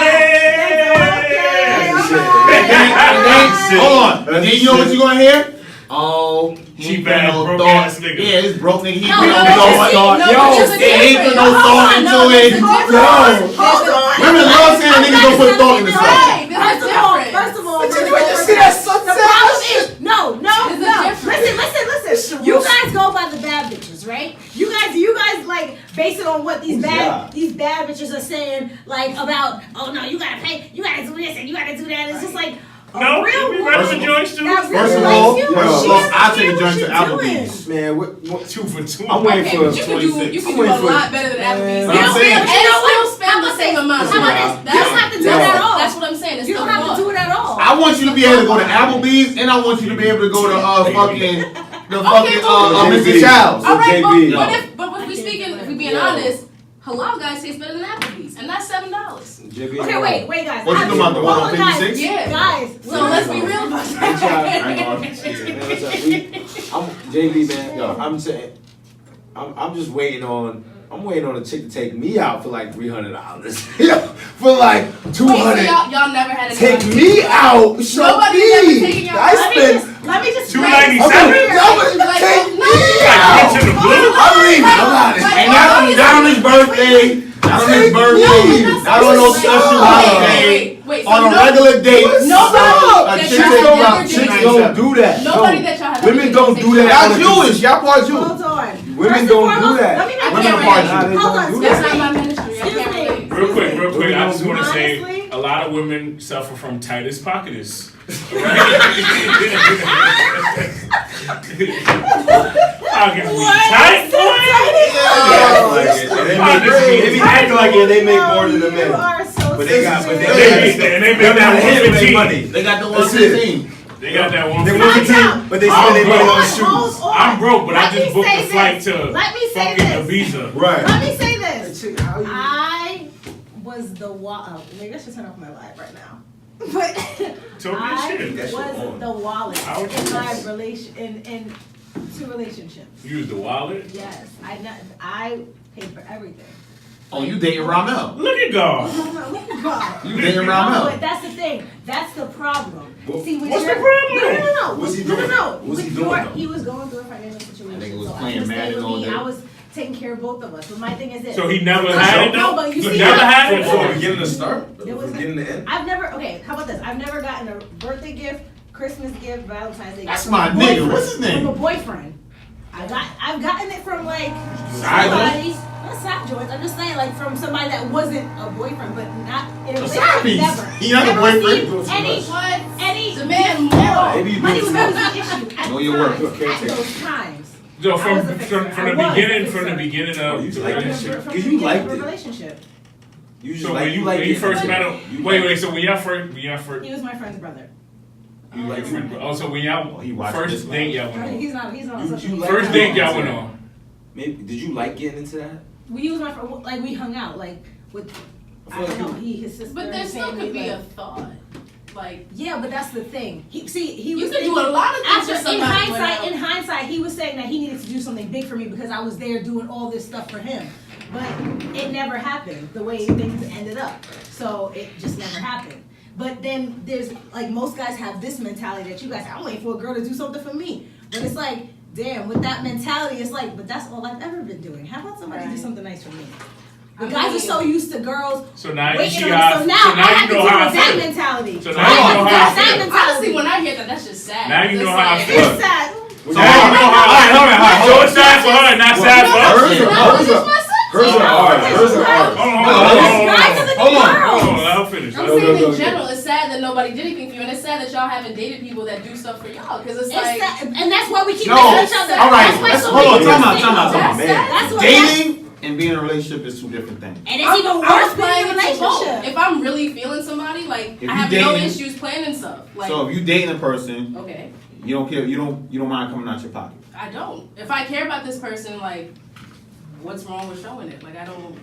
Speaker 7: And then, hold on. And then you know what you're gonna hear? Oh, he
Speaker 2: Cheap
Speaker 7: ain't
Speaker 2: ass,
Speaker 7: put no
Speaker 2: broke
Speaker 7: thought.
Speaker 2: ass nigga.
Speaker 7: Yeah, this broke nigga. He
Speaker 6: No,
Speaker 7: put
Speaker 6: no,
Speaker 7: no
Speaker 6: but
Speaker 7: thought.
Speaker 6: you see- no,
Speaker 7: Yo,
Speaker 6: but there's a
Speaker 7: he ain't put no
Speaker 6: difference.
Speaker 7: thought
Speaker 6: No,
Speaker 7: into
Speaker 6: there's
Speaker 7: it.
Speaker 6: a difference.
Speaker 7: Yo,
Speaker 5: Hold on.
Speaker 7: women love saying niggas don't put thought into stuff.
Speaker 6: Right, there's a difference.
Speaker 5: First of all,
Speaker 3: But you
Speaker 5: first
Speaker 3: just
Speaker 5: of
Speaker 3: see
Speaker 5: all,
Speaker 3: that sunset
Speaker 5: the problem
Speaker 3: shit?
Speaker 5: is no.
Speaker 6: There's a difference.
Speaker 5: Listen. You guys go by the bad bitches, right? You guys like base it on what these bad bitches are saying, like about oh no, you gotta pay, you gotta do this and you gotta do that. It's just like a
Speaker 2: No,
Speaker 5: real
Speaker 2: we
Speaker 5: woman
Speaker 2: run the joints too.
Speaker 5: that
Speaker 7: First of
Speaker 5: really
Speaker 7: all,
Speaker 5: likes you,
Speaker 3: yo,
Speaker 7: I'll take a
Speaker 5: what
Speaker 7: joint
Speaker 5: she
Speaker 7: to Applebee's.
Speaker 5: doing.
Speaker 3: Man, what
Speaker 2: 2 for 2.
Speaker 3: I'm waiting
Speaker 6: Okay,
Speaker 3: for
Speaker 6: but you can do
Speaker 7: 26.
Speaker 6: a lot better than Applebee's.
Speaker 3: But
Speaker 7: I'm saying-
Speaker 6: and still spend the same amount.
Speaker 5: How about this? You don't have to do that at all.
Speaker 6: That's what I'm saying. It's
Speaker 5: You
Speaker 6: still
Speaker 5: don't have
Speaker 6: thought.
Speaker 5: to do it at all.
Speaker 7: I want you to be able to go to Applebee's, and I want you to be able to go to Mr. Child's.
Speaker 6: All right,
Speaker 3: JB.
Speaker 6: but if we being honest, halal guys taste better than Applebee's, and that's $7.
Speaker 3: JB.
Speaker 5: Okay, wait, guys.
Speaker 7: What you talking about, the one on
Speaker 5: guys,
Speaker 7: 56?
Speaker 6: Yeah.
Speaker 5: Guys,
Speaker 6: So let's be real about that.
Speaker 7: I know.
Speaker 3: I'm JB, man. Yo, I'm saying, I'm just waiting on. I'm waiting on a chick to take me out for like $300. For like $200.
Speaker 6: Wait, so y'all never had a
Speaker 3: Take me out. Show
Speaker 6: Nobody's ever
Speaker 3: me.
Speaker 6: taken you out.
Speaker 3: I
Speaker 6: Let me
Speaker 3: spend
Speaker 5: just- Let me just.
Speaker 2: $2.97?
Speaker 3: I'm leaving. I'm out of here.
Speaker 7: And not on his birthday, not on his birthday, not on no special holiday.
Speaker 6: Wait, so
Speaker 7: On a regular date.
Speaker 6: Nobody
Speaker 3: Chicks don't do that.
Speaker 6: Nobody that y'all have.
Speaker 3: Women don't do that.
Speaker 7: Y'all Jewish. Y'all part Jewish.
Speaker 5: Hold on.
Speaker 3: Women
Speaker 5: First
Speaker 3: don't
Speaker 5: and
Speaker 3: do
Speaker 5: foremost,
Speaker 3: that.
Speaker 5: Let me make
Speaker 7: Women
Speaker 5: it
Speaker 7: are
Speaker 5: right.
Speaker 7: part Jewish.
Speaker 3: They
Speaker 5: Hold
Speaker 3: don't
Speaker 5: on.
Speaker 3: do
Speaker 6: That's
Speaker 3: that.
Speaker 6: not my ministry. I
Speaker 5: Excuse
Speaker 6: can't
Speaker 5: me.
Speaker 6: relate.
Speaker 2: Real quick, I just want to say
Speaker 5: Honestly?
Speaker 2: a lot of women suffer from tightest pockets. Pockets be tight,
Speaker 3: They be acting like they make more than the
Speaker 5: You
Speaker 3: men.
Speaker 5: are so
Speaker 3: But they got- but
Speaker 5: stupid.
Speaker 2: and they make that
Speaker 3: hit with
Speaker 2: 115.
Speaker 3: money.
Speaker 7: They got the
Speaker 3: That's
Speaker 7: 115.
Speaker 2: They got that
Speaker 3: They
Speaker 2: 115.
Speaker 3: want the team, but they spend their money on shoes.
Speaker 5: Hold on.
Speaker 2: I'm broke, but I
Speaker 5: Let
Speaker 2: just
Speaker 5: me
Speaker 2: booked
Speaker 5: say
Speaker 2: a flight
Speaker 5: this.
Speaker 2: to
Speaker 5: Let me say
Speaker 2: fucking
Speaker 5: this.
Speaker 2: Ibiza.
Speaker 3: Right.
Speaker 5: Let me say this.
Speaker 3: How you?
Speaker 5: I was the maybe I should turn off my live right now. But
Speaker 2: Talk your
Speaker 5: I
Speaker 2: shit.
Speaker 3: That shit
Speaker 5: was
Speaker 3: on.
Speaker 5: the wallet
Speaker 2: I would-
Speaker 5: in my in 2 relationships.
Speaker 2: You use the wallet.
Speaker 5: Yes, I paid for everything.
Speaker 7: Oh, you dating Ramel.
Speaker 2: Look at God.
Speaker 5: Look at God.
Speaker 7: You dating
Speaker 5: No,
Speaker 7: Ramel.
Speaker 5: but that's the thing. That's the problem.
Speaker 3: Well,
Speaker 5: See, with
Speaker 2: what's
Speaker 5: your,
Speaker 2: the problem?
Speaker 5: No.
Speaker 3: What's he
Speaker 5: No,
Speaker 3: doing?
Speaker 5: no.
Speaker 3: What's he
Speaker 5: With
Speaker 3: doing,
Speaker 5: your-
Speaker 3: though?
Speaker 5: He was going through a financial situation.
Speaker 7: I think it was
Speaker 5: so
Speaker 7: playing
Speaker 5: understand
Speaker 7: Madden
Speaker 5: with
Speaker 7: all
Speaker 5: me,
Speaker 7: day.
Speaker 5: I was taking care of both of us. But my thing is this.
Speaker 2: So he never
Speaker 5: No,
Speaker 2: had it
Speaker 5: no,
Speaker 2: though?
Speaker 5: but you
Speaker 2: He
Speaker 5: see
Speaker 2: never
Speaker 5: how-
Speaker 2: had it?
Speaker 3: From beginning to start?
Speaker 5: There was
Speaker 3: From beginning to end?
Speaker 5: I've never. Okay, how about this? I've never gotten a birthday gift, Christmas gift, Valentine's Day.
Speaker 7: That's
Speaker 5: gift
Speaker 7: my
Speaker 5: from a
Speaker 7: nigga.
Speaker 5: boyfriend.
Speaker 7: What's his name?
Speaker 5: From a boyfriend. I've gotten it from like
Speaker 7: Side
Speaker 5: somebody. Not side joints. I'm just saying like from somebody that wasn't a boyfriend, but not in a
Speaker 7: A
Speaker 5: relationship.
Speaker 7: side piece.
Speaker 5: Never.
Speaker 7: He not a
Speaker 5: Never
Speaker 7: boyfriend.
Speaker 5: seen Any
Speaker 6: What?
Speaker 5: any
Speaker 6: The man
Speaker 5: no.
Speaker 3: Maybe you
Speaker 5: Money
Speaker 3: do
Speaker 5: was
Speaker 3: too.
Speaker 5: always the issue at
Speaker 7: Know
Speaker 5: the
Speaker 7: your
Speaker 5: time,
Speaker 7: worth.
Speaker 5: at those times.
Speaker 2: So
Speaker 5: I was a fixer.
Speaker 2: from
Speaker 5: I
Speaker 2: the
Speaker 5: was a
Speaker 2: beginning
Speaker 5: fixer.
Speaker 2: of
Speaker 3: you
Speaker 2: the
Speaker 3: like that
Speaker 2: relationship.
Speaker 3: shit?
Speaker 5: From
Speaker 3: 'Cause
Speaker 5: the
Speaker 3: you
Speaker 5: beginning
Speaker 3: liked
Speaker 5: of a
Speaker 3: it.
Speaker 5: relationship.
Speaker 3: You just
Speaker 2: So
Speaker 3: like
Speaker 2: when you first met him,
Speaker 3: You
Speaker 2: wait,
Speaker 3: like-
Speaker 2: so when y'all first,
Speaker 5: He was my friend's brother.
Speaker 3: You like
Speaker 2: friend,
Speaker 3: it.
Speaker 2: oh, so when
Speaker 7: Oh,
Speaker 2: y'all
Speaker 7: he watched this
Speaker 2: first date y'all
Speaker 5: I mean,
Speaker 2: went
Speaker 5: he's not on
Speaker 3: You
Speaker 5: social media.
Speaker 3: like
Speaker 2: on. First date y'all went on.
Speaker 3: Maybe did you like getting into that?
Speaker 5: We was my friend. Like we hung out. Like with.
Speaker 3: I
Speaker 5: I
Speaker 3: feel
Speaker 5: don't
Speaker 3: like
Speaker 5: know. His sister.
Speaker 6: But there
Speaker 5: his
Speaker 6: still
Speaker 5: family,
Speaker 6: could be a
Speaker 5: like-
Speaker 6: thought. Like,
Speaker 5: Yeah, but that's the thing. He
Speaker 6: you
Speaker 5: was
Speaker 6: could do
Speaker 5: thinking-
Speaker 6: a lot of things
Speaker 5: after
Speaker 6: for
Speaker 5: in
Speaker 6: somebody without-
Speaker 5: hindsight, he was saying that he needed to do something big for me because I was there doing all this stuff for him. But it never happened the way things ended up. So it just never happened. But then there's like most guys have this mentality that you guys, I'm waiting for a girl to do something for me. But it's like, damn, with that mentality, it's like, but that's all I've ever been doing. How about somebody do
Speaker 6: Right.
Speaker 5: something nice for me? The
Speaker 6: I
Speaker 5: guys
Speaker 6: mean-
Speaker 5: are so used to girls
Speaker 2: So now you
Speaker 5: waiting
Speaker 2: see
Speaker 5: on
Speaker 2: how.
Speaker 5: so now
Speaker 2: So
Speaker 5: I
Speaker 2: now
Speaker 5: have
Speaker 2: you
Speaker 5: to
Speaker 2: know
Speaker 5: deal
Speaker 2: how I
Speaker 5: with that
Speaker 2: feel.
Speaker 5: mentality.
Speaker 2: So
Speaker 5: I
Speaker 2: now you
Speaker 5: have
Speaker 2: know
Speaker 5: to
Speaker 2: how I
Speaker 5: deal with that
Speaker 2: feel.
Speaker 5: mentality.
Speaker 6: honestly, when I hear that, that's just sad.
Speaker 2: Now you
Speaker 6: It's
Speaker 2: know how I
Speaker 6: like-
Speaker 2: feel.
Speaker 5: It's sad.
Speaker 2: So now you know how I feel. So it's sad for her, not sad for us.
Speaker 3: Hers are hers are ours. Hers are ours.
Speaker 2: Hold on,
Speaker 5: Guys are the
Speaker 7: Hold on.
Speaker 5: girls.
Speaker 2: hold on, let her finish.
Speaker 6: I'm
Speaker 3: Go,
Speaker 6: saying
Speaker 3: go,
Speaker 6: in
Speaker 3: go.
Speaker 6: general, it's sad that nobody did anything for you, and it's sad that y'all haven't dated people that do stuff for y'all. Because it's like,
Speaker 5: And that's why we keep
Speaker 7: No.
Speaker 5: missing each other.
Speaker 7: All right.
Speaker 5: That's why
Speaker 7: Let's
Speaker 5: so
Speaker 7: hold on.
Speaker 5: many
Speaker 7: Time out.
Speaker 5: people
Speaker 7: Time out.
Speaker 5: single.
Speaker 7: Time out.
Speaker 3: Man.
Speaker 5: That's what
Speaker 7: Dating and being in a relationship is two different things.
Speaker 5: and it's even worse being in a relationship.
Speaker 6: If I'm really feeling somebody, like
Speaker 7: If
Speaker 6: I
Speaker 7: you
Speaker 6: have no
Speaker 7: dating-
Speaker 6: issues planning stuff. Like,
Speaker 7: So if you dating a person,
Speaker 6: okay,
Speaker 7: you don't care. You don't mind coming out your pocket.
Speaker 6: I don't. If I care about this person, like, what's wrong with showing it? Like, I don't.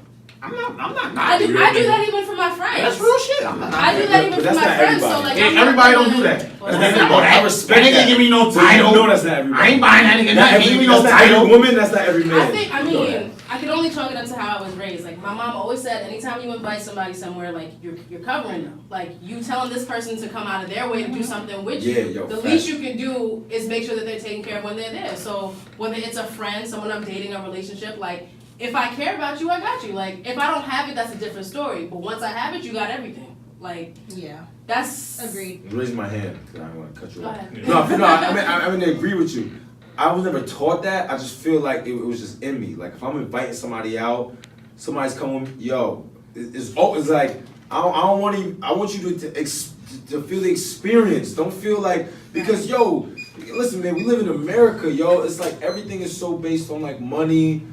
Speaker 7: I'm not.
Speaker 6: I do that even for my friends.
Speaker 7: That's real shit. I'm not.
Speaker 6: I do that even
Speaker 3: But
Speaker 6: for
Speaker 3: that's
Speaker 6: my
Speaker 3: not
Speaker 6: friends. So
Speaker 3: everybody.
Speaker 6: like,
Speaker 7: Yeah,
Speaker 6: I'm not
Speaker 7: everybody don't
Speaker 6: gonna-
Speaker 7: do that.
Speaker 6: Well,
Speaker 7: That
Speaker 6: that's
Speaker 7: nigga,
Speaker 6: not-
Speaker 3: I respect
Speaker 7: that nigga
Speaker 3: that.
Speaker 7: give me no
Speaker 3: But you
Speaker 7: title.
Speaker 3: know that's not everybody.
Speaker 7: I ain't buying that nigga
Speaker 3: Not
Speaker 7: nothing. He give me no
Speaker 3: that's not every
Speaker 7: title.
Speaker 3: woman, that's not every man.
Speaker 6: I think, I
Speaker 3: You know that.
Speaker 6: mean, I could only chalk it up to how I was raised. Like, my mom always said, anytime you invite somebody somewhere, like, you're covering them. Like, you telling this person to come out of their way to do something with
Speaker 3: Yeah,
Speaker 6: you.
Speaker 3: yo,
Speaker 6: The
Speaker 3: facts.
Speaker 6: least you can do is make sure that they're taken care of when they're there. So, whether it's a friend, someone I'm dating, a relationship, like, if I care about you, I got you. Like, if I don't have it, that's a different story. But once I have it, you got everything. Like,
Speaker 5: Yeah,
Speaker 6: that's...
Speaker 5: agreed.
Speaker 3: I'm raising my hand because I don't want to cut you
Speaker 6: Go
Speaker 3: off.
Speaker 6: ahead.
Speaker 3: No, I mean, I agree with you. I was never taught that. I just feel like it was just in me. Like if I'm inviting somebody out, somebody's coming, yo, it's like I don't want you. I want you to feel the experience. Don't feel like because yo, listen, man, we live in America, yo. It's like everything is so based on like money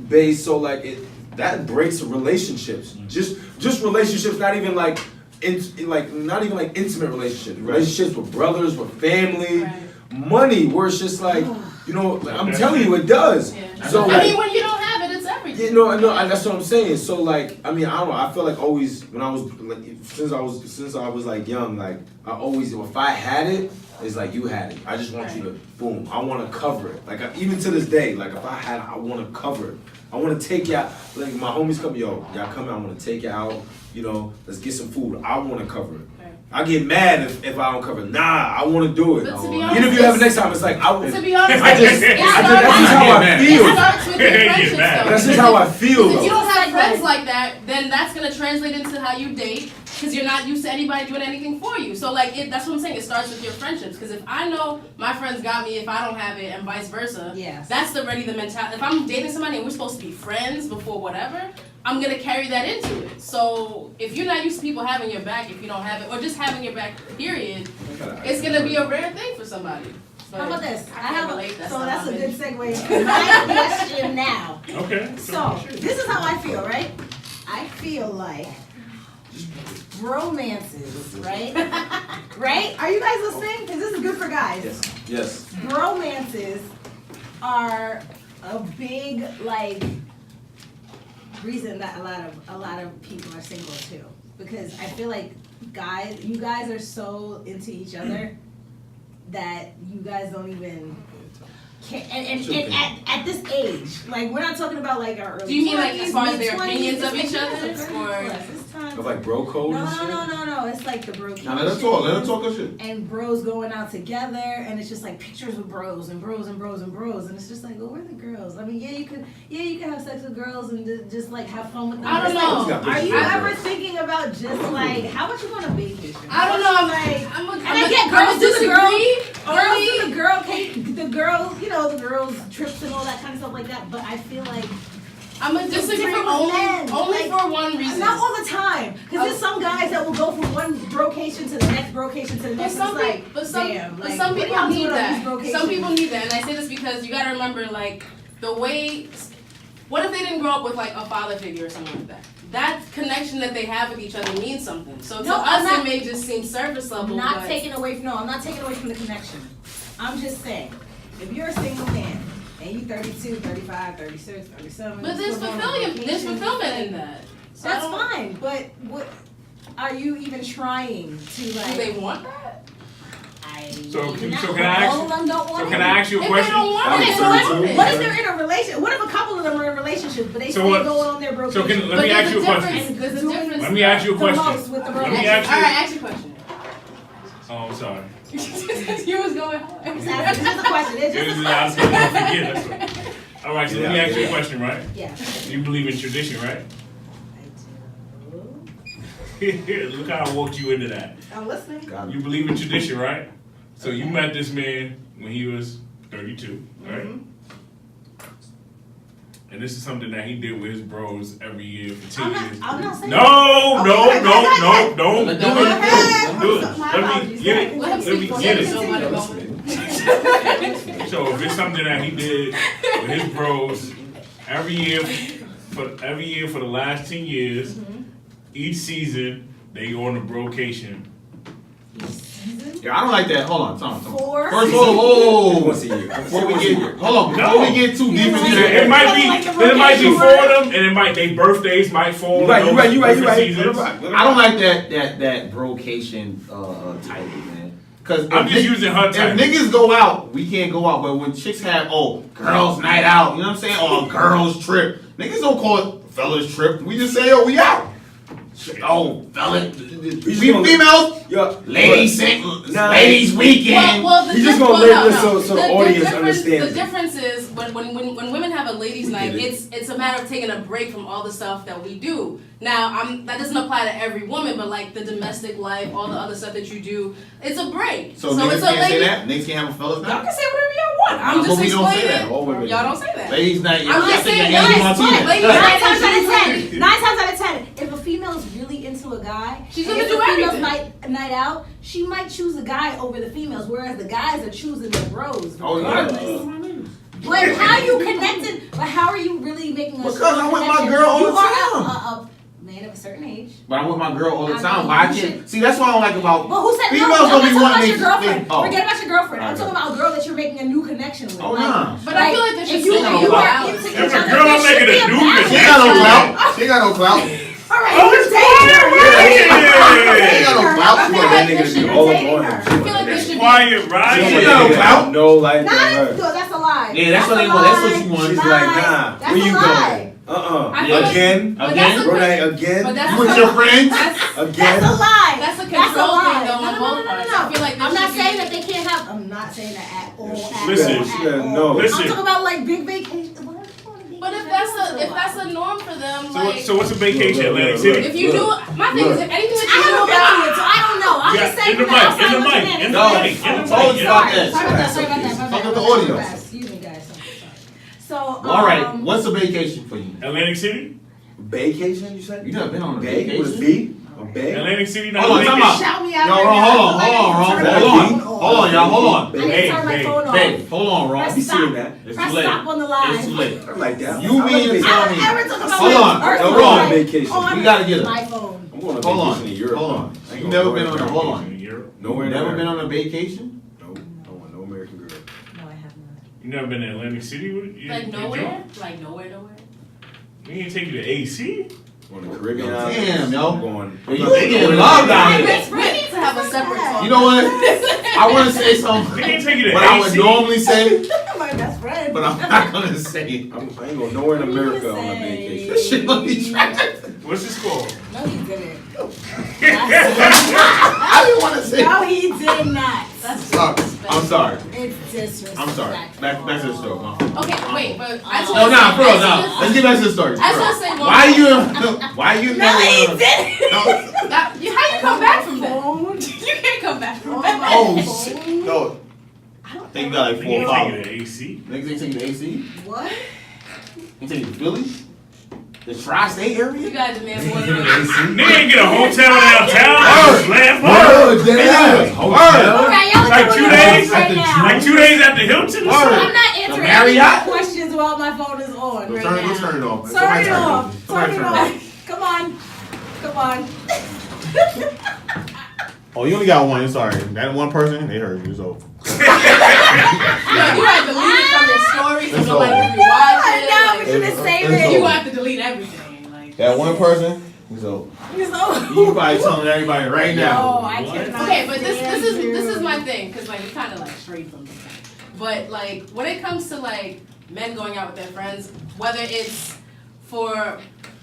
Speaker 3: based. So like that breaks relationships. Just relationships, not even like. Not even like intimate relationships, relationships with brothers, with family,
Speaker 6: Right.
Speaker 3: money. Where it's just like, you know, I'm telling you, it does.
Speaker 6: Yeah.
Speaker 3: So
Speaker 6: I
Speaker 3: like,
Speaker 6: mean, when you don't have it, it's everything.
Speaker 3: you know, and that's what I'm saying. So like, I mean, I don't know. I feel like always when I was like, since I was like young, like I always, if I had it, it's like you had it. I just want you to boom. I want to cover it. Like even to this day, like if I had it, I want to cover it. I want to take y'all, like my homies come, yo, y'all come out, I want to take y'all out, you know, let's get some food. I want to cover it. I get mad if I don't cover it. Nah, I want to do it.
Speaker 6: But to be honest,
Speaker 3: Even if you have it next time, it's like,
Speaker 6: to be honest,
Speaker 3: that's just how I feel.
Speaker 6: It starts with your friendships, though.
Speaker 3: That's just how I feel,
Speaker 6: If you
Speaker 3: though.
Speaker 6: don't have friends like that, then that's gonna translate into how you date, because you're not used to anybody doing anything for you. So like, that's what I'm saying. It starts with your friendships. Because if I know my friends got me, if I don't have it, and vice versa,
Speaker 5: Yes.
Speaker 6: that's the mentality. If I'm dating somebody and we're supposed to be friends before whatever, I'm gonna carry that into it. So if you're not used to people having your back, if you don't have it, or just having your back, period, it's gonna be a rare thing for somebody. But
Speaker 5: How about this?
Speaker 6: I can't relate.
Speaker 5: So
Speaker 6: not
Speaker 5: that's
Speaker 6: my
Speaker 5: a good
Speaker 6: bitch.
Speaker 5: segue into my question now.
Speaker 2: Okay.
Speaker 5: So this is how I feel, right? I feel like romances, right? Right? Are you guys listening? Because this is good for guys.
Speaker 3: Yes.
Speaker 5: Romances are a big reason that a lot of people are single too. Because I feel like you guys are so into each other that you guys don't even care. And at this age, like we're not talking about like our early 20s.
Speaker 6: Do you mean like as far as their
Speaker 5: 20s,
Speaker 6: opinions of
Speaker 5: it's
Speaker 6: each
Speaker 5: like,
Speaker 6: other,
Speaker 5: it's
Speaker 6: or?
Speaker 5: It's time.
Speaker 3: Of like bro code and shit?
Speaker 5: No. It's like the brocation.
Speaker 7: Now let her talk. Let her talk her shit.
Speaker 5: And bros going out together, and it's just like pictures of bros and bros and bros and bros, and it's just like, well, where are the girls? I mean, you can have sex with girls and just like have fun with them.
Speaker 6: I don't know.
Speaker 5: Are you ever thinking about just like how much you want to vacation?
Speaker 6: I don't know.
Speaker 5: I get girls do the girls trips and all that kind of stuff like that. But I feel like
Speaker 6: I'm gonna disagree
Speaker 5: different with
Speaker 6: only
Speaker 5: men.
Speaker 6: for one reason.
Speaker 5: not all the time, because there's some guys that will go from one brocation to the next brocation to the next.
Speaker 6: But some people need that. Some people need that, and I say this because you gotta remember, like the way. What if they didn't grow up with like a father figure or something like that? That connection that they have with each other means something. So to us, it may just seem surface level.
Speaker 5: I'm not taking away from the connection. I'm just saying, if you're a single man and you 32, 35, 36, 37.
Speaker 6: But there's fulfillment in that. So
Speaker 5: that's fine, but what are you even trying to like?
Speaker 6: Do they want that?
Speaker 2: Can I ask you a
Speaker 6: If
Speaker 2: question?
Speaker 6: they don't want it,
Speaker 5: What if they're in a relationship? What if a couple of them are in a relationship, but they still going on their brocation?
Speaker 2: Let me ask you a question.
Speaker 6: There's a difference.
Speaker 2: Let me ask you a question.
Speaker 6: All right, ask your question.
Speaker 2: Oh, I'm sorry.
Speaker 6: You was going hard.
Speaker 5: It's just a question. It's just a
Speaker 2: I was
Speaker 5: question.
Speaker 2: gonna forget. All right, so let me ask you a question, right?
Speaker 5: Yeah.
Speaker 2: You believe in tradition, right?
Speaker 5: I do.
Speaker 2: Look how I walked you into that.
Speaker 5: I'm listening.
Speaker 2: You believe in tradition, right? So you met this man when he was 32, right?
Speaker 5: Mm-hmm.
Speaker 2: And this is something that he did with his bros every year for 10 years.
Speaker 5: I'm not saying.
Speaker 2: No, don't
Speaker 7: Let
Speaker 2: do
Speaker 7: that
Speaker 2: it. Do it. Let me get it.
Speaker 6: Let him
Speaker 2: Let me
Speaker 6: speak
Speaker 2: get
Speaker 6: for
Speaker 2: it. So if it's something that he did with his bros every year for the last 10 years, each season they go on a brocation.
Speaker 7: Yeah, I don't like that. Hold on, Tom.
Speaker 5: Four.
Speaker 7: First, hold
Speaker 3: Once a year.
Speaker 7: Before we get too deep into that,
Speaker 2: It might be 4 of them, and their birthdays might fall.
Speaker 3: You right.
Speaker 2: Seasons.
Speaker 7: I don't like that brocation title, man. Cause
Speaker 2: I'm just using her title.
Speaker 7: If niggas go out, we can't go out. But when chicks have girls night out, you know what I'm saying? Or girls trip, niggas don't call it fellas trip. We just say we out. Fellas, we females, ladies weekend.
Speaker 3: We just gonna label it so the audience understands.
Speaker 6: The difference is when women have a ladies' night, it's a matter of taking a break from all the stuff that we do. Now, that doesn't apply to every woman, but like the domestic life, all the other stuff that you do, it's a break.
Speaker 7: So niggas can't say that? Niggas can't have a fellas night?
Speaker 6: Y'all can say whatever y'all want. I'm just explaining. Y'all don't say that.
Speaker 7: Ladies' night,
Speaker 6: I'm just saying,
Speaker 5: Nine times out of 10, if a female is really into a guy,
Speaker 6: she's gonna do everything.
Speaker 5: Night out, she might choose a guy over the females, whereas the guys are choosing their bros. But how you connected? But how are you really making a
Speaker 7: Because I'm with my girl all the time.
Speaker 5: A man of a certain age.
Speaker 7: But I'm with my girl all the time. But I can't. See, that's what I don't like about.
Speaker 5: But who said
Speaker 7: females
Speaker 5: no? I'm
Speaker 7: don't be
Speaker 5: not talking about
Speaker 7: wanting
Speaker 5: your girlfriend.
Speaker 7: Oh.
Speaker 5: Forget about your girlfriend. I'm talking about a girl that you're making a new connection with.
Speaker 7: Oh, nah.
Speaker 6: But I feel like there should
Speaker 5: if you are into
Speaker 2: If
Speaker 5: each
Speaker 2: a
Speaker 5: other,
Speaker 2: girl
Speaker 5: there
Speaker 2: making
Speaker 5: should be
Speaker 2: a new
Speaker 5: balance.
Speaker 7: She ain't got no clout. She ain't got no clout.
Speaker 5: All right, you're dating her.
Speaker 7: She ain't got no clout.
Speaker 5: I feel like there should be dating her.
Speaker 6: I feel like there should be
Speaker 2: Quiet Ryan.
Speaker 3: No life for
Speaker 5: Nah,
Speaker 3: her.
Speaker 5: that's a lie.
Speaker 7: Yeah, that's what
Speaker 5: a
Speaker 7: they want. That's
Speaker 5: lie.
Speaker 7: what she wants.
Speaker 3: She's
Speaker 5: Lies.
Speaker 3: like, nah.
Speaker 5: That's
Speaker 3: Where
Speaker 5: a
Speaker 3: you
Speaker 5: lie.
Speaker 3: going?
Speaker 6: I feel like-
Speaker 3: Again?
Speaker 6: But that's a
Speaker 3: Renee, again?
Speaker 6: But that's
Speaker 7: You
Speaker 6: a-
Speaker 7: with your friends?
Speaker 3: Again?
Speaker 5: That's a lie.
Speaker 6: That's a
Speaker 5: That's a
Speaker 6: control
Speaker 5: lie.
Speaker 6: thing though
Speaker 5: No,
Speaker 6: on
Speaker 5: no,
Speaker 6: both
Speaker 5: no,
Speaker 6: parts.
Speaker 5: no,
Speaker 6: I feel like there
Speaker 5: I'm not
Speaker 6: should be-
Speaker 5: saying that they can't have. I'm not saying that at all. At
Speaker 2: Listen,
Speaker 5: all, at all.
Speaker 3: no.
Speaker 2: Listen.
Speaker 5: I'm talking about like big vacation.
Speaker 6: But if that's a norm for them, like
Speaker 2: So what's a vacation,
Speaker 3: Look,
Speaker 2: Atlantic
Speaker 3: look,
Speaker 2: City?
Speaker 3: look.
Speaker 6: if you do, my thing is if anything that
Speaker 5: I
Speaker 6: you do
Speaker 5: haven't been
Speaker 6: about
Speaker 5: on it, so I don't know. I'm just saying
Speaker 2: in the
Speaker 5: from
Speaker 2: mic, in
Speaker 5: outside
Speaker 2: the
Speaker 5: looking
Speaker 2: mic,
Speaker 5: in.
Speaker 2: in
Speaker 5: It's
Speaker 2: the
Speaker 7: No,
Speaker 5: okay.
Speaker 2: mic, in the
Speaker 7: told
Speaker 2: mic.
Speaker 7: you about that.
Speaker 5: Sorry about that. Sorry about that.
Speaker 7: Fuck
Speaker 5: My
Speaker 7: up
Speaker 5: bad.
Speaker 7: the
Speaker 5: My
Speaker 7: audio.
Speaker 5: bad. Excuse me, guys. So,
Speaker 7: All right, what's a vacation for you?
Speaker 2: Atlantic City?
Speaker 3: Baecation, you said?
Speaker 7: You never been on a
Speaker 3: Bay with a
Speaker 7: vacation?
Speaker 3: B? A bay?
Speaker 2: Atlantic City, not
Speaker 7: Hold on, time out.
Speaker 5: shout me out.
Speaker 7: Yo,
Speaker 5: right
Speaker 7: Ron,
Speaker 5: now.
Speaker 7: hold on, hold on, y'all, hold on.
Speaker 5: I need to turn my phone off.
Speaker 7: Babe, hold on, Ron.
Speaker 5: Press
Speaker 3: be seeing
Speaker 5: stop.
Speaker 3: that.
Speaker 7: It's
Speaker 5: Press
Speaker 7: too late.
Speaker 5: stop on the line.
Speaker 7: It's too late.
Speaker 3: I like that.
Speaker 7: You
Speaker 3: I
Speaker 7: mean
Speaker 3: like
Speaker 7: to
Speaker 5: I
Speaker 7: tell
Speaker 5: don't
Speaker 7: me?
Speaker 5: ever talk about
Speaker 7: Hold on,
Speaker 5: my
Speaker 7: yo,
Speaker 5: personal
Speaker 7: Ron.
Speaker 5: life
Speaker 3: Vacation.
Speaker 5: on
Speaker 7: We gotta get it.
Speaker 5: my phone.
Speaker 3: I'm going on
Speaker 7: Hold on,
Speaker 3: vacation in Europe.
Speaker 7: hold on.
Speaker 3: I ain't
Speaker 7: You
Speaker 3: going
Speaker 7: never
Speaker 3: nowhere
Speaker 7: been on a,
Speaker 3: in
Speaker 7: hold
Speaker 3: Europe.
Speaker 7: on.
Speaker 3: Nowhere in
Speaker 7: Never
Speaker 3: America.
Speaker 7: been on a vacation?
Speaker 3: No, I want no American girl.
Speaker 5: No, I have not.
Speaker 2: You never been to Atlantic City?
Speaker 6: like nowhere, like nowhere.
Speaker 2: We ain't take you to AC?
Speaker 3: On the Caribbean
Speaker 7: Damn,
Speaker 3: islands.
Speaker 7: yo.
Speaker 3: I'm going.
Speaker 7: Hey, you getting love down
Speaker 6: We
Speaker 7: here.
Speaker 6: need to have a separate talk.
Speaker 7: You know what? I want to say something.
Speaker 2: We ain't take you to
Speaker 7: What I would
Speaker 2: AC.
Speaker 7: normally say,
Speaker 5: My best friend.
Speaker 7: but I'm not gonna say it.
Speaker 3: I ain't going nowhere in America on a
Speaker 5: Say.
Speaker 3: vacation.
Speaker 7: This shit gonna be trash.
Speaker 2: What's this called?
Speaker 5: No, he didn't.
Speaker 7: I didn't want to say
Speaker 5: No,
Speaker 7: it.
Speaker 5: he did not.
Speaker 6: That's
Speaker 7: I'm sorry.
Speaker 5: It's disrespectful.
Speaker 7: I'm sorry. Back to the story.
Speaker 6: Okay, wait, but I just
Speaker 7: No,
Speaker 6: wanna
Speaker 7: nah,
Speaker 6: say-
Speaker 7: bro,
Speaker 6: I
Speaker 7: nah.
Speaker 6: just-
Speaker 7: Let's get back to the story.
Speaker 6: I just wanna say one
Speaker 7: Why
Speaker 6: more.
Speaker 7: you
Speaker 5: No, he
Speaker 7: never?
Speaker 5: didn't.
Speaker 7: No.
Speaker 6: How you come back from that?
Speaker 5: Phone.
Speaker 6: You can't come back from
Speaker 5: Oh,
Speaker 6: that.
Speaker 5: my
Speaker 7: Oh
Speaker 5: phone.
Speaker 7: shit. No. I think you got like
Speaker 2: We
Speaker 7: 4 or
Speaker 2: ain't
Speaker 7: 5.
Speaker 2: take you to AC.
Speaker 7: Niggas ain't taking the AC.
Speaker 5: What?
Speaker 7: You taking the Philly? The tri-state
Speaker 6: You
Speaker 7: area?
Speaker 6: guys demand more than
Speaker 2: Nigga ain't get a hotel downtown.
Speaker 7: Word.
Speaker 2: Laugh
Speaker 7: Word.
Speaker 2: hard.
Speaker 5: Okay, y'all
Speaker 2: Like
Speaker 5: doing
Speaker 2: 2
Speaker 5: this
Speaker 2: days?
Speaker 5: right now.
Speaker 2: Like 2 days at the Hilton or
Speaker 7: Word.
Speaker 2: something?
Speaker 5: I'm not answering
Speaker 7: The
Speaker 5: any
Speaker 7: Marriott?
Speaker 5: more questions while my phone is on right now.
Speaker 7: Let's turn it off.
Speaker 5: Turn it off.
Speaker 7: Somebody
Speaker 5: Turn it
Speaker 7: turn it
Speaker 5: off. Come on. Come on.
Speaker 7: Oh, you only got one. Sorry. That one person, they heard you, so.
Speaker 6: You have to delete it from your story so
Speaker 7: It's
Speaker 6: nobody
Speaker 7: over.
Speaker 6: can rewatch
Speaker 5: I
Speaker 6: it.
Speaker 5: know, we
Speaker 6: Like,
Speaker 5: should have saved
Speaker 7: it's
Speaker 5: it.
Speaker 6: you
Speaker 7: over.
Speaker 6: have to delete everything. Like,
Speaker 7: That one person, so.
Speaker 5: It's over.
Speaker 7: You probably telling everybody right
Speaker 5: No,
Speaker 7: now.
Speaker 5: I cannot.
Speaker 6: okay, but this
Speaker 5: stand
Speaker 6: is
Speaker 5: you.
Speaker 6: this is my thing because like it's kind of like straight from the thing. But like when it comes to like men going out with their friends, whether it's for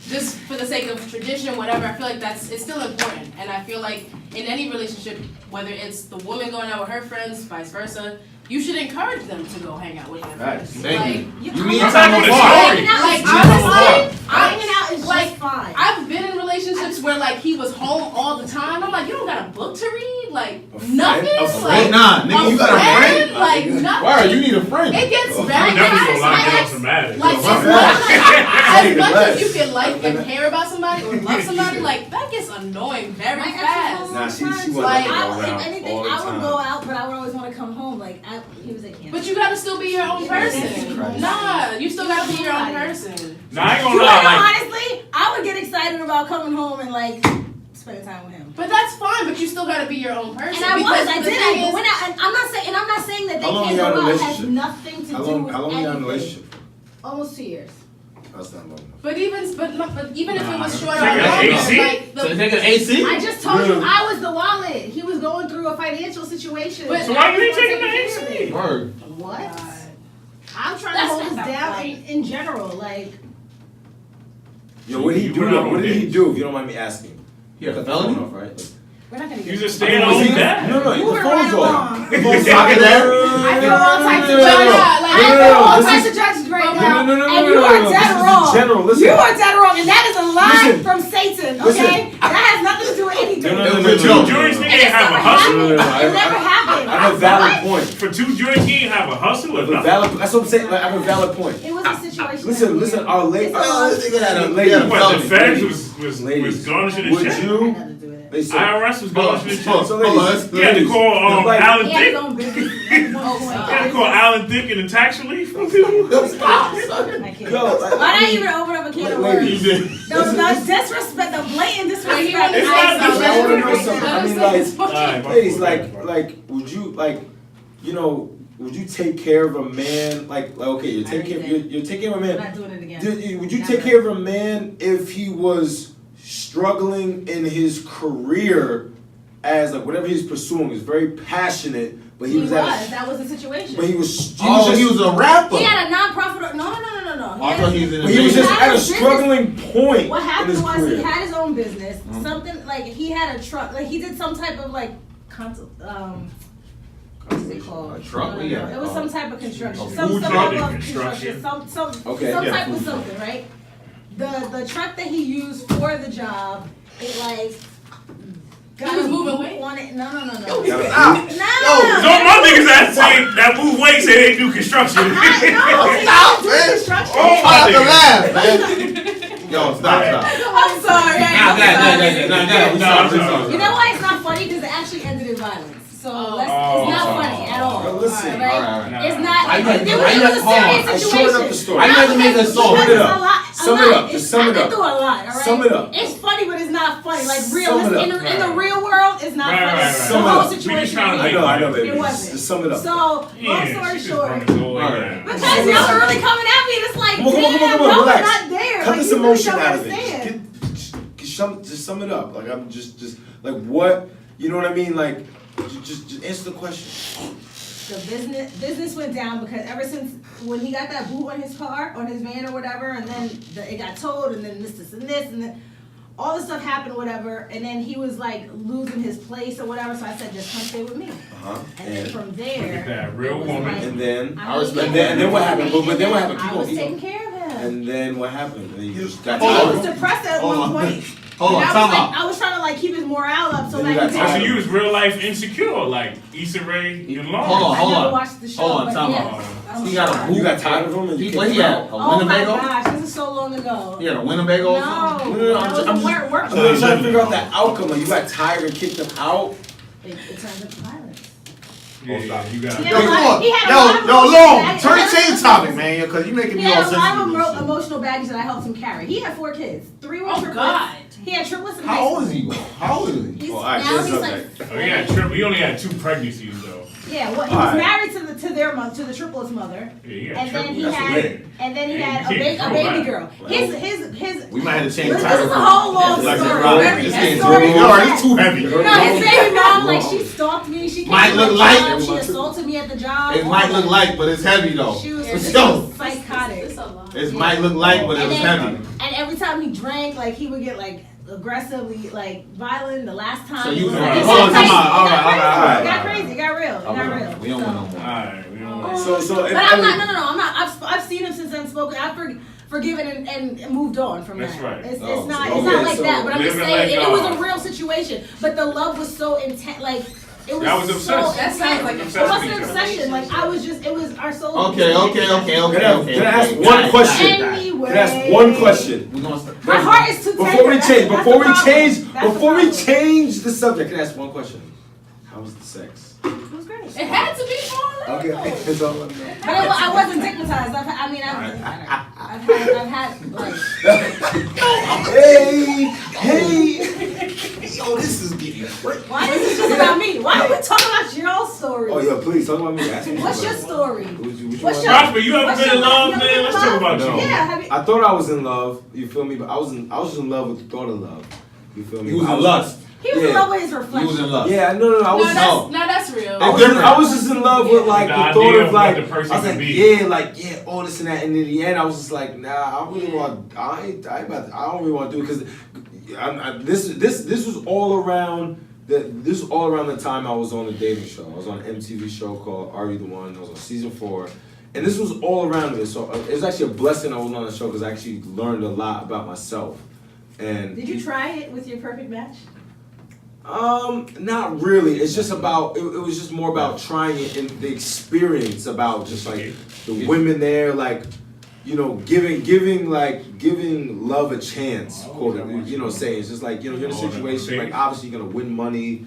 Speaker 6: just for the sake of tradition, whatever, I feel like it's still important. And I feel like in any relationship, whether it's the woman going out with her friends, vice versa, you should encourage them to go hang out with their friends.
Speaker 7: Thank you.
Speaker 5: You
Speaker 7: You need
Speaker 2: I'm
Speaker 7: time
Speaker 2: talking
Speaker 7: apart.
Speaker 2: about
Speaker 5: Hanging out
Speaker 6: Like,
Speaker 5: is
Speaker 6: honestly,
Speaker 5: just fine. Hanging out is
Speaker 6: like,
Speaker 5: just fine.
Speaker 6: I've been in relationships where like he was home all the time. I'm like, you don't got a book to read, like
Speaker 3: A friend?
Speaker 6: nothing.
Speaker 3: A
Speaker 6: Like,
Speaker 7: friend? Nah, nigga, you got a friend?
Speaker 6: Like nothing.
Speaker 7: Why you need a friend?
Speaker 6: It gets
Speaker 2: I'm
Speaker 6: very
Speaker 2: definitely gonna lock
Speaker 6: like,
Speaker 2: down some matters.
Speaker 6: like
Speaker 7: Yeah,
Speaker 6: as much
Speaker 3: less.
Speaker 6: as you can like and care about somebody or love somebody, like that gets annoying very
Speaker 5: My ex
Speaker 6: fast.
Speaker 5: was
Speaker 3: Nah, she
Speaker 5: sometimes,
Speaker 3: wasn't
Speaker 6: like,
Speaker 3: gonna go
Speaker 5: if
Speaker 3: around
Speaker 5: anything,
Speaker 3: all the
Speaker 5: I would
Speaker 3: time.
Speaker 5: go out, but I would always want to come home. Like he was like,
Speaker 6: But you gotta still be your own person.
Speaker 3: Christ.
Speaker 6: Nah, you still gotta be your own person.
Speaker 2: Nah, I ain't
Speaker 5: You
Speaker 2: gonna
Speaker 5: know,
Speaker 2: lie. Like,
Speaker 5: honestly, I would get excited about coming home and like spending time with him.
Speaker 6: But that's fine. But you still gotta be your own person.
Speaker 5: And I
Speaker 6: because
Speaker 5: was, I
Speaker 6: the
Speaker 5: did
Speaker 6: thing
Speaker 5: it.
Speaker 6: is-
Speaker 5: But I'm not saying that they
Speaker 3: How long
Speaker 5: can't
Speaker 3: you
Speaker 5: go
Speaker 3: had a
Speaker 5: out. It has
Speaker 3: relationship?
Speaker 5: nothing to
Speaker 3: How
Speaker 5: do
Speaker 3: long?
Speaker 5: with
Speaker 3: How long you had in a
Speaker 5: anything.
Speaker 3: relationship?
Speaker 5: Almost 2 years.
Speaker 3: That's not long enough.
Speaker 6: But even if it was short or
Speaker 2: Take an
Speaker 6: longer,
Speaker 2: AC?
Speaker 6: like
Speaker 7: So you
Speaker 6: the,
Speaker 7: take an AC?
Speaker 5: I just told you I was the wallet. He was going through a financial situation.
Speaker 6: But-
Speaker 2: so why you ain't
Speaker 5: I was
Speaker 2: taking the
Speaker 5: taking care of
Speaker 2: AC?
Speaker 5: it.
Speaker 7: Word.
Speaker 5: What?
Speaker 6: God.
Speaker 5: I'm trying
Speaker 6: That's
Speaker 5: to hold us
Speaker 6: not
Speaker 5: down
Speaker 6: right.
Speaker 5: in general. Like,
Speaker 3: Yo, what did he
Speaker 2: You
Speaker 3: do?
Speaker 2: went out
Speaker 3: What
Speaker 2: on
Speaker 3: did he
Speaker 2: dates?
Speaker 3: do? If you don't mind me asking.
Speaker 7: You have a
Speaker 3: Cut the phone
Speaker 7: felony?
Speaker 3: off, right?
Speaker 5: we're not gonna
Speaker 2: you
Speaker 5: get
Speaker 2: just
Speaker 5: into
Speaker 2: staying
Speaker 3: Was
Speaker 2: on
Speaker 3: he-
Speaker 2: that.
Speaker 3: No, the
Speaker 5: Moving
Speaker 3: phone's
Speaker 5: right
Speaker 3: off.
Speaker 5: along.
Speaker 3: The phone's
Speaker 7: Socket there?
Speaker 5: I feel all types of
Speaker 3: No, no, no,
Speaker 5: judgment.
Speaker 3: no.
Speaker 6: Like,
Speaker 5: I
Speaker 3: No, no,
Speaker 5: feel
Speaker 3: no,
Speaker 5: all
Speaker 3: this
Speaker 5: types
Speaker 3: is-
Speaker 5: of judgments right
Speaker 6: No,
Speaker 5: now,
Speaker 3: no, no, no,
Speaker 5: and
Speaker 3: no,
Speaker 5: you
Speaker 3: no,
Speaker 5: are
Speaker 3: no,
Speaker 5: dead
Speaker 3: this is
Speaker 5: wrong.
Speaker 3: general, listen.
Speaker 5: You are dead wrong, and that is a lie
Speaker 3: Listen.
Speaker 5: from Satan.
Speaker 3: Listen.
Speaker 5: Okay, that has nothing to do with anything.
Speaker 3: No, no,
Speaker 7: It
Speaker 3: no,
Speaker 7: was
Speaker 3: no,
Speaker 7: a
Speaker 3: no,
Speaker 7: joke.
Speaker 3: no,
Speaker 2: Joints
Speaker 3: no,
Speaker 2: nigga
Speaker 3: no.
Speaker 2: ain't have a hustle.
Speaker 3: No, no, no,
Speaker 5: It never happened.
Speaker 3: I have a valid point.
Speaker 2: For 2 joints, he ain't have a hustle or
Speaker 3: I have a
Speaker 2: nothing.
Speaker 3: valid. That's what I'm saying. Like, I have a valid point.
Speaker 5: It was a situation.
Speaker 3: Listen. Our lady.
Speaker 7: This nigga had a
Speaker 3: lady.
Speaker 7: yeah,
Speaker 2: What, the
Speaker 7: felony.
Speaker 2: feds was
Speaker 3: Ladies,
Speaker 2: garnishing the
Speaker 3: would
Speaker 2: check?
Speaker 3: you?
Speaker 5: Nothing to do with it.
Speaker 3: Listen.
Speaker 2: IRS was garnishing the check.
Speaker 3: So ladies,
Speaker 2: He had to call
Speaker 3: Like-
Speaker 2: Alan
Speaker 5: He had his
Speaker 2: Thicke.
Speaker 5: own business.
Speaker 2: He had to call Alan Thicke in the tax relief.
Speaker 7: Stop, son.
Speaker 5: I can't.
Speaker 3: Yo, like,
Speaker 5: Why
Speaker 3: I
Speaker 5: not
Speaker 3: mean,
Speaker 5: even open up a can of
Speaker 3: ladies.
Speaker 5: worms? The disrespect, the blatant disrespect.
Speaker 6: Wait, he wants to
Speaker 2: It's
Speaker 6: say
Speaker 2: not
Speaker 6: something.
Speaker 3: I wanna know
Speaker 6: Let him
Speaker 3: something. I mean,
Speaker 6: say
Speaker 3: like-
Speaker 6: his point.
Speaker 2: Alright, my
Speaker 3: Ladies,
Speaker 2: fault.
Speaker 3: like, would you like, you know, would you take care of a man like okay, you're taking you're taking care of a
Speaker 5: I'm
Speaker 3: man.
Speaker 5: not doing it again.
Speaker 3: Would you
Speaker 5: Never.
Speaker 3: take care of a man if he was struggling in his career as like whatever he's pursuing is very passionate, but he was
Speaker 5: that was the situation.
Speaker 3: But he was
Speaker 7: a rapper.
Speaker 5: He had a non-profit. No.
Speaker 7: I thought he was in
Speaker 3: But he was just at a struggling point.
Speaker 5: What happened
Speaker 3: in his
Speaker 5: was
Speaker 3: career.
Speaker 5: he had his own business. Something like he had a truck. Like he did some type of like what's it called?
Speaker 7: A truck?
Speaker 5: No.
Speaker 7: Yeah.
Speaker 5: It was some type of construction.
Speaker 7: A
Speaker 5: Some
Speaker 7: food
Speaker 5: type
Speaker 7: truck?
Speaker 5: of
Speaker 2: Construction.
Speaker 5: Some
Speaker 3: Okay.
Speaker 5: some
Speaker 3: Yeah,
Speaker 5: type of
Speaker 3: food truck.
Speaker 5: something, right? The truck that he used for the job, it like got
Speaker 6: was
Speaker 5: a
Speaker 6: moving
Speaker 5: boot
Speaker 6: weight?
Speaker 5: on it. No.
Speaker 7: Stop.
Speaker 2: So my niggas that say that move weight say they do construction.
Speaker 7: Stop, man.
Speaker 5: Construction.
Speaker 2: Oh,
Speaker 7: I have to laugh, man. Yo, stop.
Speaker 5: I'm sorry.
Speaker 7: Nah,
Speaker 5: You know why it's not funny? Because it actually ended in violence. So it's not funny at all.
Speaker 3: Yo, listen.
Speaker 5: Right?
Speaker 7: Alright.
Speaker 5: It's not.
Speaker 7: I
Speaker 5: It
Speaker 7: got-
Speaker 5: was a
Speaker 3: I
Speaker 5: serious
Speaker 3: shortened up
Speaker 5: situation.
Speaker 3: the story.
Speaker 7: I had to make a song.
Speaker 5: Because
Speaker 3: Sum it
Speaker 5: it's
Speaker 3: up.
Speaker 5: a lot.
Speaker 3: Sum it up. Just sum it
Speaker 5: I've been
Speaker 3: up.
Speaker 5: through a lot. All right.
Speaker 3: Sum it up.
Speaker 5: It's funny, but it's not funny. Like
Speaker 3: Sum it
Speaker 5: realistic
Speaker 3: up.
Speaker 5: in the real world, it's not
Speaker 2: Right,
Speaker 5: funny.
Speaker 2: right, right.
Speaker 5: The
Speaker 3: Sum it
Speaker 5: whole
Speaker 3: up.
Speaker 2: We just
Speaker 5: situation.
Speaker 2: trying to
Speaker 3: I know, baby.
Speaker 5: It wasn't.
Speaker 3: Just sum it up.
Speaker 5: So long
Speaker 2: Yeah,
Speaker 5: story
Speaker 2: she just
Speaker 5: short.
Speaker 2: wanted to go away,
Speaker 3: Alright.
Speaker 2: yeah.
Speaker 5: Because y'all are really coming at me, and it's like,
Speaker 3: Come on,
Speaker 5: damn, bro,
Speaker 3: relax.
Speaker 5: we're not there.
Speaker 3: Cut
Speaker 5: Like,
Speaker 3: this
Speaker 5: you really
Speaker 3: emotion
Speaker 5: don't
Speaker 3: out of it.
Speaker 5: understand.
Speaker 3: Just sum it up. Like I'm just like what you know what I mean? Like just answer the question.
Speaker 5: The business went down because ever since when he got that boot on his car, on his van or whatever, and then it got towed, and then this, and then all this stuff happened, whatever, and then he was like losing his place or whatever. So I said, just come stay with me. And then from there,
Speaker 2: Look at that, real
Speaker 5: it was
Speaker 2: woman.
Speaker 5: like,
Speaker 3: And then
Speaker 5: I mean,
Speaker 3: and then what happened? But then what happened?
Speaker 5: I
Speaker 3: Keep
Speaker 5: was
Speaker 3: on, keep on.
Speaker 5: taking care of him.
Speaker 3: And then what happened? And you just got
Speaker 5: He
Speaker 3: tired.
Speaker 5: was depressed at one point.
Speaker 7: Hold on,
Speaker 5: And
Speaker 7: time
Speaker 5: I
Speaker 7: out.
Speaker 5: was trying to like keep his morale up so
Speaker 3: Then
Speaker 5: that
Speaker 3: you got
Speaker 5: he
Speaker 2: Oh, so
Speaker 3: tired.
Speaker 2: you was real life insecure, like Issa Rae and Lauren.
Speaker 7: Hold on,
Speaker 5: I never
Speaker 7: on.
Speaker 5: watched the show,
Speaker 7: Hold on,
Speaker 5: but
Speaker 7: time
Speaker 5: yeah.
Speaker 7: out.
Speaker 5: I'm
Speaker 7: He got a
Speaker 5: sorry.
Speaker 7: boot.
Speaker 3: You got tired of him and you
Speaker 7: What
Speaker 3: kicked
Speaker 7: he
Speaker 3: him
Speaker 7: had?
Speaker 3: out?
Speaker 7: A
Speaker 5: Oh my
Speaker 7: Winnebago?
Speaker 5: gosh, this is so long ago.
Speaker 7: He had a Winnebago or
Speaker 5: No,
Speaker 7: something?
Speaker 3: No,
Speaker 5: that was
Speaker 3: I'm
Speaker 5: a work.
Speaker 3: I'm trying to figure out the outcome. Like you got tired and kicked him out.
Speaker 5: It turned into violence.
Speaker 2: Yeah, you got
Speaker 5: He
Speaker 7: Yo,
Speaker 5: had a
Speaker 7: come
Speaker 5: lot-
Speaker 7: on.
Speaker 5: he had a lot of
Speaker 7: Yo,
Speaker 5: emotional
Speaker 7: long.
Speaker 5: baggage.
Speaker 7: Turn the change topic, man, because you making
Speaker 5: He
Speaker 7: me all
Speaker 5: had a lot of
Speaker 7: sensitive.
Speaker 5: emotional baggage that I helped him carry. He had 4 kids. 3 were
Speaker 6: Oh,
Speaker 5: triplets.
Speaker 6: God.
Speaker 5: He had triplets in
Speaker 7: How
Speaker 5: high
Speaker 7: old
Speaker 5: school.
Speaker 7: is he? How old is he?
Speaker 5: He's,
Speaker 3: all right,
Speaker 5: now
Speaker 3: change
Speaker 5: he's
Speaker 3: the
Speaker 5: like,
Speaker 2: Oh, he only had 2 pregnancies though.
Speaker 5: yeah. Well, he
Speaker 3: All
Speaker 5: was
Speaker 3: right.
Speaker 5: married to their mother, to the triplets' mother,
Speaker 2: Yeah, he had
Speaker 5: and then he
Speaker 2: triplets.
Speaker 3: That's
Speaker 5: had,
Speaker 3: weird.
Speaker 5: and then he
Speaker 2: Yeah,
Speaker 5: had
Speaker 2: you
Speaker 5: a
Speaker 2: can't
Speaker 5: baby
Speaker 2: throw
Speaker 5: girl.
Speaker 2: that.
Speaker 5: His.
Speaker 7: We might have to change
Speaker 5: This
Speaker 7: the
Speaker 5: is
Speaker 7: title.
Speaker 5: a whole long
Speaker 7: Like
Speaker 5: story.
Speaker 7: Robert, this
Speaker 5: That
Speaker 7: ain't
Speaker 5: story
Speaker 7: too
Speaker 5: is
Speaker 7: hard.
Speaker 5: sad.
Speaker 7: It's too heavy.
Speaker 5: No, his baby mom, like, she stalked me. She came
Speaker 7: Might
Speaker 5: to
Speaker 7: look
Speaker 5: my
Speaker 7: like-
Speaker 5: job, she assaulted me at the job.
Speaker 7: It might look like, but it's heavy though.
Speaker 5: She was
Speaker 7: Let's go.
Speaker 5: psychotic.
Speaker 6: It's a lot.
Speaker 7: It might look like, but it
Speaker 5: And
Speaker 7: was
Speaker 5: then-
Speaker 7: heavy.
Speaker 5: And every time he drank, like, he would get, like, aggressively, like, violent. The last time.
Speaker 7: So
Speaker 5: it
Speaker 7: you
Speaker 5: was
Speaker 7: was
Speaker 5: like-
Speaker 2: right.
Speaker 5: it
Speaker 2: Hold
Speaker 5: got
Speaker 2: on,
Speaker 5: crazy.
Speaker 7: time out. All
Speaker 5: It got
Speaker 7: right,
Speaker 5: crazy.
Speaker 7: all right,
Speaker 5: It got
Speaker 7: all right.
Speaker 5: crazy. It got real. It got real.
Speaker 7: We don't want no more.
Speaker 2: Alright, we don't want
Speaker 3: So
Speaker 5: But I'm not. No. I'm not. I've seen him since then. Spoken. I've forgiven and moved on from
Speaker 2: That's
Speaker 5: that.
Speaker 2: right.
Speaker 5: It's
Speaker 3: Oh,
Speaker 5: not.
Speaker 3: so-
Speaker 5: It's not
Speaker 3: okay,
Speaker 5: like
Speaker 3: so
Speaker 5: that. But I'm just
Speaker 2: live and
Speaker 5: saying
Speaker 2: let
Speaker 5: it was
Speaker 2: go.
Speaker 5: a real situation. But the love was so intense. Like it was.
Speaker 2: That was
Speaker 5: so
Speaker 2: obsessed.
Speaker 6: That sounds like
Speaker 5: intense.
Speaker 6: a
Speaker 5: It wasn't
Speaker 2: obsession.
Speaker 5: obsession. Like I was just. It was our soul.
Speaker 7: Okay.
Speaker 3: Can I ask one question?
Speaker 5: Anyway.
Speaker 3: Can I ask one question?
Speaker 7: We're gonna start.
Speaker 5: My heart is too tender.
Speaker 3: Before we
Speaker 5: That's
Speaker 3: change,
Speaker 5: the
Speaker 3: before we
Speaker 5: problem.
Speaker 3: change,
Speaker 5: That's the
Speaker 3: before we
Speaker 5: problem.
Speaker 3: change the subject, can I ask one question? How was the sex?
Speaker 5: It was great.
Speaker 6: It had to be for
Speaker 3: Okay, that's all I want to know.
Speaker 5: But I wasn't stigmatized. I've had like.
Speaker 3: Hey, yo, this is getting.
Speaker 5: Why is this just about me? Why are we talking about your story?
Speaker 3: Oh, yo, please talk about me. Ask me
Speaker 5: What's your
Speaker 3: something.
Speaker 5: story?
Speaker 3: Which
Speaker 5: What's
Speaker 3: one?
Speaker 5: your-
Speaker 2: Prosper, you ever
Speaker 5: What's
Speaker 2: been
Speaker 5: your
Speaker 2: in love,
Speaker 5: love?
Speaker 2: man? Let's talk about
Speaker 3: No.
Speaker 2: you.
Speaker 5: Yeah, have you?
Speaker 3: I thought I was in love. You feel me? But I was just in love with the thought of love. You feel me?
Speaker 7: He was
Speaker 3: I
Speaker 7: in lust.
Speaker 5: He was in
Speaker 3: Yeah.
Speaker 5: love with his
Speaker 7: He
Speaker 5: reflection.
Speaker 7: was in lust.
Speaker 3: Yeah, no. I was.
Speaker 6: that's real.
Speaker 3: I was just in love with like
Speaker 2: The
Speaker 3: the
Speaker 2: idea
Speaker 3: thought
Speaker 2: of
Speaker 3: of
Speaker 2: what
Speaker 3: like
Speaker 2: the person
Speaker 3: I was
Speaker 2: can
Speaker 3: like
Speaker 2: be.
Speaker 3: yeah, all this and that, and in the end I was just like nah, I really want I don't really want to do it because this was all around the time I was on a dating show. I was on an MTV show called Are You the One? I was on season 4, and this was all around it. So it was actually a blessing I was on the show because I actually learned a lot about myself. And
Speaker 5: Did you try it with your perfect match?
Speaker 3: not really. It's just about. It was just more about trying it and the experience about just like the women there, like you know, giving love a chance. Quote, you know, saying it's just like you know, you're in a situation like obviously you're gonna win money.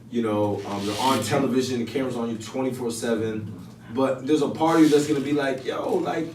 Speaker 3: You know, you're on television, the camera's on you 24/7. But there's a part of you that's gonna be like, yo, like,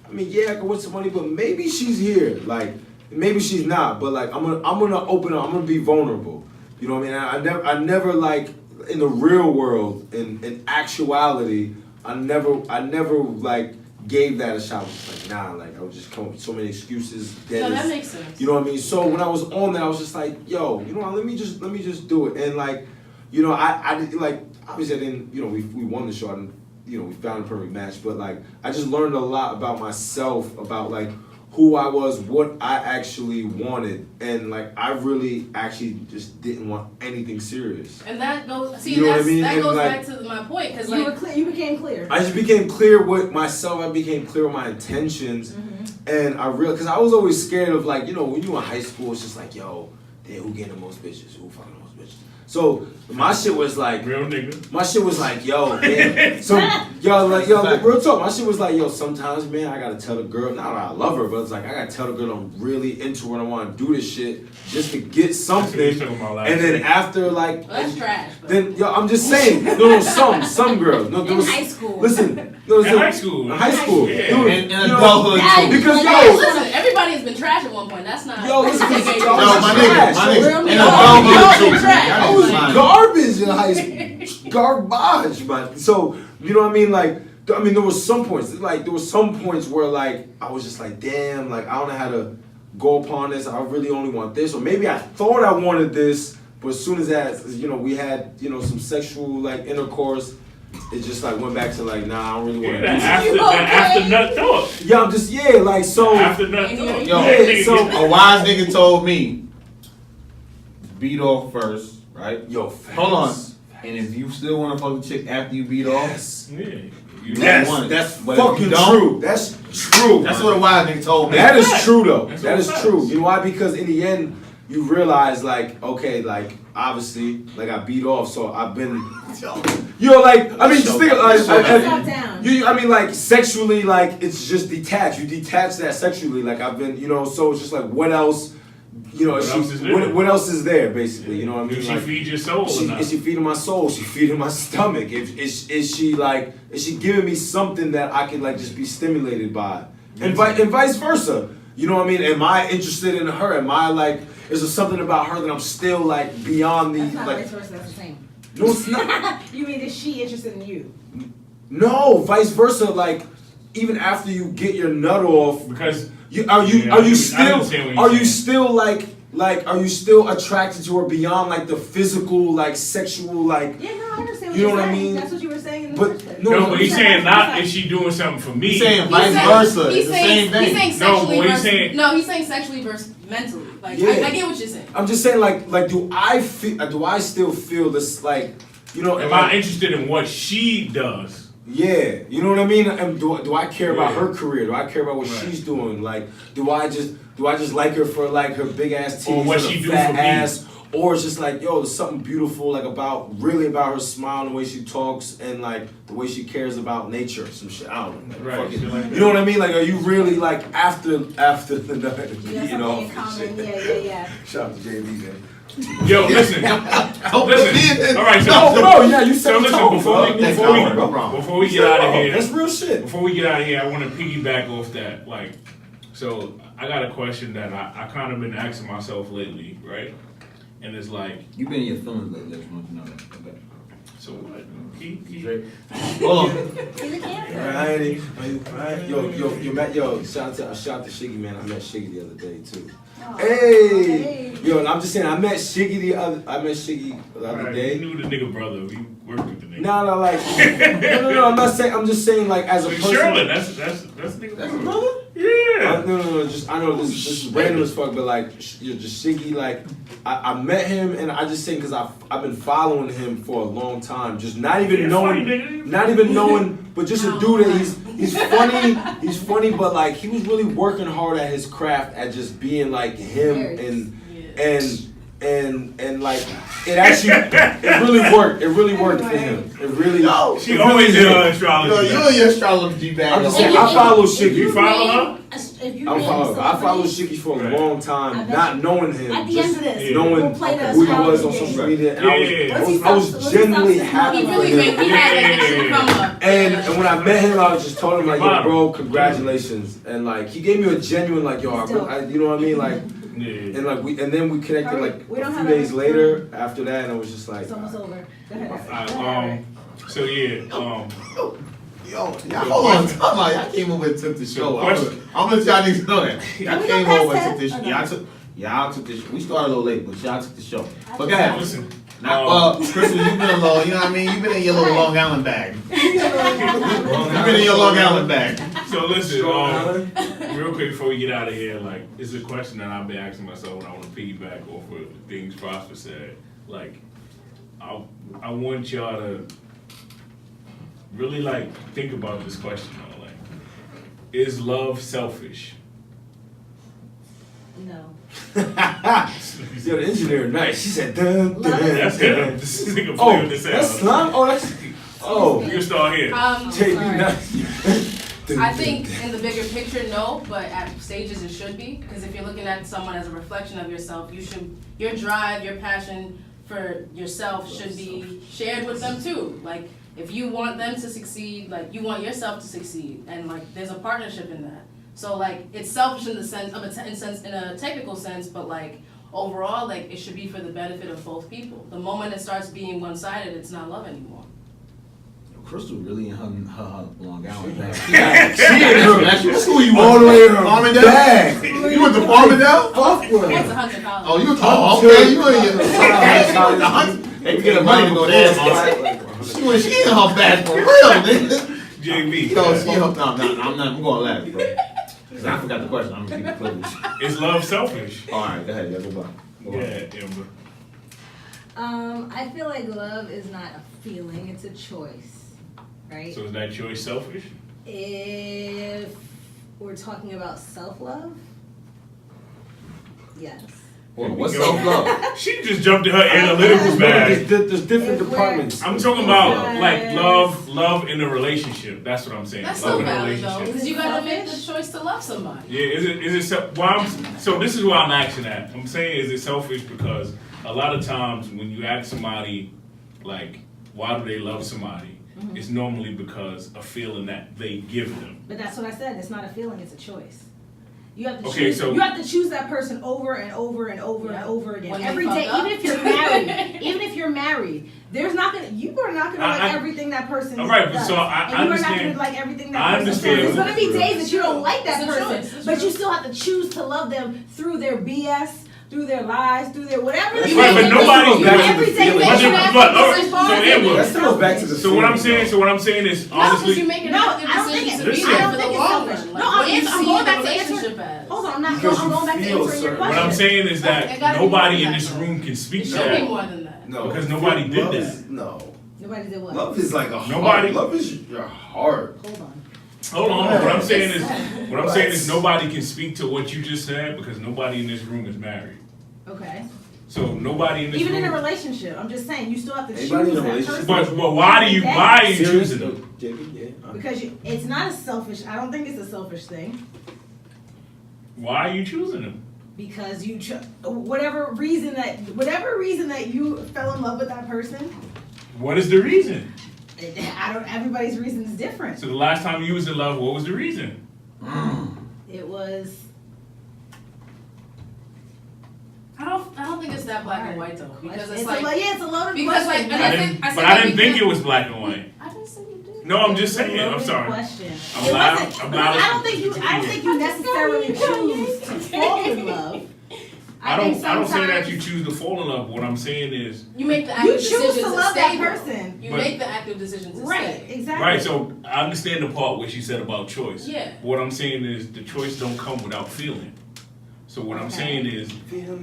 Speaker 3: I mean, yeah, I can win some money, but maybe she's here. Like, maybe she's not. But like, I'm gonna open up. I'm gonna be vulnerable. You know what I mean? I never like in the real world, in actuality, I never like gave that a shot. I was just like, nah, like I was just coming up with so many excuses.
Speaker 6: No, that makes sense.
Speaker 3: You know what I mean? So when I was on that, I was just like, yo, you know what, let me just do it. And like, you know, I did, like, obviously I didn't, you know, we won the show, and, you know, we found a perfect match, but like, I just learned a lot about myself, about like who I was, what I actually wanted, and like I really actually just didn't want anything serious.
Speaker 6: And that goes, see,
Speaker 3: You know what I mean?
Speaker 6: that
Speaker 3: And,
Speaker 6: goes
Speaker 3: like,
Speaker 6: back to my point, because
Speaker 5: You
Speaker 6: like,
Speaker 5: were clear. You became clear.
Speaker 3: I just became clear with myself. I became clear with my intentions, and I realized, because I was always scared of, like, you know, when you in high school, it's just like, yo, damn, who getting the most bitches? Who fucking the most bitches? So my shit was like,
Speaker 2: Real nigga.
Speaker 3: my shit was like, yo, man. So, like, real talk. My shit was like, yo, sometimes, man, I gotta tell the girl, not that I love her, but it's like, I gotta tell the girl I'm really into her and I wanna do this shit just to get something. And then after, like,
Speaker 6: well, that's trash. But.
Speaker 3: then, yo, I'm just saying, no, some girls. No,
Speaker 5: In high school.
Speaker 3: Listen,
Speaker 2: In high school.
Speaker 3: In high school.
Speaker 2: Yeah.
Speaker 3: Dude,
Speaker 7: In
Speaker 3: you know,
Speaker 7: adulthood too.
Speaker 3: because,
Speaker 6: Hey,
Speaker 3: yo,
Speaker 6: listen, everybody has been trash at one point. That's not.
Speaker 3: Yo, listen,
Speaker 6: that's
Speaker 3: yo,
Speaker 6: not-
Speaker 7: Yo, my nigga,
Speaker 5: Real
Speaker 7: in
Speaker 5: nigga.
Speaker 7: adulthood too.
Speaker 6: Trash.
Speaker 3: I was garbage in high school. Garbage, man. So, you know what I mean? Like, I mean, there was some points. Like, there was some points where, like, I was just like, damn, like, I don't know how to go upon this. I really only want this. Or maybe I thought I wanted this, but as soon as that, you know, we had, you know, some sexual, like, intercourse, it just, like, went back to, like, nah, I don't really want to do this.
Speaker 2: After nut thought.
Speaker 3: Yeah, I'm just, yeah, like, so.
Speaker 2: After nut thought.
Speaker 7: Yo,
Speaker 3: Yeah, so-
Speaker 7: a wise nigga told me, beat off first, right?
Speaker 3: Yo,
Speaker 7: Hold on. And if you still want to fuck a chick after you beat off,
Speaker 3: Yes.
Speaker 2: Yeah.
Speaker 3: Yes,
Speaker 7: want it.
Speaker 3: that's
Speaker 7: But if you
Speaker 3: fucking
Speaker 7: don't-
Speaker 3: true. That's true.
Speaker 7: that's what a wise nigga told me.
Speaker 3: That is true though.
Speaker 2: That's
Speaker 3: That
Speaker 2: all
Speaker 3: is
Speaker 2: facts.
Speaker 3: true. You know why? Because in the end, you realize, like, okay, like, obviously, like, I beat off, so I've been, you know, like, I mean, just think, like,
Speaker 5: Stop down.
Speaker 3: I mean, like, sexually, like, it's just detached. You detach that sexually, like, I've been, you know, so it's just like, what else, you know, what else is there, basically, you know what I mean?
Speaker 2: Does she
Speaker 3: like,
Speaker 2: feed your soul or not?
Speaker 3: is she feeding my soul? Is she feeding my stomach? Is she giving me something that I can, like, just be stimulated by? And vice versa. You know what I mean? Am I interested in her? Am I, like, is there something about her that I'm still, like, beyond the,
Speaker 5: That's not
Speaker 3: like,
Speaker 5: vice versa. That's the same.
Speaker 3: no, it's not.
Speaker 5: You mean is she interested in you?
Speaker 3: No, vice versa. Like, even after you get your nut off,
Speaker 2: Because
Speaker 3: are you
Speaker 2: Yeah, I understand
Speaker 3: still
Speaker 2: what you're
Speaker 3: are you
Speaker 2: saying.
Speaker 3: still like are you still attracted to her beyond, like, the physical, like, sexual, like?
Speaker 5: Yeah, no, I understand what
Speaker 3: You know
Speaker 5: you're
Speaker 3: what I
Speaker 5: saying.
Speaker 3: mean?
Speaker 5: That's what you were saying in the
Speaker 3: But
Speaker 5: first place.
Speaker 3: no,
Speaker 2: no, but he's
Speaker 5: Yeah,
Speaker 2: saying
Speaker 5: that's
Speaker 2: not
Speaker 5: what
Speaker 2: if she doing something for me.
Speaker 7: He's saying
Speaker 6: He's
Speaker 7: vice
Speaker 6: saying-
Speaker 7: versa.
Speaker 6: He's
Speaker 7: It's the
Speaker 6: saying,
Speaker 7: same
Speaker 6: he's
Speaker 7: thing.
Speaker 6: saying
Speaker 2: No,
Speaker 6: sexually
Speaker 2: but he's
Speaker 6: versus
Speaker 2: saying-
Speaker 6: no, he's saying sexually versus mentally. Like
Speaker 3: Yeah.
Speaker 6: I get what you're saying.
Speaker 3: I'm just saying, like, do I still feel this, like, you know?
Speaker 2: Am
Speaker 3: like,
Speaker 2: I interested in what she does?
Speaker 3: Yeah, you know what I mean. And do I care about
Speaker 2: Yeah.
Speaker 3: her career? Do I care about what
Speaker 2: Right.
Speaker 3: she's doing? Like, do I just like her for, like, her big ass titties
Speaker 2: Or what
Speaker 3: and
Speaker 2: she
Speaker 3: her
Speaker 2: do
Speaker 3: fat
Speaker 2: for me?
Speaker 3: ass? Or it's just like, yo, there's something beautiful, like, about her smile and the way she talks and, like, the way she cares about nature or some shit. I don't know. Like,
Speaker 2: Right,
Speaker 3: fucking-
Speaker 2: shit like
Speaker 3: you know what I mean? Like, are you really, like, after the
Speaker 5: You got
Speaker 3: beating
Speaker 5: something
Speaker 3: off
Speaker 5: in
Speaker 3: and
Speaker 5: common.
Speaker 3: shit?
Speaker 5: Yeah.
Speaker 3: Shout out to JB, man.
Speaker 2: Yo, listen. All right, so
Speaker 3: No, yeah, you
Speaker 2: so
Speaker 3: said
Speaker 2: listen
Speaker 3: tone,
Speaker 2: before
Speaker 3: bro.
Speaker 2: before we get out of here.
Speaker 3: That's real shit.
Speaker 2: Before we get out of here, I want to piggyback off that. Like, so I got a question that I kind of been asking myself lately, right? And it's like,
Speaker 7: You've been in your feelings lately. I just want to know that. Okay.
Speaker 2: so what?
Speaker 7: Hold on.
Speaker 5: In the camera.
Speaker 3: Right. Yo, shout out to Shiggy, man. I met Shiggy the other day too.
Speaker 5: Oh,
Speaker 3: Hey, yo, and I'm just saying, I met Shiggy the other day.
Speaker 2: You knew the nigga brother. We worked with the nigga.
Speaker 3: No, like, no. I'm not saying. I'm just saying, like, as a person.
Speaker 2: Charlotte, that's nigga
Speaker 7: That's his
Speaker 2: brother.
Speaker 7: brother?
Speaker 2: Yeah.
Speaker 3: No. Just I know this is random as fuck, but like, you're just Shiggy. Like, I met him, and I just saying because I've been following him for a long time, just not even knowing, but just a dude that he's funny, but like he was really working hard at his craft, at just being like him, and like it actually it really worked for him. It really.
Speaker 2: She always in her
Speaker 7: Yo,
Speaker 2: astrology.
Speaker 7: you and your astrology bag.
Speaker 3: I'm just saying, I follow Shiggy.
Speaker 2: You follow her?
Speaker 3: I followed Shiggy for a long time, not knowing him,
Speaker 5: At the end
Speaker 3: just
Speaker 5: of this,
Speaker 3: knowing
Speaker 5: we'll play the
Speaker 3: who he was on
Speaker 5: astrology
Speaker 3: social
Speaker 5: game.
Speaker 3: media, and
Speaker 2: Yeah.
Speaker 3: I was genuinely
Speaker 6: He
Speaker 3: happy for
Speaker 6: really made
Speaker 3: him.
Speaker 6: me happy that you come up.
Speaker 3: And when I met him, I was just told him like, yo, bro, congratulations, and like he gave me a genuine like, yo, you know what I mean, like,
Speaker 2: Yeah.
Speaker 3: and like and then we connected like
Speaker 5: We
Speaker 3: a
Speaker 5: don't
Speaker 3: few
Speaker 5: have
Speaker 3: days
Speaker 5: enough
Speaker 3: later after that, and I was just like,
Speaker 5: It's almost over. Go ahead.
Speaker 2: So yeah,
Speaker 7: Yo, y'all hold on, time out. Y'all came over and took the show. I'm gonna let y'all niggas know that. Y'all came over and took this. Y'all took this. We started a little late, but y'all took the show. But go ahead.
Speaker 2: Listen.
Speaker 7: Crystal, you've been alone. You know what I mean? You've been in your little Long Island bag. You've been in your Long Island bag.
Speaker 2: So listen, real quick before we get out of here, like, it's a question that I've been asking myself when I want to piggyback off of the things Prosper said. Like, I want y'all to really like think about this question though. Like, is love selfish?
Speaker 5: No.
Speaker 3: Yo, the engineer, nice. She said, dun, dun,
Speaker 2: That's
Speaker 3: dun.
Speaker 2: him. This nigga
Speaker 3: Oh,
Speaker 2: playing this
Speaker 3: that's
Speaker 2: out.
Speaker 3: slime? Oh, that's... Oh.
Speaker 2: You can start here.
Speaker 5: I'm
Speaker 3: JB,
Speaker 5: sorry.
Speaker 3: nice.
Speaker 6: I think in the bigger picture, no, but at stages it should be. Because if you're looking at someone as a reflection of yourself, your drive, your passion for yourself should be shared with them too. Like, if you want them to succeed, like, you want yourself to succeed, and like, there's a partnership in that. So like, it's selfish in the sense of in a technical sense, but like overall, like, it should be for the benefit of both people. The moment it starts being one-sided, it's not love anymore.
Speaker 7: Crystal really in her Long Island bag.
Speaker 3: She in her.
Speaker 7: What school you
Speaker 3: All
Speaker 7: went
Speaker 3: the way in her
Speaker 7: Farmingdale?
Speaker 3: bag.
Speaker 7: You went to Farmingdale?
Speaker 3: Fuck
Speaker 6: It's
Speaker 3: with
Speaker 6: $100.
Speaker 7: Oh, you okay? You in your... They get the money to go there, man. She in her bag for real, nigga.
Speaker 2: JB.
Speaker 7: Yo, she in her... No, I'm going last, bro. Cause I forgot the question. I'm gonna keep it privileged.
Speaker 2: Is love selfish?
Speaker 7: All right, go ahead. Yeah, go back.
Speaker 2: Yeah, Amber.
Speaker 5: I feel like love is not a feeling, it's a choice, right?
Speaker 2: So is that choice selfish?
Speaker 5: If we're talking about self-love, yes.
Speaker 7: Well, what's self-love?
Speaker 2: She just jumped in her analytical bag.
Speaker 3: There's different
Speaker 5: If we're-
Speaker 3: departments.
Speaker 2: I'm talking about like love in a relationship. That's what I'm saying.
Speaker 6: That's
Speaker 2: love
Speaker 6: still
Speaker 2: in a
Speaker 6: valid though,
Speaker 2: relationship.
Speaker 6: because you gotta make the choice to love somebody.
Speaker 2: Yeah, is it so this is why I'm asking that. I'm saying is it selfish because a lot of times when you ask somebody like why do they love somebody, it's normally because a feeling that they give them.
Speaker 5: But that's what I said, it's not a feeling, it's a choice. You have to
Speaker 2: Okay,
Speaker 5: choose.
Speaker 2: so-
Speaker 5: You have to choose that person over and over and over and over again
Speaker 6: When they
Speaker 5: every
Speaker 6: fuck
Speaker 5: day.
Speaker 6: up.
Speaker 5: Even if you're married, you are not gonna like everything that person
Speaker 2: All right,
Speaker 5: does.
Speaker 2: so I
Speaker 5: and you are not
Speaker 2: understand-
Speaker 5: gonna like everything that
Speaker 2: I
Speaker 5: person
Speaker 2: understand.
Speaker 5: says. There's gonna be days that you don't like that
Speaker 6: It's a
Speaker 5: person,
Speaker 6: choice. It's
Speaker 5: but
Speaker 6: true.
Speaker 5: you still have to choose to love them through their BS, through their lies, through their whatever.
Speaker 3: That's
Speaker 5: you
Speaker 2: right,
Speaker 5: make
Speaker 2: but
Speaker 5: it
Speaker 2: nobody-
Speaker 5: decision.
Speaker 3: Back to the
Speaker 5: Every day
Speaker 3: feeling.
Speaker 5: you
Speaker 2: But
Speaker 5: make
Speaker 2: you-
Speaker 5: an
Speaker 2: but,
Speaker 5: active
Speaker 2: all right,
Speaker 5: decision.
Speaker 2: so Amber-
Speaker 3: That still goes back to the
Speaker 2: So what I'm saying is
Speaker 6: No, because
Speaker 2: honestly
Speaker 6: you make an
Speaker 5: No,
Speaker 6: active
Speaker 5: I don't think
Speaker 6: decision
Speaker 5: it-
Speaker 6: to be
Speaker 2: listen.
Speaker 6: there
Speaker 5: I
Speaker 6: for
Speaker 5: don't
Speaker 6: the
Speaker 5: think it's
Speaker 6: long
Speaker 5: selfish.
Speaker 6: run.
Speaker 5: No,
Speaker 6: Like, what you
Speaker 5: I'm
Speaker 6: see
Speaker 5: going
Speaker 6: the
Speaker 5: back to answer-
Speaker 6: relationship as.
Speaker 5: Hold on, I'm
Speaker 3: Because
Speaker 5: going back to
Speaker 3: you feel
Speaker 5: answering your
Speaker 3: certain-
Speaker 5: question.
Speaker 2: what I'm saying is
Speaker 6: It
Speaker 2: that
Speaker 6: gotta be
Speaker 2: nobody
Speaker 6: more
Speaker 2: in
Speaker 6: than
Speaker 2: this
Speaker 6: that,
Speaker 2: room can speak
Speaker 6: It
Speaker 2: to
Speaker 6: should be
Speaker 2: that
Speaker 6: more than that.
Speaker 3: No.
Speaker 2: because nobody did
Speaker 3: Love
Speaker 2: that.
Speaker 3: is- No.
Speaker 5: Nobody did what?
Speaker 3: Love is like a
Speaker 2: Nobody-
Speaker 3: heart. Love is your heart.
Speaker 5: Hold on.
Speaker 2: Hold on. What I'm saying is nobody can speak to what you just said because nobody in this room is married.
Speaker 5: Okay.
Speaker 2: So nobody in this
Speaker 5: Even
Speaker 2: room.
Speaker 5: in a relationship, I'm just saying you still have to choose
Speaker 3: Anybody in a
Speaker 5: that
Speaker 3: relationship?
Speaker 5: person.
Speaker 2: But why are you
Speaker 3: Serious?
Speaker 2: choosing them?
Speaker 3: JB, yeah.
Speaker 5: Because it's not a selfish. I don't think it's a selfish thing.
Speaker 2: Why are you choosing them?
Speaker 5: Because whatever reason that you fell in love with that person,
Speaker 2: What is the reason?
Speaker 5: Everybody's reason is different.
Speaker 2: So the last time you was in love, what was the reason?
Speaker 5: It was.
Speaker 6: I don't think it's that black and white though, because it's
Speaker 5: It's
Speaker 6: like
Speaker 5: it's a loaded
Speaker 6: because, like,
Speaker 5: question.
Speaker 6: and
Speaker 2: I
Speaker 6: I
Speaker 2: didn't,
Speaker 6: think- I
Speaker 2: but
Speaker 6: said
Speaker 2: I
Speaker 6: that
Speaker 2: didn't
Speaker 6: we
Speaker 2: think
Speaker 6: can't-
Speaker 2: it was black and white.
Speaker 6: I didn't say you did.
Speaker 2: No, I'm just
Speaker 5: It's a
Speaker 2: saying. I'm
Speaker 5: loaded
Speaker 2: sorry.
Speaker 5: Question.
Speaker 2: I'm
Speaker 5: It
Speaker 2: loud.
Speaker 5: wasn't-
Speaker 2: I'm
Speaker 5: because
Speaker 2: loud.
Speaker 5: I don't think you necessarily choose to fall in love.
Speaker 2: I
Speaker 5: think
Speaker 2: don't say that
Speaker 5: sometimes
Speaker 2: you choose to fall in love. What I'm saying is,
Speaker 6: You make the
Speaker 5: You
Speaker 6: active
Speaker 5: choose
Speaker 6: decision
Speaker 5: to love
Speaker 6: stay,
Speaker 5: that
Speaker 6: though.
Speaker 5: person.
Speaker 6: You
Speaker 2: But-
Speaker 6: make the active decision to
Speaker 5: Right.
Speaker 6: stay.
Speaker 5: Exactly.
Speaker 2: right? So I understand the part where she said about choice.
Speaker 6: Yeah.
Speaker 2: What I'm saying is the choice don't come without feeling. So what I'm
Speaker 5: Okay.
Speaker 2: saying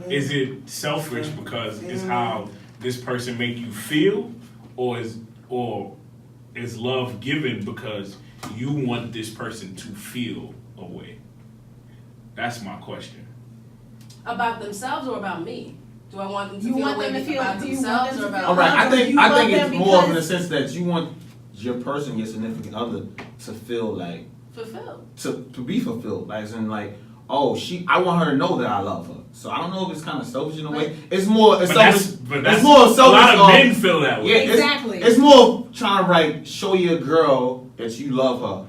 Speaker 2: is it selfish because it's how this person make you feel, or is love given because you want this person to feel a way? That's my question.
Speaker 6: About themselves or about me? Do I want them to
Speaker 5: You
Speaker 6: feel
Speaker 5: want
Speaker 6: a way
Speaker 5: them to feel-
Speaker 6: about
Speaker 5: do you want
Speaker 6: themselves
Speaker 5: them
Speaker 6: or
Speaker 5: to
Speaker 6: about
Speaker 5: feel
Speaker 7: All right, I
Speaker 5: love,
Speaker 7: think
Speaker 5: you
Speaker 7: I
Speaker 5: love
Speaker 7: think
Speaker 5: them
Speaker 7: it's more of in the
Speaker 5: because-
Speaker 7: sense that you want your person, your significant other, to feel like
Speaker 6: fulfilled?
Speaker 7: to be fulfilled, like as in like, oh, I want her to know that I love her. So I don't know if it's kind of selfish in a way. It's more, it's selfish.
Speaker 2: But
Speaker 7: It's more selfish.
Speaker 2: a lot of men feel that way.
Speaker 7: Yeah,
Speaker 5: Exactly.
Speaker 7: It's more trying to like show your girl that you love her,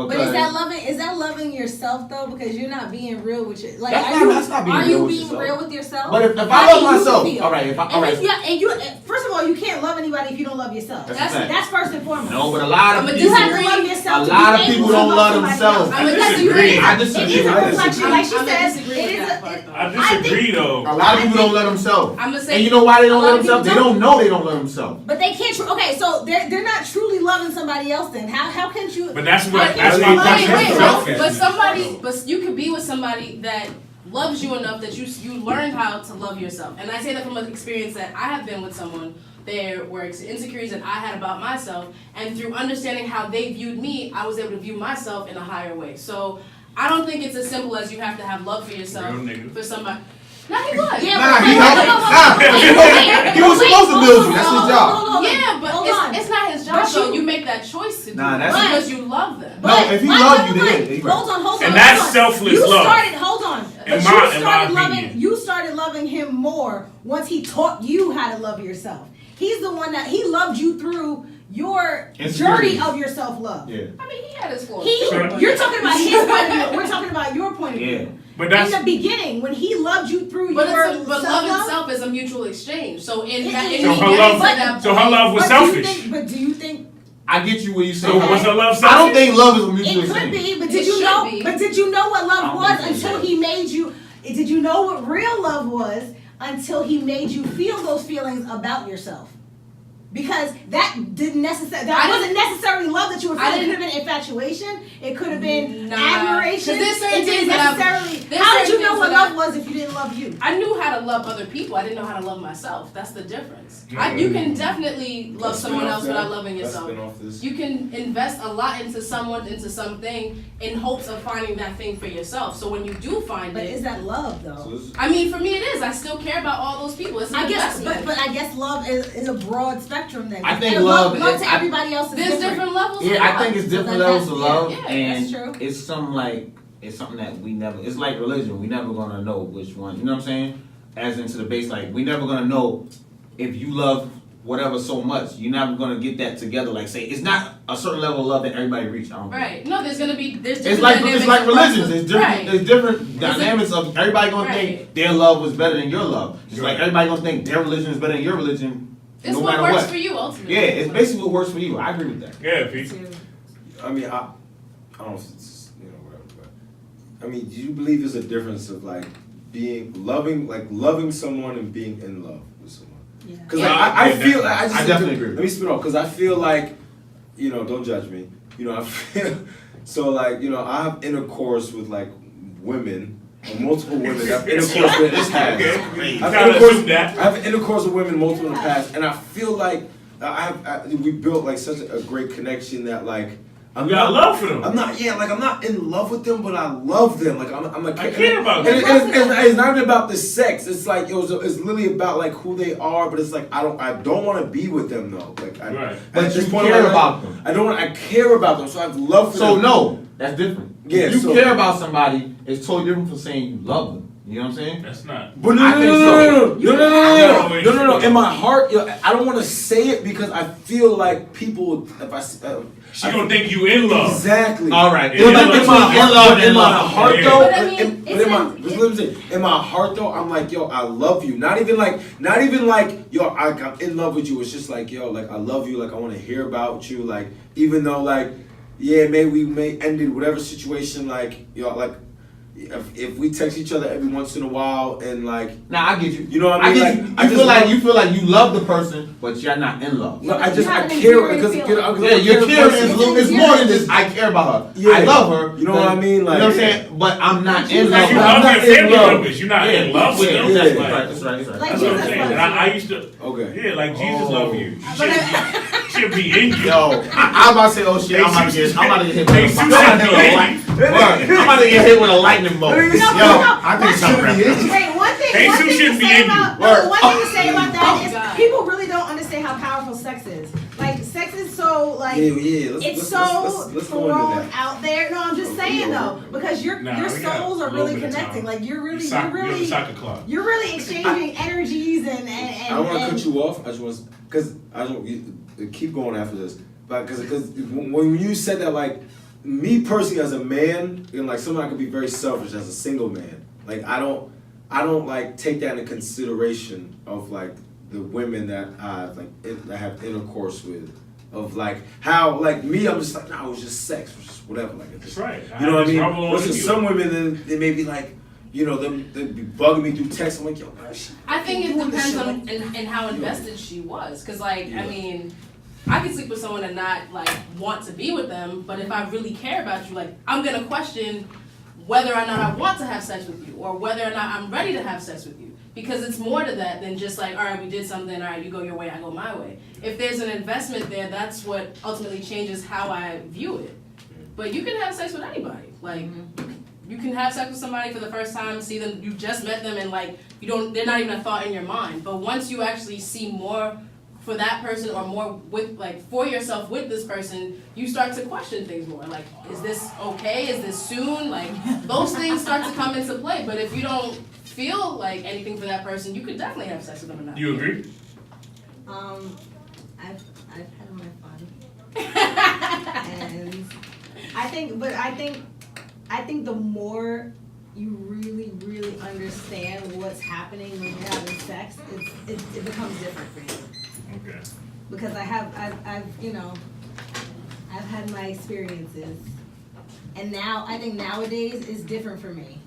Speaker 5: But is that loving yourself though? Because you're not being real with your like.
Speaker 7: That's not being
Speaker 5: are
Speaker 7: real
Speaker 5: you
Speaker 7: with
Speaker 5: being
Speaker 7: yourself.
Speaker 5: real with yourself?
Speaker 7: But if I
Speaker 5: How
Speaker 7: love
Speaker 5: do you
Speaker 7: myself,
Speaker 5: feel?
Speaker 7: all right.
Speaker 5: First of all, you can't love anybody if you don't love yourself. That's first and foremost.
Speaker 7: No, but a lot of people.
Speaker 5: You have to love yourself.
Speaker 7: A lot of people don't love themselves.
Speaker 2: I disagree.
Speaker 7: I disagree.
Speaker 5: It is a reflection, like she
Speaker 6: I'm
Speaker 5: says.
Speaker 6: disagree
Speaker 5: It
Speaker 6: with
Speaker 5: is
Speaker 6: that
Speaker 5: a.
Speaker 6: part, though.
Speaker 2: I disagree though.
Speaker 7: A lot of people don't love themselves.
Speaker 6: I'm gonna say,
Speaker 7: And you know why they don't
Speaker 6: a lot
Speaker 7: love
Speaker 6: of
Speaker 7: themselves? They
Speaker 6: people
Speaker 7: don't know they don't love themselves.
Speaker 5: But they can't. Okay, so they're not truly loving somebody else. Then how can you?
Speaker 2: But that's
Speaker 5: how
Speaker 2: what
Speaker 5: can
Speaker 2: that's
Speaker 5: you
Speaker 2: my
Speaker 5: love
Speaker 2: question.
Speaker 5: yourself?
Speaker 6: but you could be with somebody that loves you enough that you learn how to love yourself. And I say that from an experience that I have been with someone. There were insecurities that I had about myself, and through understanding how they viewed me, I was able to view myself in a higher way. So I don't think it's as simple as you have to have love for yourself for somebody. No, he was.
Speaker 5: Yeah,
Speaker 7: He was supposed to build you. That's his job.
Speaker 6: Yeah, but it's not his job. So you make that choice to do it because you love them.
Speaker 7: No, if he loved you, then
Speaker 5: hold on.
Speaker 2: And that's selfless love.
Speaker 5: Hold on.
Speaker 2: In my opinion.
Speaker 5: You started loving him more once he taught you how to love yourself. He's the one that he loved you through your journey of your self-love.
Speaker 7: Yeah.
Speaker 6: I mean, he had his flaws.
Speaker 5: You're talking about his point of view. We're talking about your point of view.
Speaker 2: But that's,
Speaker 5: in the beginning, when he loved you through
Speaker 6: but
Speaker 5: your
Speaker 6: love itself is a mutual exchange. So
Speaker 2: her love was selfish.
Speaker 5: But do you think?
Speaker 7: I get you what you say.
Speaker 2: So was her love selfish?
Speaker 7: I don't think love is a mutual
Speaker 5: exchange. It could
Speaker 7: exchange.
Speaker 5: be, but did you know what love was until he made you? Did you know what real love was until he made you feel those feelings about yourself? Because that wasn't necessarily love that you were feeling. It could have been infatuation. It could have been admiration. It didn't necessarily. How did you know what love was if you didn't love you?
Speaker 6: I knew how to love other people. I didn't know how to love myself. That's the difference. You can definitely love someone else without loving yourself. You can invest a lot into someone, into something, in hopes of finding that thing for yourself. So when you do find
Speaker 5: but
Speaker 6: it,
Speaker 5: is that love though?
Speaker 6: I mean, for me, it is. I still care about all those people. It's an investment.
Speaker 5: But I guess love is a broad spectrum then.
Speaker 7: I think
Speaker 5: and
Speaker 7: love
Speaker 5: to everybody else is
Speaker 6: there's different levels.
Speaker 7: Yeah, I think it's different levels of love,
Speaker 6: and
Speaker 5: that's true.
Speaker 7: it's something that we never. It's like religion. We never gonna know which one. You know what I'm saying? As into the base, like we never gonna know if you love whatever so much. You're never gonna get that together. Like say, it's not a certain level of love that everybody reach. I don't
Speaker 6: right. No, there's different
Speaker 7: it's like religions. It's different.
Speaker 6: Right.
Speaker 7: There's different dynamics of everybody gonna think their love was better than your love. It's like everybody gonna think their religion is better than your religion.
Speaker 6: It's
Speaker 7: no
Speaker 6: what
Speaker 7: matter
Speaker 6: works
Speaker 7: what.
Speaker 6: for you ultimately.
Speaker 7: Yeah, it's basically what works for you. I agree with that.
Speaker 2: Yeah, Pete.
Speaker 3: I mean, I don't know if it's, whatever, but I mean, do you believe there's a difference of like loving someone and being in love with someone? Because I definitely agree. Let me spit off, because I feel like, don't judge me. I feel, so like, I have intercourse with like women, or multiple women that I've intercourse with in the past. I have intercourse with women multiple in the past, and I feel like we built like such a great connection that like
Speaker 2: I'm not love for them.
Speaker 3: I'm not in love with them, but I love them. Like I'm like
Speaker 2: I care about them.
Speaker 3: It's not even about the sex. It's like it's literally about like who they are. But it's like I don't want to be with them though. Like
Speaker 7: but you care about them.
Speaker 3: I care about them. So I have love for them.
Speaker 7: So no, that's different.
Speaker 3: Yeah,
Speaker 7: if you care about somebody, it's totally different from saying you love them. You know what I'm saying?
Speaker 2: That's not.
Speaker 3: But no. In my heart, I don't want to say it because I feel like people, if I
Speaker 2: she gonna think you in love.
Speaker 3: Exactly.
Speaker 7: All right.
Speaker 3: In my heart though,
Speaker 5: But
Speaker 3: in my heart though, I'm like, yo, I love you. Not even like, yo, I'm in love with you. It's just like, yo, like I love you. Like I want to hear about you. Like even though like, yeah, maybe we may ended whatever situation. Like like. If we text each other every once in a while and like,
Speaker 7: I get you.
Speaker 3: You know what I mean?
Speaker 7: You feel like you love the person, but you're not in love.
Speaker 3: No, I care because
Speaker 7: your care is more than this. I care about her. Yeah. I love her.
Speaker 3: You know what I mean? Like,
Speaker 7: you know what I'm saying? But I'm not in love.
Speaker 2: You love your family members. You're not in love with them.
Speaker 7: That's right.
Speaker 2: That's what I'm saying. And I used to.
Speaker 3: Okay.
Speaker 2: Yeah, like Jesus love you. Should be in you.
Speaker 7: Yo, I'm about to say, oh shit, I'm about to get hit with a lightning bolt. Yo, I think something.
Speaker 5: Wait, one thing to say about that is people really don't understand how powerful sex is. Like sex is so like it's so thrown out there. No, I'm just saying though, because your souls are really connecting. Like you're really exchanging energies and
Speaker 3: I don't want to cut you off. I just want because I don't keep going after this, but because when you said that like me personally as a man, and like sometimes I could be very selfish as a single man. Like I don't like take that into consideration of like the women that I that have intercourse with. Of like how like me, I'm just like, no, it was just sex, or just whatever. Like it's just,
Speaker 2: right.
Speaker 3: You know what I mean? Listen, some women then they may be like, you know, they'd be bugging me through text. I'm like, yo, man,
Speaker 6: I think it depends on and how invested she was, cause like I mean, I could sleep with someone and not like want to be with them, but if I really care about you, like I'm gonna question whether or not I want to have sex with you, or whether or not I'm ready to have sex with you. Because it's more to that than just like, all right, we did something, all right, you go your way, I go my way. If there's an investment there, that's what ultimately changes how I view it. But you can have sex with anybody. Like, you can have sex with somebody for the first time, see them, you just met them, and like, they're not even a thought in your mind. But once you actually see more for that person or more with like for yourself with this person, you start to question things more. Like, is this okay? Is this soon? Like, those things start to come into play. But if you don't feel like anything for that person, you could definitely have sex with them or not.
Speaker 2: You agree?
Speaker 5: I've had my fun, and I think the more you really understand what's happening when you're having sex, it becomes different for you.
Speaker 2: Okay.
Speaker 5: Because I've you know, I've had my experiences, and now I think nowadays is different for me.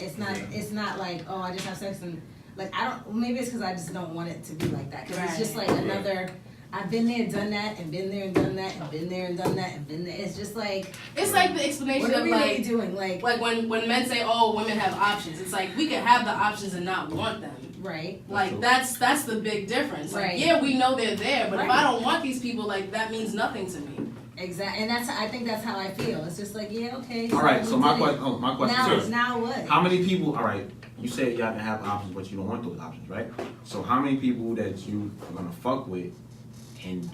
Speaker 5: It's not like, oh, I just have sex and like I don't. Maybe it's because I just don't want it to be like that. Because it's just like another. I've been there, done that, and been there and done that, and been there and done that, and been there. It's just like
Speaker 6: it's like the explanation
Speaker 5: what are
Speaker 6: of
Speaker 5: we
Speaker 6: like
Speaker 5: really doing, like
Speaker 6: when men say, oh, women have options. It's like we can have the options and not want them.
Speaker 5: Right.
Speaker 6: Like that's the big difference. Like,
Speaker 5: right.
Speaker 6: Yeah, we know they're there, but
Speaker 5: right.
Speaker 6: if I don't want these people, like that means nothing to me.
Speaker 5: Exactly, and I think that's how I feel. It's just like, yeah, okay.
Speaker 7: All right, so my question is,
Speaker 5: now what?
Speaker 7: how many people? All right, you said y'all can have options, but you don't want those options, right? So how many people that you are gonna fuck with and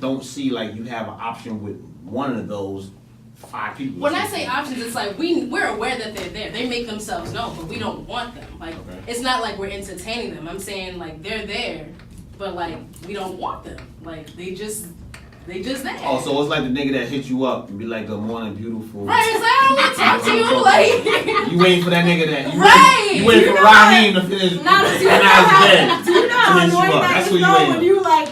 Speaker 7: don't see like you have an option with one of those 5 people?
Speaker 6: When I say options, it's like we're aware that they're there. They make themselves known, but we don't want them. Like It's not like we're entertaining them. I'm saying like they're there, but like we don't want them. Like they just there.
Speaker 7: Oh, so it's like the nigga that hit you up and be like, "Good morning, beautiful."
Speaker 6: Right, it's like I don't want to talk to you. Like
Speaker 7: you waiting for that nigga that you
Speaker 6: you
Speaker 7: waiting for Raheem to finish.
Speaker 5: Do you know how annoying that is though when you like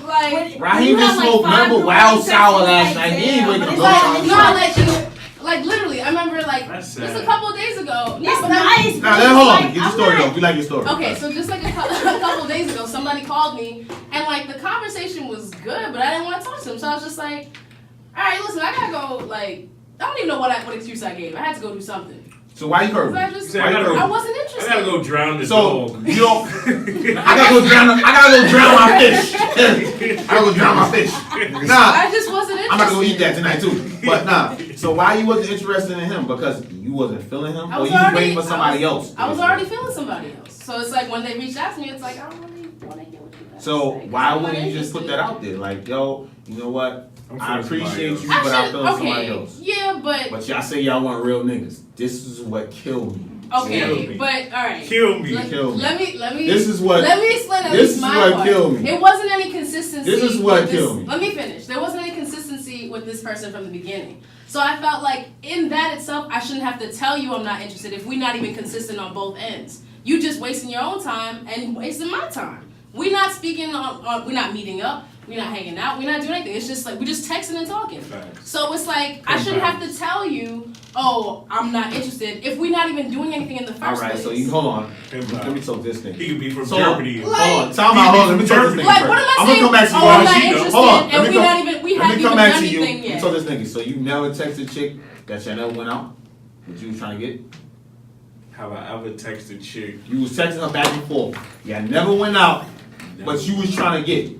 Speaker 7: Raheem just smoked remember Wild Sour last night. He ain't waiting
Speaker 6: to like literally, I remember like just a couple of days ago.
Speaker 5: It's nice.
Speaker 7: Now, hold on. Get your story though. We like your story.
Speaker 6: Okay, so just like a couple of days ago, somebody called me, and like the conversation was good, but I didn't want to talk to them, so I was just like, all right, listen, I gotta go. Like, I don't even know what excuse I gave. I had to go do something.
Speaker 7: So why you curving?
Speaker 6: I wasn't interested.
Speaker 2: I gotta go drown this dog.
Speaker 7: You don't. I gotta go drown my fish. I gotta go drown my fish. Nah.
Speaker 6: I just wasn't interested.
Speaker 7: I'm not gonna go eat that tonight too. But nah. So why you wasn't interested in him? Because you wasn't feeling him, or you was waiting for somebody else?
Speaker 6: I was already feeling somebody else. So it's like when they reached out to me, it's like I don't really want to hear what you guys
Speaker 7: So
Speaker 6: say,
Speaker 7: why wouldn't you just put that out there? Like, yo, you know what? I appreciate you, but I'm feeling somebody else.
Speaker 6: Yeah, but
Speaker 7: y'all say y'all want real niggas. This is what killed me.
Speaker 6: Okay, but all right.
Speaker 2: Kill me.
Speaker 6: Let me.
Speaker 7: This is what.
Speaker 6: Let me explain at least my part.
Speaker 7: This is what killed me.
Speaker 6: It wasn't any consistency.
Speaker 7: This is what killed me.
Speaker 6: Let me finish. There wasn't any consistency with this person from the beginning. So I felt like in that itself, I shouldn't have to tell you I'm not interested if we're not even consistent on both ends. You just wasting your own time and wasting my time. We're not speaking on we're not meeting up. We're not hanging out. We're not doing anything. It's just like we're just texting and talking. Thanks. So it's like I shouldn't have to tell you, oh, I'm not interested if we're not even doing anything in the first place.
Speaker 7: All right, so you hold on. Let me talk this thing.
Speaker 2: He could be from Germany.
Speaker 7: Hold on. Time out. Hold on. Let me talk this thing.
Speaker 6: Like, what am I
Speaker 7: I'm
Speaker 6: saying?
Speaker 7: gonna come back to you.
Speaker 6: Oh, I'm not interested.
Speaker 7: Hold on.
Speaker 6: And we haven't even done anything yet.
Speaker 7: Let me talk this nigga. So you never texted a chick that you never went out? That you was trying to get?
Speaker 2: Have I ever texted a chick?
Speaker 7: You was texting her back and forth. Yeah, never went out, but you was trying to get.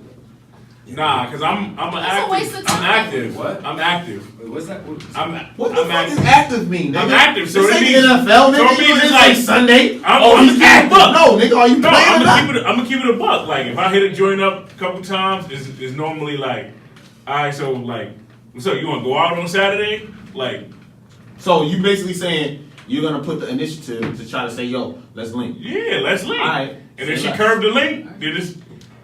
Speaker 2: Nah, cause I'm active. I'm active.
Speaker 3: What?
Speaker 2: I'm active.
Speaker 3: Wait, what's that?
Speaker 7: What the fuck does active mean, nigga?
Speaker 2: I'm active, so
Speaker 7: this
Speaker 2: that
Speaker 7: ain't
Speaker 2: means
Speaker 7: NFL, nigga.
Speaker 2: so it means
Speaker 7: It's
Speaker 2: it's
Speaker 7: like
Speaker 2: like
Speaker 7: Sunday.
Speaker 2: I'm
Speaker 7: active. No, nigga, are you
Speaker 2: No,
Speaker 7: playing
Speaker 2: I'm
Speaker 7: or not?
Speaker 2: gonna keep it a buck. Like if I hit a joint up a couple times, it's normally like, all right, so like, what's up? You want to go out on Saturday? Like,
Speaker 7: so you basically saying you're gonna put the initiative to try to say, yo, let's link.
Speaker 2: Yeah, let's link.
Speaker 7: All right.
Speaker 2: And if she curved the link, then it's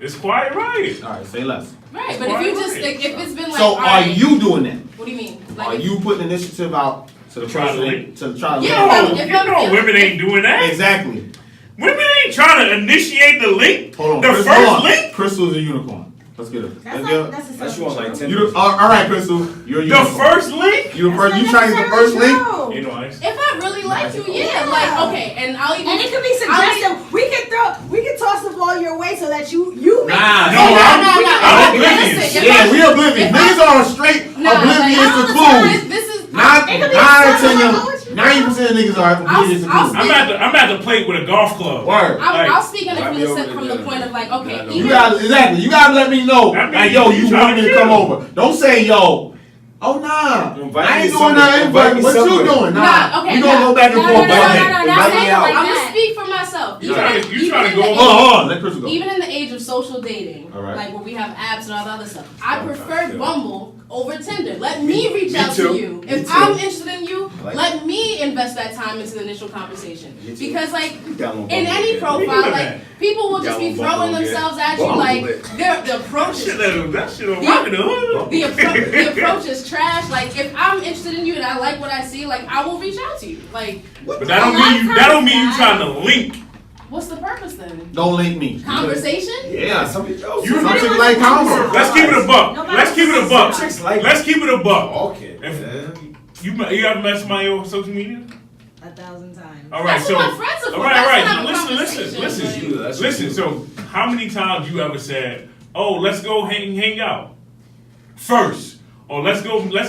Speaker 2: It's quiet riot.
Speaker 7: All right, say less.
Speaker 6: Right, but if you just like, if it's been like,
Speaker 7: So are you doing that?
Speaker 6: What do you mean?
Speaker 7: Are you putting initiative out to the
Speaker 2: Try to
Speaker 7: person to try to
Speaker 6: Yeah,
Speaker 2: No, you know women ain't doing that.
Speaker 7: Exactly.
Speaker 2: Women ain't trying to initiate the link.
Speaker 7: Hold on.
Speaker 2: The
Speaker 7: Crystal,
Speaker 2: first
Speaker 7: hold on.
Speaker 2: link.
Speaker 7: Crystal's a unicorn. Let's get her.
Speaker 5: That's
Speaker 7: Let's get her.
Speaker 5: not necessarily
Speaker 3: Unless you want like
Speaker 5: true.
Speaker 3: 10.
Speaker 7: You all right, Crystal? You're a
Speaker 2: The
Speaker 7: unicorn.
Speaker 2: first link.
Speaker 7: You the first. You
Speaker 5: That's
Speaker 7: trying to get the first
Speaker 5: necessarily
Speaker 7: link?
Speaker 5: true.
Speaker 2: You know, I
Speaker 6: If I really like you, yeah,
Speaker 5: Yeah.
Speaker 6: like okay, and I'll even.
Speaker 5: And it could be suggestive. We can toss the ball your way so that you make
Speaker 7: Nah,
Speaker 5: it.
Speaker 2: no, I'm
Speaker 6: Listen,
Speaker 2: oblivious.
Speaker 6: if
Speaker 7: Yeah,
Speaker 6: I-
Speaker 7: we oblivious.
Speaker 6: if I-
Speaker 7: Niggas are straight
Speaker 6: Nah,
Speaker 7: oblivious
Speaker 6: like,
Speaker 7: to
Speaker 5: all the
Speaker 7: clues.
Speaker 6: This is.
Speaker 7: Not
Speaker 5: It could be
Speaker 7: 90% of niggas are oblivious to
Speaker 6: I'll
Speaker 7: clues.
Speaker 2: I'm at the plate with a golf club.
Speaker 7: Word.
Speaker 6: I'll speak on it
Speaker 3: Might
Speaker 6: from
Speaker 3: be over
Speaker 6: from
Speaker 3: there.
Speaker 6: the point of like, okay,
Speaker 3: Nah, no.
Speaker 7: You
Speaker 6: even
Speaker 7: gotta You gotta let me know.
Speaker 2: That
Speaker 7: Like,
Speaker 2: means
Speaker 7: yo,
Speaker 2: you
Speaker 7: you
Speaker 2: trying
Speaker 7: want me
Speaker 2: to
Speaker 7: to come
Speaker 2: kill.
Speaker 7: over. Don't say, yo. Oh nah,
Speaker 3: Invite
Speaker 7: I
Speaker 3: me
Speaker 7: ain't doing
Speaker 3: somewhere.
Speaker 7: nothing.
Speaker 3: Invite
Speaker 7: But
Speaker 3: me
Speaker 7: what you
Speaker 3: somewhere.
Speaker 7: doing? Nah,
Speaker 6: Nah, okay,
Speaker 7: we gonna
Speaker 6: nah.
Speaker 7: go back and
Speaker 6: No,
Speaker 7: forth.
Speaker 6: no,
Speaker 7: back
Speaker 6: no,
Speaker 7: there.
Speaker 6: no,
Speaker 3: Invite
Speaker 6: not
Speaker 3: me
Speaker 6: saying
Speaker 3: out.
Speaker 6: like I'm
Speaker 5: that.
Speaker 6: gonna speak for myself.
Speaker 2: You trying to
Speaker 6: Even
Speaker 2: go
Speaker 6: in the
Speaker 7: Hold on, let Crystal go.
Speaker 6: Even in the age of social dating,
Speaker 7: All right.
Speaker 6: like where we have apps and all the other stuff, I
Speaker 3: Okay,
Speaker 6: prefer
Speaker 3: yeah.
Speaker 6: Bumble over Tinder. Let me reach
Speaker 3: Me
Speaker 6: out
Speaker 3: too.
Speaker 6: to you.
Speaker 3: Me
Speaker 6: If
Speaker 3: too.
Speaker 6: I'm interested in you,
Speaker 3: I like
Speaker 6: let me invest that time into the initial conversation.
Speaker 3: Me too.
Speaker 6: Because like
Speaker 3: Download
Speaker 6: in
Speaker 3: Bumble
Speaker 6: any
Speaker 3: again.
Speaker 6: profile,
Speaker 2: doing
Speaker 6: like
Speaker 2: that?
Speaker 6: people will just be
Speaker 3: Download
Speaker 6: throwing
Speaker 3: Bumble again.
Speaker 6: themselves at you
Speaker 3: Bumble
Speaker 6: like
Speaker 3: it.
Speaker 6: the approach is
Speaker 2: That shit on rock in the hood.
Speaker 6: the approach is trash. Like if I'm interested in you and I like what I see, like I will reach out to you. Like
Speaker 2: But that don't mean you trying to link.
Speaker 6: what's the purpose then?
Speaker 7: Don't link me.
Speaker 6: Conversation?
Speaker 7: Yeah,
Speaker 3: Some people.
Speaker 2: You-
Speaker 7: some chicks like convo.
Speaker 2: Let's keep it a buck.
Speaker 5: Nobody
Speaker 2: Let's keep it a
Speaker 5: wants
Speaker 2: buck.
Speaker 5: to
Speaker 3: Chicks like
Speaker 2: Let's keep it a buck.
Speaker 3: Okay.
Speaker 2: If-
Speaker 3: man.
Speaker 2: You ever met somebody on social media?
Speaker 5: 1,000 times.
Speaker 2: All right,
Speaker 6: That's
Speaker 2: so
Speaker 6: what my friends are for.
Speaker 2: all right,
Speaker 6: That's
Speaker 2: all right.
Speaker 6: not
Speaker 2: Now
Speaker 6: a
Speaker 2: listen.
Speaker 6: conversation.
Speaker 3: You, that's
Speaker 2: Listen.
Speaker 3: you.
Speaker 2: So how many times you ever said, "Oh, let's go hang out first," or let's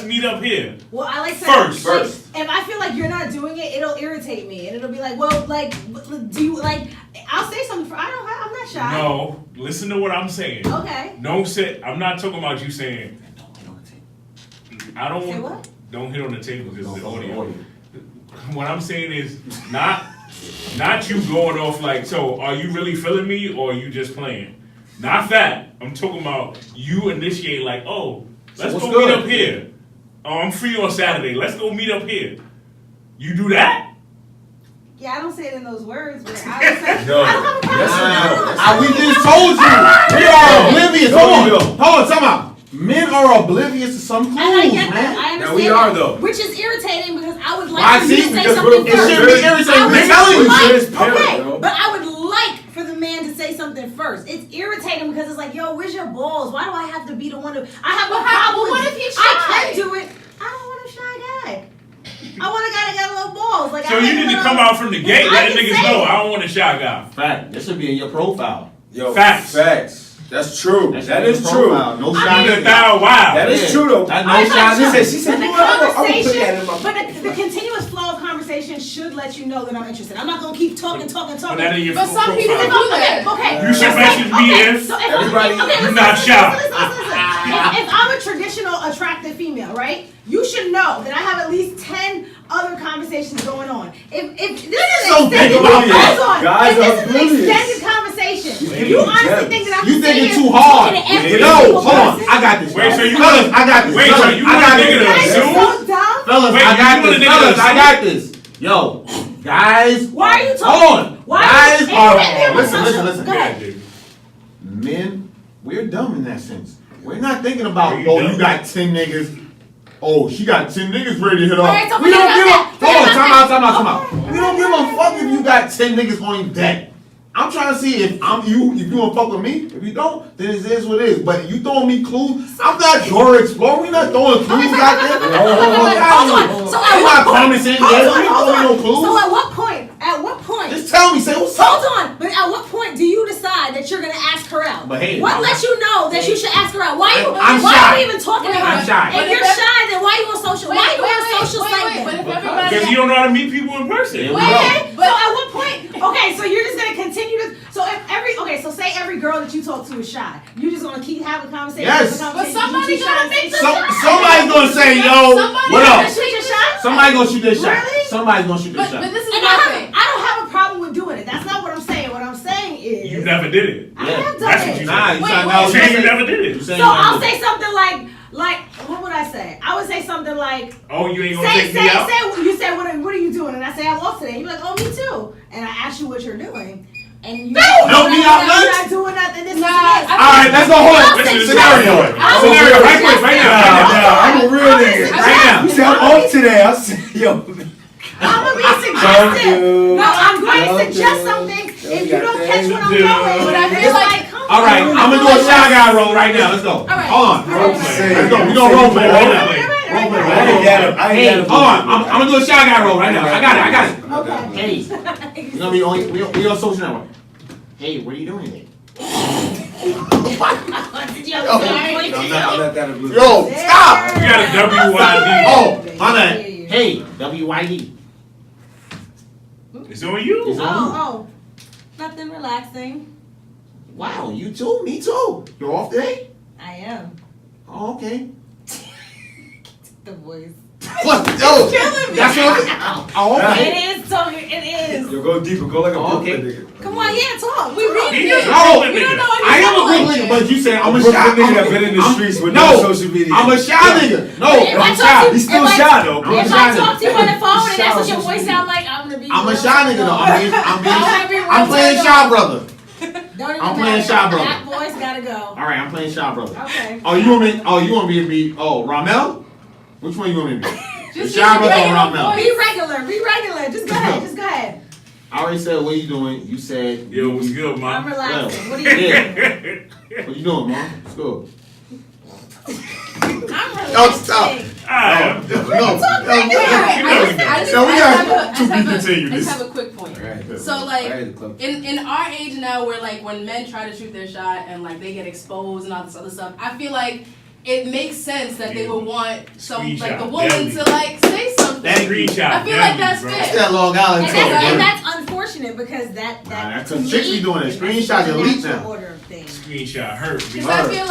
Speaker 2: meet up here.
Speaker 5: Well, I like to
Speaker 2: First.
Speaker 5: like, if I feel like you're not doing it, it'll irritate me, and it'll be like, well, like, do you like? I'll say something for. I'm not shy.
Speaker 2: No, listen to what I'm saying.
Speaker 5: Okay.
Speaker 2: Don't say. I'm not talking about you saying. I don't
Speaker 5: Say
Speaker 2: want.
Speaker 5: what?
Speaker 2: Don't hit on the table because it's the
Speaker 7: Don't
Speaker 2: audio.
Speaker 7: audio.
Speaker 2: What I'm saying is not you going off like, so are you really feeling me or are you just playing? Not that. I'm talking about you initiate like, oh, let's
Speaker 7: what's
Speaker 2: go
Speaker 7: good?
Speaker 2: meet up here. Oh, I'm free on Saturday. Let's go meet up here. You do that?
Speaker 5: Yeah, I don't say it in those words, but I would say,
Speaker 3: No.
Speaker 5: I don't have a problem.
Speaker 3: Yes,
Speaker 7: We just told you. We are oblivious.
Speaker 3: No,
Speaker 7: Hold
Speaker 3: we
Speaker 7: on.
Speaker 3: don't.
Speaker 7: Hold on, time out. Men are oblivious to some clues,
Speaker 5: And I get that.
Speaker 7: man.
Speaker 5: I understand.
Speaker 3: Now we are,
Speaker 5: that,
Speaker 3: though.
Speaker 5: which is irritating because I would like
Speaker 7: Why?
Speaker 5: for
Speaker 7: See,
Speaker 5: you to say
Speaker 3: because
Speaker 5: something
Speaker 7: It
Speaker 5: first.
Speaker 7: shouldn't be irritating. We're telling you.
Speaker 3: like-
Speaker 7: shit.
Speaker 3: Transparent,
Speaker 5: Okay,
Speaker 3: yo.
Speaker 5: but I would like for the man to say something first. It's irritating because it's like, yo, where's your balls? Why do I have to be the one to? I have no
Speaker 6: Well, how-
Speaker 5: problem.
Speaker 6: well,
Speaker 5: with
Speaker 6: what if he's
Speaker 5: I
Speaker 6: shy?
Speaker 5: can do it. I don't want a shy guy. I want a guy that got a little balls. Like
Speaker 2: So
Speaker 5: I
Speaker 2: you
Speaker 5: like
Speaker 2: need to
Speaker 5: little-
Speaker 2: come out from the gate,
Speaker 5: I
Speaker 2: letting
Speaker 5: can
Speaker 2: niggas
Speaker 5: say
Speaker 2: know
Speaker 5: it.
Speaker 2: I don't want a shy guy.
Speaker 7: Fact. That should be in your profile.
Speaker 3: Yo,
Speaker 2: Facts.
Speaker 3: That's true.
Speaker 7: That should
Speaker 3: That
Speaker 7: be in
Speaker 3: is
Speaker 7: your
Speaker 3: true.
Speaker 7: profile. No
Speaker 5: I
Speaker 7: shy
Speaker 5: mean,
Speaker 7: niggas.
Speaker 2: Wow.
Speaker 3: That is true though.
Speaker 7: That
Speaker 5: I
Speaker 7: no shy
Speaker 5: know.
Speaker 7: niggas.
Speaker 3: She said,
Speaker 5: But the
Speaker 3: you know what? I'm gonna put that in
Speaker 5: conversation,
Speaker 3: my.
Speaker 5: but the continuous flow of conversation should let you know that I'm interested. I'm not gonna keep talking.
Speaker 2: Put that in your
Speaker 6: But some people
Speaker 2: profile.
Speaker 6: do that.
Speaker 5: Okay.
Speaker 2: You should message me if
Speaker 5: So if
Speaker 3: everybody-
Speaker 2: you're not shy.
Speaker 5: If I'm a traditional attractive female, right? You should know that I have at least 10 other conversations going on. If this is
Speaker 7: so
Speaker 5: an extended,
Speaker 7: oblivious.
Speaker 5: hold on.
Speaker 3: Guys
Speaker 5: If this
Speaker 3: are
Speaker 5: is an
Speaker 3: oblivious.
Speaker 5: extended conversation,
Speaker 3: giving
Speaker 5: you
Speaker 3: me
Speaker 5: honestly
Speaker 3: gems.
Speaker 5: think that I'm
Speaker 7: You thinking
Speaker 5: sitting
Speaker 7: too
Speaker 5: here
Speaker 7: hard.
Speaker 5: talking to every
Speaker 7: No,
Speaker 5: single
Speaker 7: hold on.
Speaker 5: person?
Speaker 7: I got this.
Speaker 2: Wait, so you
Speaker 7: fellas, I got this.
Speaker 2: Wait, so
Speaker 7: fellas,
Speaker 2: you
Speaker 7: I
Speaker 2: want
Speaker 7: got
Speaker 2: a nigga
Speaker 7: this.
Speaker 2: to
Speaker 5: That is
Speaker 2: assume?
Speaker 5: so dumb.
Speaker 7: Fellas,
Speaker 2: Wait,
Speaker 7: I
Speaker 2: you
Speaker 7: got
Speaker 2: want a
Speaker 7: this.
Speaker 2: nigga
Speaker 7: Fellas,
Speaker 2: to
Speaker 7: I got this. Yo, guys.
Speaker 5: Why are you talking?
Speaker 7: Hold on.
Speaker 5: Why
Speaker 7: Guys
Speaker 5: you,
Speaker 7: are.
Speaker 5: listen.
Speaker 7: Listen.
Speaker 5: Go ahead.
Speaker 7: Men, we're dumb in that sense. We're not thinking about,
Speaker 2: Are you
Speaker 7: oh,
Speaker 2: dumb?
Speaker 7: you got 10 niggas. Oh, she got 10 niggas ready to hit off.
Speaker 5: Alright, so
Speaker 7: We don't give
Speaker 5: forget
Speaker 7: a.
Speaker 5: about
Speaker 7: Hold on,
Speaker 5: that.
Speaker 7: time out. We don't give a fuck if you got 10 niggas on your deck. I'm trying to see if I'm you, if you gonna fuck with me. If you don't, then it is what it is. But you throwing me clues. I'm not Dora Explorer. We not throwing clues out there.
Speaker 5: Hold on. So at
Speaker 7: We
Speaker 5: what
Speaker 7: not
Speaker 5: point?
Speaker 7: promising.
Speaker 5: Hold
Speaker 7: Yeah,
Speaker 5: on,
Speaker 7: we
Speaker 5: hold
Speaker 7: throwing
Speaker 5: on.
Speaker 7: no clues.
Speaker 5: So at what point? At what point?
Speaker 7: Just tell me. Say what's up.
Speaker 5: Hold on, but at what point do you decide that you're gonna ask her out?
Speaker 7: But hey,
Speaker 5: what lets you know that you should ask her out? Why you?
Speaker 7: I'm
Speaker 5: why
Speaker 7: shy.
Speaker 5: are you even talking
Speaker 6: Wait,
Speaker 5: about
Speaker 7: I'm
Speaker 5: it?
Speaker 7: shy.
Speaker 5: If
Speaker 6: But
Speaker 5: you're
Speaker 6: if-
Speaker 5: shy, then why you on social? Why you on a social site
Speaker 6: But
Speaker 5: then?
Speaker 6: if everybody,
Speaker 2: Because you don't know how to meet people in person.
Speaker 7: Yeah.
Speaker 5: Okay, so at what point? Okay, so you're just gonna continue to. So if so say every girl that you talk to is shy. You're just gonna keep having conversations.
Speaker 7: Yes.
Speaker 6: But somebody's gonna make the
Speaker 7: Somebody's gonna say, yo, what up?
Speaker 5: Shoot your shot.
Speaker 7: Somebody gonna shoot their shot.
Speaker 5: Really?
Speaker 7: Somebody's gonna shoot their
Speaker 6: But
Speaker 7: shot.
Speaker 6: this is
Speaker 5: And
Speaker 6: my thing.
Speaker 5: I don't have a problem with doing it. That's not what I'm saying. What I'm saying is
Speaker 2: You never did it.
Speaker 5: I
Speaker 7: Yeah.
Speaker 5: have done
Speaker 2: That's what
Speaker 5: it.
Speaker 2: you
Speaker 7: Nah, you
Speaker 6: Wait,
Speaker 7: trying
Speaker 6: wait,
Speaker 7: now.
Speaker 2: You saying you never did
Speaker 7: You
Speaker 2: it.
Speaker 7: saying
Speaker 5: So
Speaker 7: you
Speaker 5: I'll
Speaker 7: never
Speaker 5: say
Speaker 7: did.
Speaker 5: something like what would I say? I would say something like
Speaker 2: Oh, you ain't gonna
Speaker 5: say
Speaker 2: take me out?
Speaker 5: you say what are you doing? And I say I'm off today. You're like, oh, me too. And I ask you what you're doing. and you
Speaker 7: help me out,
Speaker 5: you're
Speaker 7: nuts.
Speaker 5: not doing nothing. This is
Speaker 7: Alright, let's go hold on.
Speaker 2: Listen,
Speaker 7: Scenario. Scenario, right quick, right now.
Speaker 3: I'm a real nigga.
Speaker 7: Right now.
Speaker 3: You said I'm off today. I said, yo.
Speaker 5: I'm gonna be suggestive. No, I'm going to suggest something. If you don't catch what I'm doing,
Speaker 6: But I feel like,
Speaker 7: Alright, I'm gonna do a shy guy roll right now. Let's go.
Speaker 6: Alright.
Speaker 7: Hold on. Let's go. We gonna role play right now. Role play right now. Hey, hold on. I'm gonna do a shy guy roll right now. I got it.
Speaker 5: Okay.
Speaker 7: Hey, we gonna be on. We on social network. Hey, what are you doing today?
Speaker 3: I'm not that blue.
Speaker 7: Yo, stop!
Speaker 2: We got a WYD.
Speaker 7: Oh, my bad. Hey, WYD.
Speaker 2: It's on you.
Speaker 5: Oh, nothing relaxing.
Speaker 7: Wow, you too? Me too. You're off today?
Speaker 5: I am.
Speaker 7: Oh, okay.
Speaker 5: The voice.
Speaker 7: What? Yo, that's what. Oh, okay.
Speaker 5: It is, Tony. It is.
Speaker 3: Yo, go deeper. Go like a
Speaker 7: Okay.
Speaker 3: Brooklyn nigga.
Speaker 5: Come on, yeah, talk. We read
Speaker 2: He
Speaker 5: it.
Speaker 2: just a
Speaker 7: Oh,
Speaker 2: Brooklyn
Speaker 6: you don't know
Speaker 2: nigga.
Speaker 6: what
Speaker 7: I
Speaker 6: you
Speaker 7: am a
Speaker 6: sound
Speaker 7: good
Speaker 6: like.
Speaker 7: nigga, but you said I'm a
Speaker 3: Brooklyn
Speaker 7: shy
Speaker 3: nigga that been in the streets with no social media.
Speaker 7: I'm a shy nigga. No,
Speaker 5: If I
Speaker 7: I'm
Speaker 5: talk
Speaker 7: shy.
Speaker 5: to-
Speaker 3: He's still
Speaker 5: if I-
Speaker 3: shy though.
Speaker 7: I'm a
Speaker 5: If
Speaker 7: shy
Speaker 5: I talk to you on the phone and
Speaker 3: He's
Speaker 5: that's what
Speaker 3: shy
Speaker 5: your
Speaker 3: on
Speaker 5: voice
Speaker 3: social
Speaker 5: sound like, I'm gonna be.
Speaker 7: I'm a
Speaker 5: real
Speaker 7: shy nigga though.
Speaker 5: Everyone
Speaker 7: I'm playing
Speaker 5: turn
Speaker 7: shy
Speaker 5: on.
Speaker 7: brother.
Speaker 5: Don't even
Speaker 7: I'm playing
Speaker 5: matter.
Speaker 7: shy brother.
Speaker 5: That voice gotta go.
Speaker 7: All right, I'm playing shy brother.
Speaker 5: Okay.
Speaker 7: Oh, you want me? Oh, you want me to be? Oh, Ramel? Which one you want me to be?
Speaker 6: just
Speaker 7: Shy brother or
Speaker 6: regular
Speaker 7: Ramel?
Speaker 5: Be regular. Be regular. Just go ahead. Just go ahead.
Speaker 7: I already said what you doing. You said.
Speaker 2: Yo, what's good,
Speaker 5: I'm
Speaker 2: man?
Speaker 5: relaxing. What are you doing?
Speaker 7: What you doing, mom? Let's go.
Speaker 5: I'm relaxing.
Speaker 7: Oh, stop.
Speaker 2: Alright.
Speaker 7: No.
Speaker 6: I just
Speaker 7: No, we got
Speaker 6: have
Speaker 7: to be continued.
Speaker 6: I just have a quick point.
Speaker 3: Right.
Speaker 6: So like
Speaker 3: Right, club.
Speaker 6: in our age now, where like when men try to shoot their shot and like they get exposed and all this other stuff, I feel like it makes sense that they would want some like the
Speaker 2: Screenshot,
Speaker 6: woman
Speaker 2: deadly.
Speaker 6: to like say something.
Speaker 7: Thank you.
Speaker 2: Screenshot.
Speaker 6: I feel like that's
Speaker 2: bro.
Speaker 6: fair.
Speaker 7: That Long Island
Speaker 5: And
Speaker 7: talk,
Speaker 5: that's, and
Speaker 7: bro.
Speaker 5: that's unfortunate because that
Speaker 7: Nah, that's
Speaker 5: to
Speaker 7: 'cause chicks
Speaker 5: me
Speaker 7: be doing it.
Speaker 5: is
Speaker 7: Screenshots
Speaker 5: the
Speaker 7: elite
Speaker 5: natural
Speaker 7: now.
Speaker 5: order of things.
Speaker 2: Screenshot hurt.
Speaker 6: Because I feel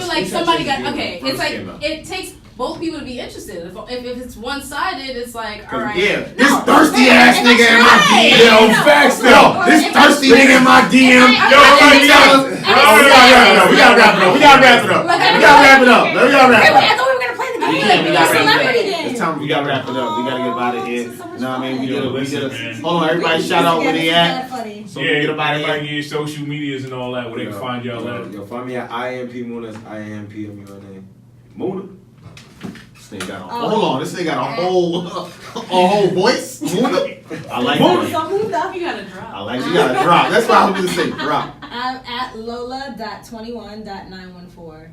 Speaker 6: like somebody got okay.
Speaker 3: First
Speaker 6: It's like
Speaker 3: came out.
Speaker 6: it takes both people to be interested. If it's one sided, it's like all right.
Speaker 7: Yeah,
Speaker 5: No,
Speaker 7: this thirsty
Speaker 5: and
Speaker 7: ass
Speaker 5: that's
Speaker 7: nigga in my
Speaker 5: right.
Speaker 7: DM.
Speaker 5: No,
Speaker 3: facts
Speaker 5: no,
Speaker 3: though.
Speaker 5: no,
Speaker 7: This
Speaker 5: if
Speaker 7: thirsty
Speaker 5: I-
Speaker 7: nigga in my DM.
Speaker 5: if I-
Speaker 7: Yo,
Speaker 5: if I-
Speaker 7: everybody tell us.
Speaker 5: if I-
Speaker 7: Oh, we gotta wrap it up. We gotta wrap it up. We gotta wrap it up. We gotta wrap it up. We gotta wrap
Speaker 5: Wait,
Speaker 7: it
Speaker 5: wait, I
Speaker 7: up.
Speaker 5: thought we were gonna play the
Speaker 7: We
Speaker 5: game.
Speaker 7: can't. We gotta
Speaker 5: The
Speaker 7: wrap
Speaker 5: celebrity
Speaker 7: it up.
Speaker 5: game.
Speaker 7: It's time. We gotta wrap it up. We gotta get about it here.
Speaker 5: This is so much
Speaker 7: You know what I mean?
Speaker 5: fun.
Speaker 7: We did a.
Speaker 2: Man.
Speaker 7: Hold on, everybody. Shout out where they at.
Speaker 5: Funny.
Speaker 7: So
Speaker 2: Yeah,
Speaker 7: we get about
Speaker 2: everybody
Speaker 7: it.
Speaker 2: get your social medias and all that, where they can find y'all at.
Speaker 3: Yo, find me at IMP Muna. That's IMP of your name. Muna.
Speaker 7: This nigga got a, hold on, this nigga got a whole voice. Muna. I like that.
Speaker 5: So moved up.
Speaker 6: You gotta drop.
Speaker 7: I like you gotta drop. That's what I was gonna say. Drop.
Speaker 5: I'm at Lola.21.914.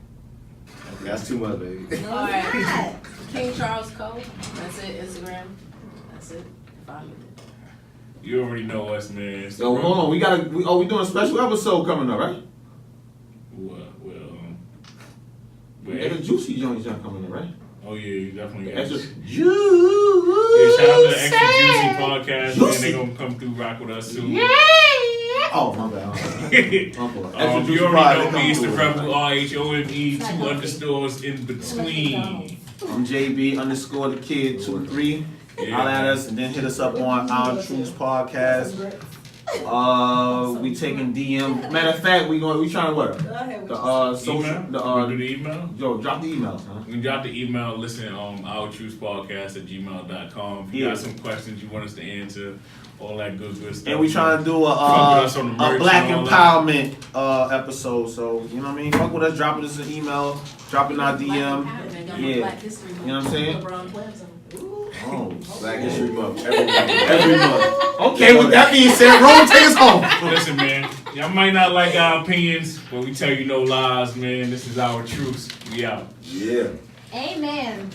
Speaker 3: That's too much, baby.
Speaker 5: No,
Speaker 6: All
Speaker 5: it's
Speaker 6: right.
Speaker 5: not.
Speaker 6: King Charles Cole. That's it. Instagram. That's it. Find me.
Speaker 2: You already know us, man. It's
Speaker 7: Yo,
Speaker 2: the
Speaker 7: hold on. We doing a special episode coming up, right?
Speaker 2: Well,
Speaker 7: The juicy joints are coming up, right?
Speaker 2: oh yeah, you definitely got
Speaker 7: Extra
Speaker 2: it.
Speaker 7: juicy.
Speaker 2: Yeah, shout out to the Extra Juicy podcast, man. They gonna come through, rock with us soon.
Speaker 7: Oh, my bad. My fault. Extra
Speaker 2: You
Speaker 7: juicy
Speaker 2: already
Speaker 7: pod,
Speaker 2: know
Speaker 7: they
Speaker 2: me, it's the
Speaker 7: come
Speaker 2: Rebel
Speaker 7: through.
Speaker 2: RHOME, 2 underscores in between.
Speaker 7: I'm JB _the kid 23.
Speaker 2: Yeah.
Speaker 7: Holla at us and then hit us up on our Truths podcast. We taking DM. Matter of fact, we trying to what?
Speaker 5: Go ahead with
Speaker 7: The social
Speaker 2: Email? We do the email?
Speaker 7: yo, drop the emails, huh?
Speaker 2: You can drop the email, listen, ourtruthspodcast@gmail.com. If you
Speaker 7: Yeah.
Speaker 2: got some questions you want us to answer, all that good stuff.
Speaker 7: And we trying to do
Speaker 2: Fuck with us on the
Speaker 7: a
Speaker 2: merch
Speaker 7: black
Speaker 2: and all
Speaker 7: empowerment episode. So you know what I mean? Fuck with us, dropping us an email, dropping our DM. Yeah.
Speaker 6: Black History Month.
Speaker 7: You know what I'm saying?
Speaker 6: LeBron Plebs on.
Speaker 7: Oh,
Speaker 3: Black History Month. Every month.
Speaker 7: okay. With that being said, Rome, take us home.
Speaker 2: Listen, man, y'all might not like our opinions, but we tell you no lies, man. This is our truths. We out.
Speaker 3: Yeah.
Speaker 5: Amen.